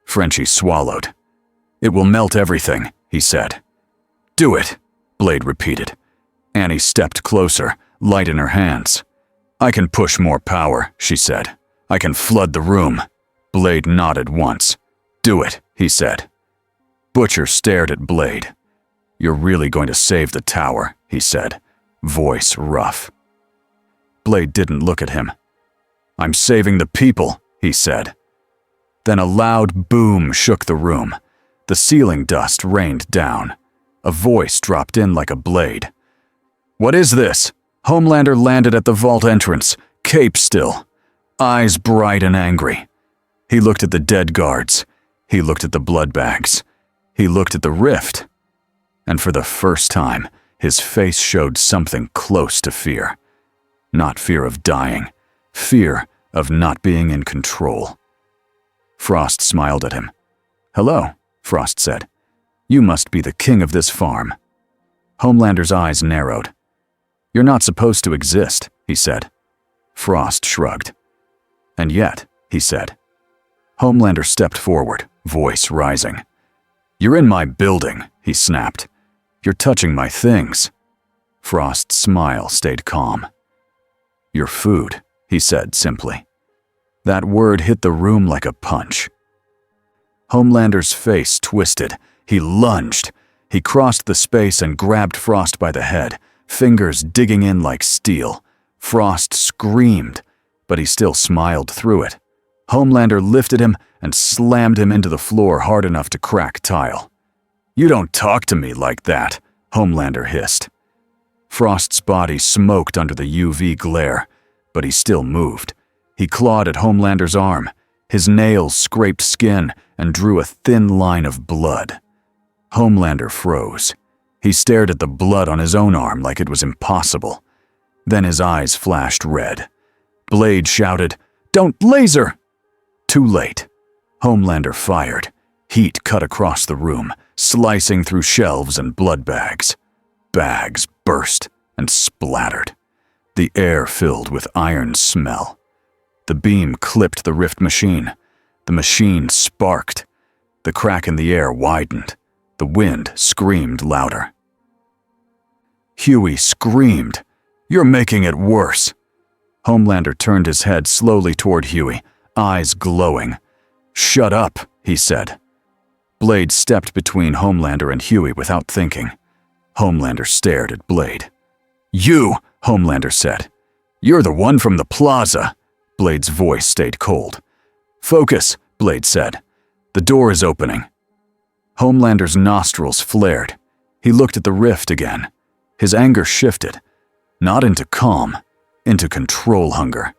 Frenchie swallowed. It will melt everything, he said. Do it, Blade repeated. Annie stepped closer, light in her hands. I can push more power, she said. I can flood the room. Blade nodded once. Do it, he said. Butcher stared at Blade. You're really going to save the tower, he said, voice rough. Blade didn't look at him. I'm saving the people, he said. Then a loud boom shook the room. The ceiling dust rained down. A voice dropped in like a blade. What is this? Homelander landed at the vault entrance, cape still, eyes bright and angry. He looked at the dead guards. He looked at the blood bags. He looked at the rift. And for the first time, his face showed something close to fear. Not fear of dying, fear of not being in control. Frost smiled at him. Hello, Frost said. You must be the king of this farm. Homelander's eyes narrowed. You're not supposed to exist, he said. Frost shrugged. And yet, he said. Homelander stepped forward, voice rising. You're in my building, he snapped. You're touching my things. Frost's smile stayed calm. Your food, he said simply. That word hit the room like a punch. Homelander's face twisted. He lunged. He crossed the space and grabbed Frost by the head, fingers digging in like steel. Frost screamed, but he still smiled through it. Homelander lifted him and slammed him into the floor hard enough to crack tile. You don't talk to me like that, Homelander hissed. Frost's body smoked under the UV glare, but he still moved. He clawed at Homelander's arm. His nails scraped skin and drew a thin line of blood. Homelander froze. He stared at the blood on his own arm like it was impossible. Then his eyes flashed red. Blade shouted, "Don't laser!" Too late. Homelander fired. Heat cut across the room, slicing through shelves and blood bags. Bags burst and splattered. The air filled with iron smell. The beam clipped the rift machine. The machine sparked. The crack in the air widened. The wind screamed louder. Huey screamed, "You're making it worse." Homelander turned his head slowly toward Huey, eyes glowing. "Shut up," he said. Blade stepped between Homelander and Huey without thinking. Homelander stared at Blade. "You," Homelander said. "You're the one from the plaza." Blade's voice stayed cold. "Focus," Blade said. "The door is opening." Homelander's nostrils flared. He looked at the rift again. His anger shifted, not into calm, into control hunger.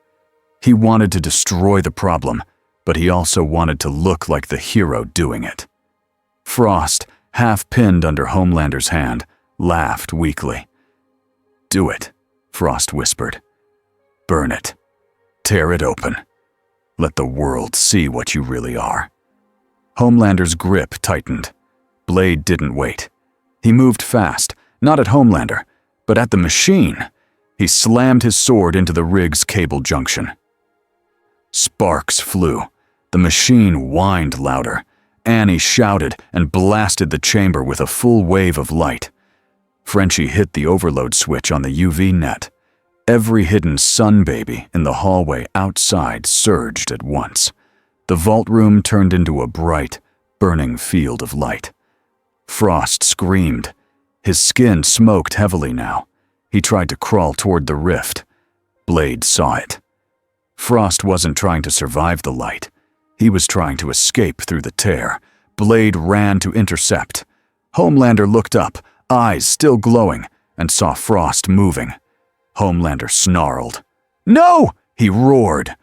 He wanted to destroy the problem, but he also wanted to look like the hero doing it. Frost, half pinned under Homelander's hand, laughed weakly. "Do it," Frost whispered. "Burn it. Tear it open. Let the world see what you really are." Homelander's grip tightened. Blade didn't wait. He moved fast, not at Homelander, but at the machine. He slammed his sword into the rig's cable junction. Sparks flew. The machine whined louder. Annie shouted and blasted the chamber with a full wave of light. Frenchie hit the overload switch on the UV net. Every hidden sun baby in the hallway outside surged at once. The vault room turned into a bright, burning field of light. Frost screamed. His skin smoked heavily now. He tried to crawl toward the rift. Blade saw it. Frost wasn't trying to survive the light. He was trying to escape through the tear. Blade ran to intercept. Homelander looked up, eyes still glowing, and saw Frost moving. Homelander snarled. "No!" he roared.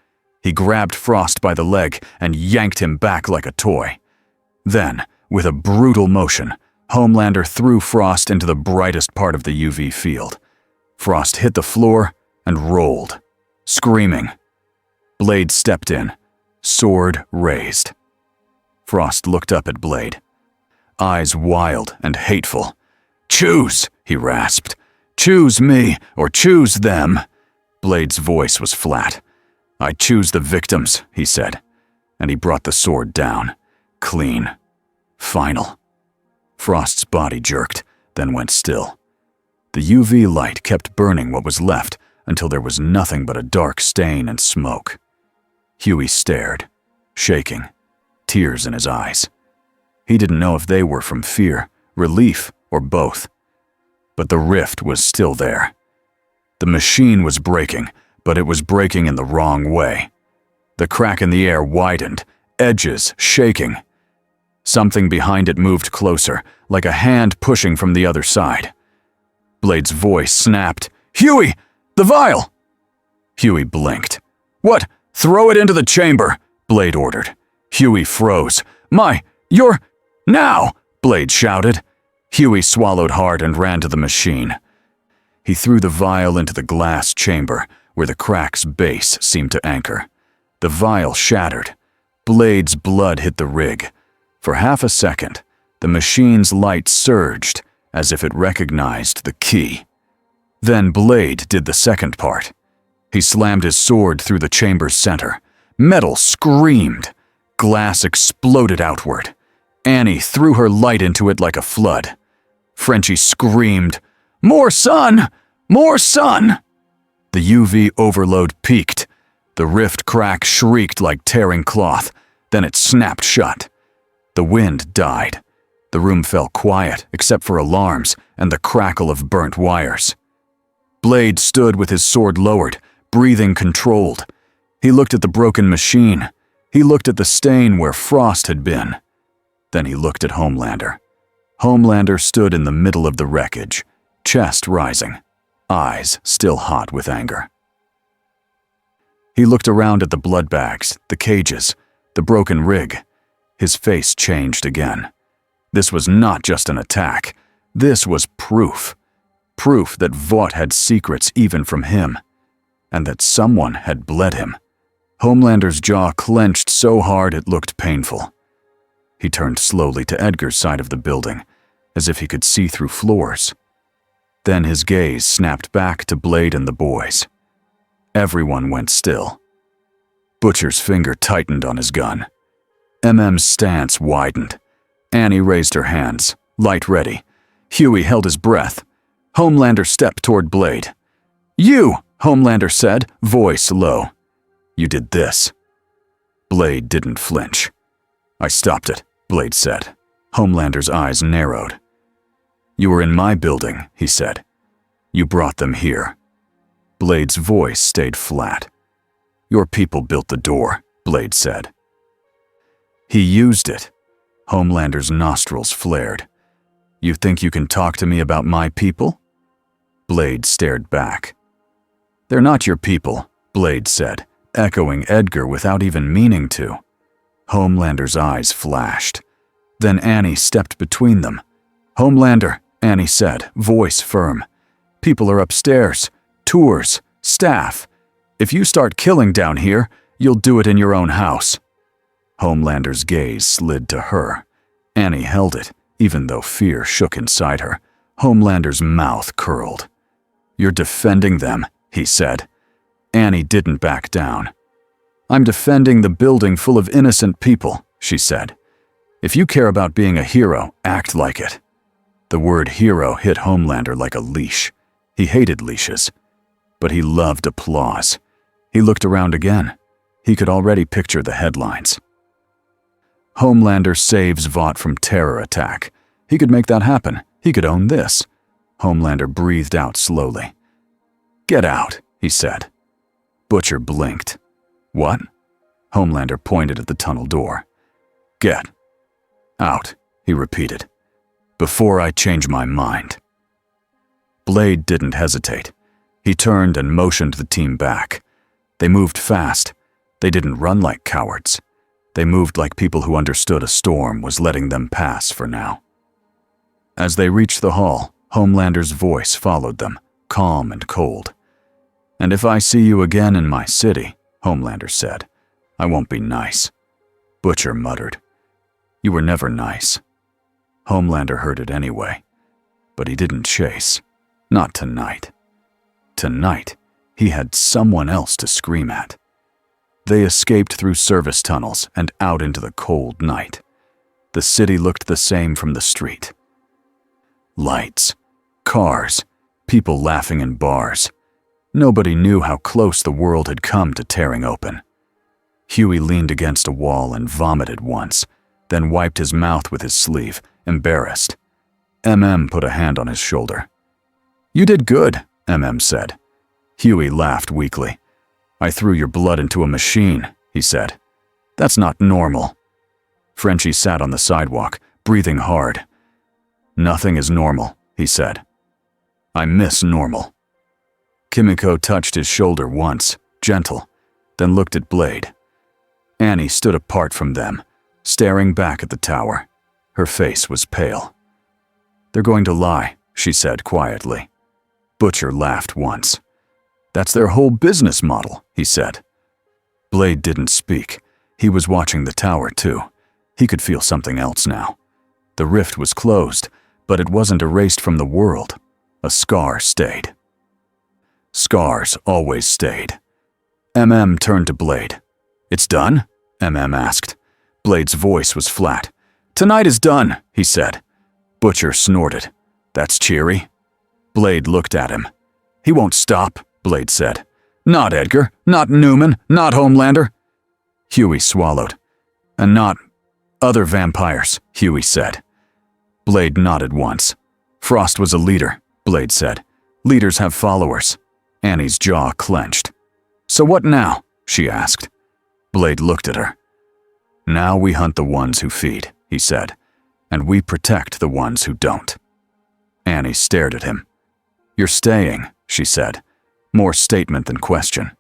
He grabbed Frost by the leg and yanked him back like a toy. Then, with a brutal motion, Homelander threw Frost into the brightest part of the UV field. Frost hit the floor and rolled. screaming. Blade stepped in, sword raised. Frost looked up at Blade, eyes wild and hateful. "Choose," he rasped. "Choose me or choose them." Blade's voice was flat. "I choose the victims," he said, and he brought the sword down. Clean. Final. Frost's body jerked, then went still. The UV light kept burning what was left until there was nothing but a dark stain and smoke. Huey stared, shaking, tears in his eyes. He didn't know if they were from fear, relief, or both. But the rift was still there. The machine was breaking, but it was breaking in the wrong way. The crack in the air widened, edges shaking. Something behind it moved closer, like a hand pushing from the other side. Blade's voice snapped. "Huey! The vial!" Huey blinked. "What? Throw it into the chamber," Blade ordered. Huey froze. You're... Now!" Blade shouted. Huey swallowed hard and ran to the machine. He threw the vial into the glass chamber, where the crack's base seemed to anchor. The vial shattered. Blade's blood hit the rig. For half a second, the machine's light surged, as if it recognized the key. Then Blade did the second part. He slammed his sword through the chamber's center. Metal screamed. Glass exploded outward. Annie threw her light into it like a flood. Frenchie screamed, "More sun! More sun!" The UV overload peaked. The rift crack shrieked like tearing cloth. Then it snapped shut. The wind died. The room fell quiet except for alarms and the crackle of burnt wires. Blade stood with his sword lowered, breathing controlled. He looked at the broken machine. He looked at the stain where Frost had been. Then he looked at Homelander. Homelander stood in the middle of the wreckage, chest rising, eyes still hot with anger. He looked around at the blood bags, the cages, the broken rig. His face changed again. This was not just an attack. This was proof. Proof that Vought had secrets even from him, and that someone had bled him. Homelander's jaw clenched so hard it looked painful. He turned slowly to Edgar's side of the building, as if he could see through floors. Then his gaze snapped back to Blade and the boys. Everyone went still. Butcher's finger tightened on his gun. MM's stance widened. Annie raised her hands, light ready. Huey held his breath. Homelander stepped toward Blade. "You," Homelander said, voice low. "You did this." Blade didn't flinch. "I stopped it," Blade said. Homelander's eyes narrowed. "You were in my building," he said. "You brought them here." Blade's voice stayed flat. "Your people built the door," Blade said. "He used it." Homelander's nostrils flared. "You think you can talk to me about my people?" Blade stared back. "They're not your people," Blade said, echoing Edgar without even meaning to. Homelander's eyes flashed. Then Annie stepped between them. "Homelander," Annie said, voice firm. "People are upstairs. Tours. Staff. If you start killing down here, you'll do it in your own house." Homelander's gaze slid to her. Annie held it, even though fear shook inside her. Homelander's mouth curled. "You're defending them," he said. Annie didn't back down. "I'm defending the building full of innocent people," she said. "If you care about being a hero, act like it." The word hero hit Homelander like a leash. He hated leashes, but he loved applause. He looked around again. He could already picture the headlines. Homelander saves Vought from terror attack. He could make that happen. He could own this. Homelander breathed out slowly. "Get out," he said. Butcher blinked. "What?" Homelander pointed at the tunnel door. "Get out," he repeated. "Before I change my mind." Blade didn't hesitate. He turned and motioned the team back. They moved fast. They didn't run like cowards. They moved like people who understood a storm was letting them pass for now. As they reached the hall, Homelander's voice followed them, calm and cold. "And if I see you again in my city," Homelander said, "I won't be nice." Butcher muttered, "You were never nice." Homelander heard it anyway, but he didn't chase. Not tonight. Tonight, he had someone else to scream at. They escaped through service tunnels and out into the cold night. The city looked the same from the street. Lights, cars, people laughing in bars. Nobody knew how close the world had come to tearing open. Huey leaned against a wall and vomited once, then wiped his mouth with his sleeve, embarrassed. Put a hand on his shoulder. "You did good," said. Huey laughed weakly. "I threw your blood into a machine," he said. "That's not normal." Frenchie sat on the sidewalk, breathing hard. "Nothing is normal," he said. "I miss normal." Kimiko touched his shoulder once, gentle, then looked at Blade. Annie stood apart from them, staring back at the tower. Her face was pale. "They're going to lie," she said quietly. Butcher laughed once. "That's their whole business model," he said. Blade didn't speak. He was watching the tower too. He could feel something else now. The rift was closed, but it wasn't erased from the world. A scar stayed. Scars always stayed. Turned to Blade. "It's done?" asked. Blade's voice was flat. "Tonight is done," he said. Butcher snorted. "That's cheery." Blade looked at him. "He won't stop," Blade said. "Not Edgar, not Newman, not Homelander." Huey swallowed. "And not other vampires," Huey said. Blade nodded once. "Frost was a leader," Blade said. "Leaders have followers." Annie's jaw clenched. "So what now?" she asked. Blade looked at her. "Now we hunt the ones who feed," he said, "and we protect the ones who don't." Annie stared at him. "You're staying," she said, more statement than question.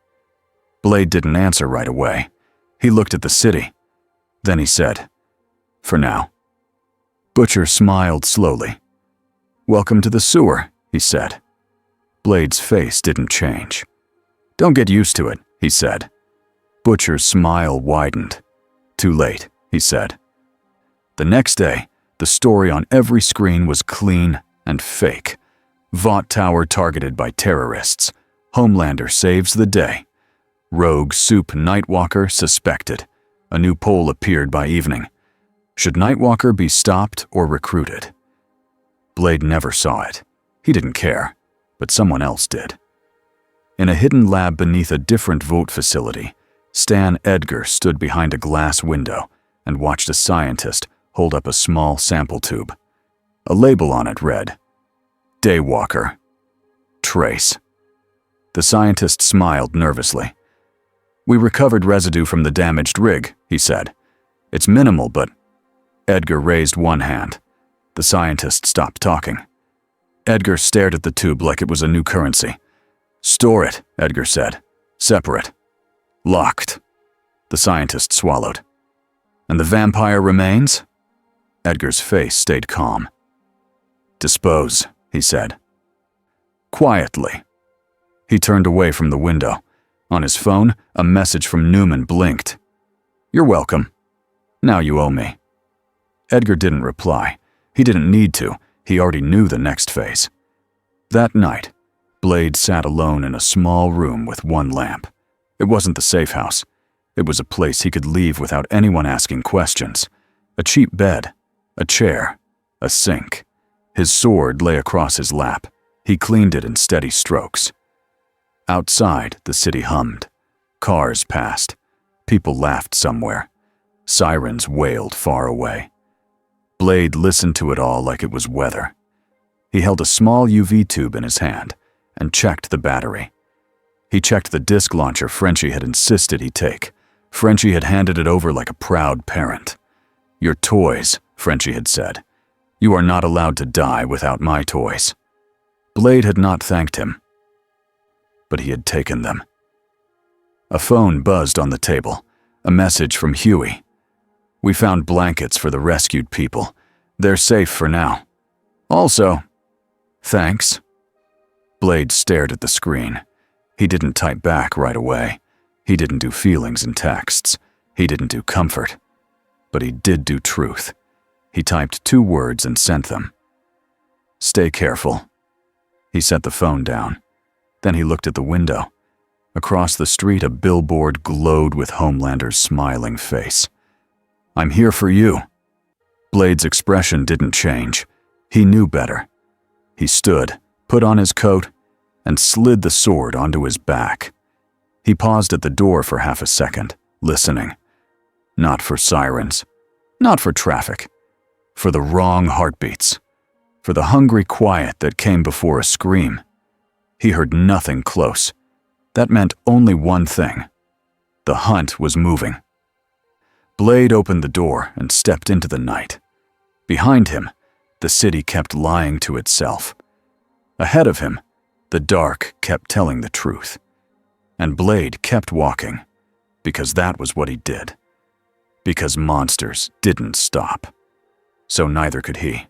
Blade didn't answer right away. He looked at the city. Then he said, "For now." Butcher smiled slowly. "Welcome to the sewer," he said. Blade's face didn't change. "Don't get used to it," he said. Butcher's smile widened. "Too late," he said. The next day, the story on every screen was clean and fake. Vought Tower targeted by terrorists. Homelander saves the day. Rogue Soup Nightwalker suspected. A new poll appeared by evening. Should Nightwalker be stopped or recruited? Blade never saw it. He didn't care, but someone else did. In a hidden lab beneath a different Vought facility, Stan Edgar stood behind a glass window and watched a scientist hold up a small sample tube. A label on it read, "Daywalker. Trace." The scientist smiled nervously. "We recovered residue from the damaged rig," he said. "It's minimal, but—" Edgar raised one hand. The scientist stopped talking. Edgar stared at the tube like it was a new currency. "Store it," Edgar said. "Separate. Locked." The scientist swallowed. "And the vampire remains?" Edgar's face stayed calm. "Dispose," he said. Quietly. He turned away from the window. On his phone, a message from Newman blinked. "You're welcome. Now you owe me." Edgar didn't reply. He didn't need to. He already knew the next phase. That night, Blade sat alone in a small room with one lamp. It wasn't the safe house. It was a place he could leave without anyone asking questions. A cheap bed, a chair, a sink. His sword lay across his lap. He cleaned it in steady strokes. Outside, the city hummed. Cars passed. People laughed somewhere. Sirens wailed far away. Blade listened to it all like it was weather. He held a small UV tube in his hand and checked the battery. He checked the disc launcher Frenchie had insisted he take. Frenchie had handed it over like a proud parent. "Your toys," Frenchie had said. "You are not allowed to die without my toys." Blade had not thanked him, but he had taken them. A phone buzzed on the table. A message from Huey. "We found blankets for the rescued people. They're safe for now. Also, thanks." Blade stared at the screen. He didn't type back right away. He didn't do feelings in texts. He didn't do comfort. But he did do truth. He typed 2 words and sent them. "Stay careful." He set the phone down. Then he looked at the window. Across the street, a billboard glowed with Homelander's smiling face. "I'm here for you." Blade's expression didn't change. He knew better. He stood, put on his coat, and slid the sword onto his back. He paused at the door for half a second, listening. Not for sirens, not for traffic, for the wrong heartbeats, for the hungry quiet that came before a scream. He heard nothing close. That meant only one thing. The hunt was moving. Blade opened the door and stepped into the night. Behind him, the city kept lying to itself. Ahead of him, the dark kept telling the truth. And Blade kept walking, because that was what he did. Because monsters didn't stop. So neither could he.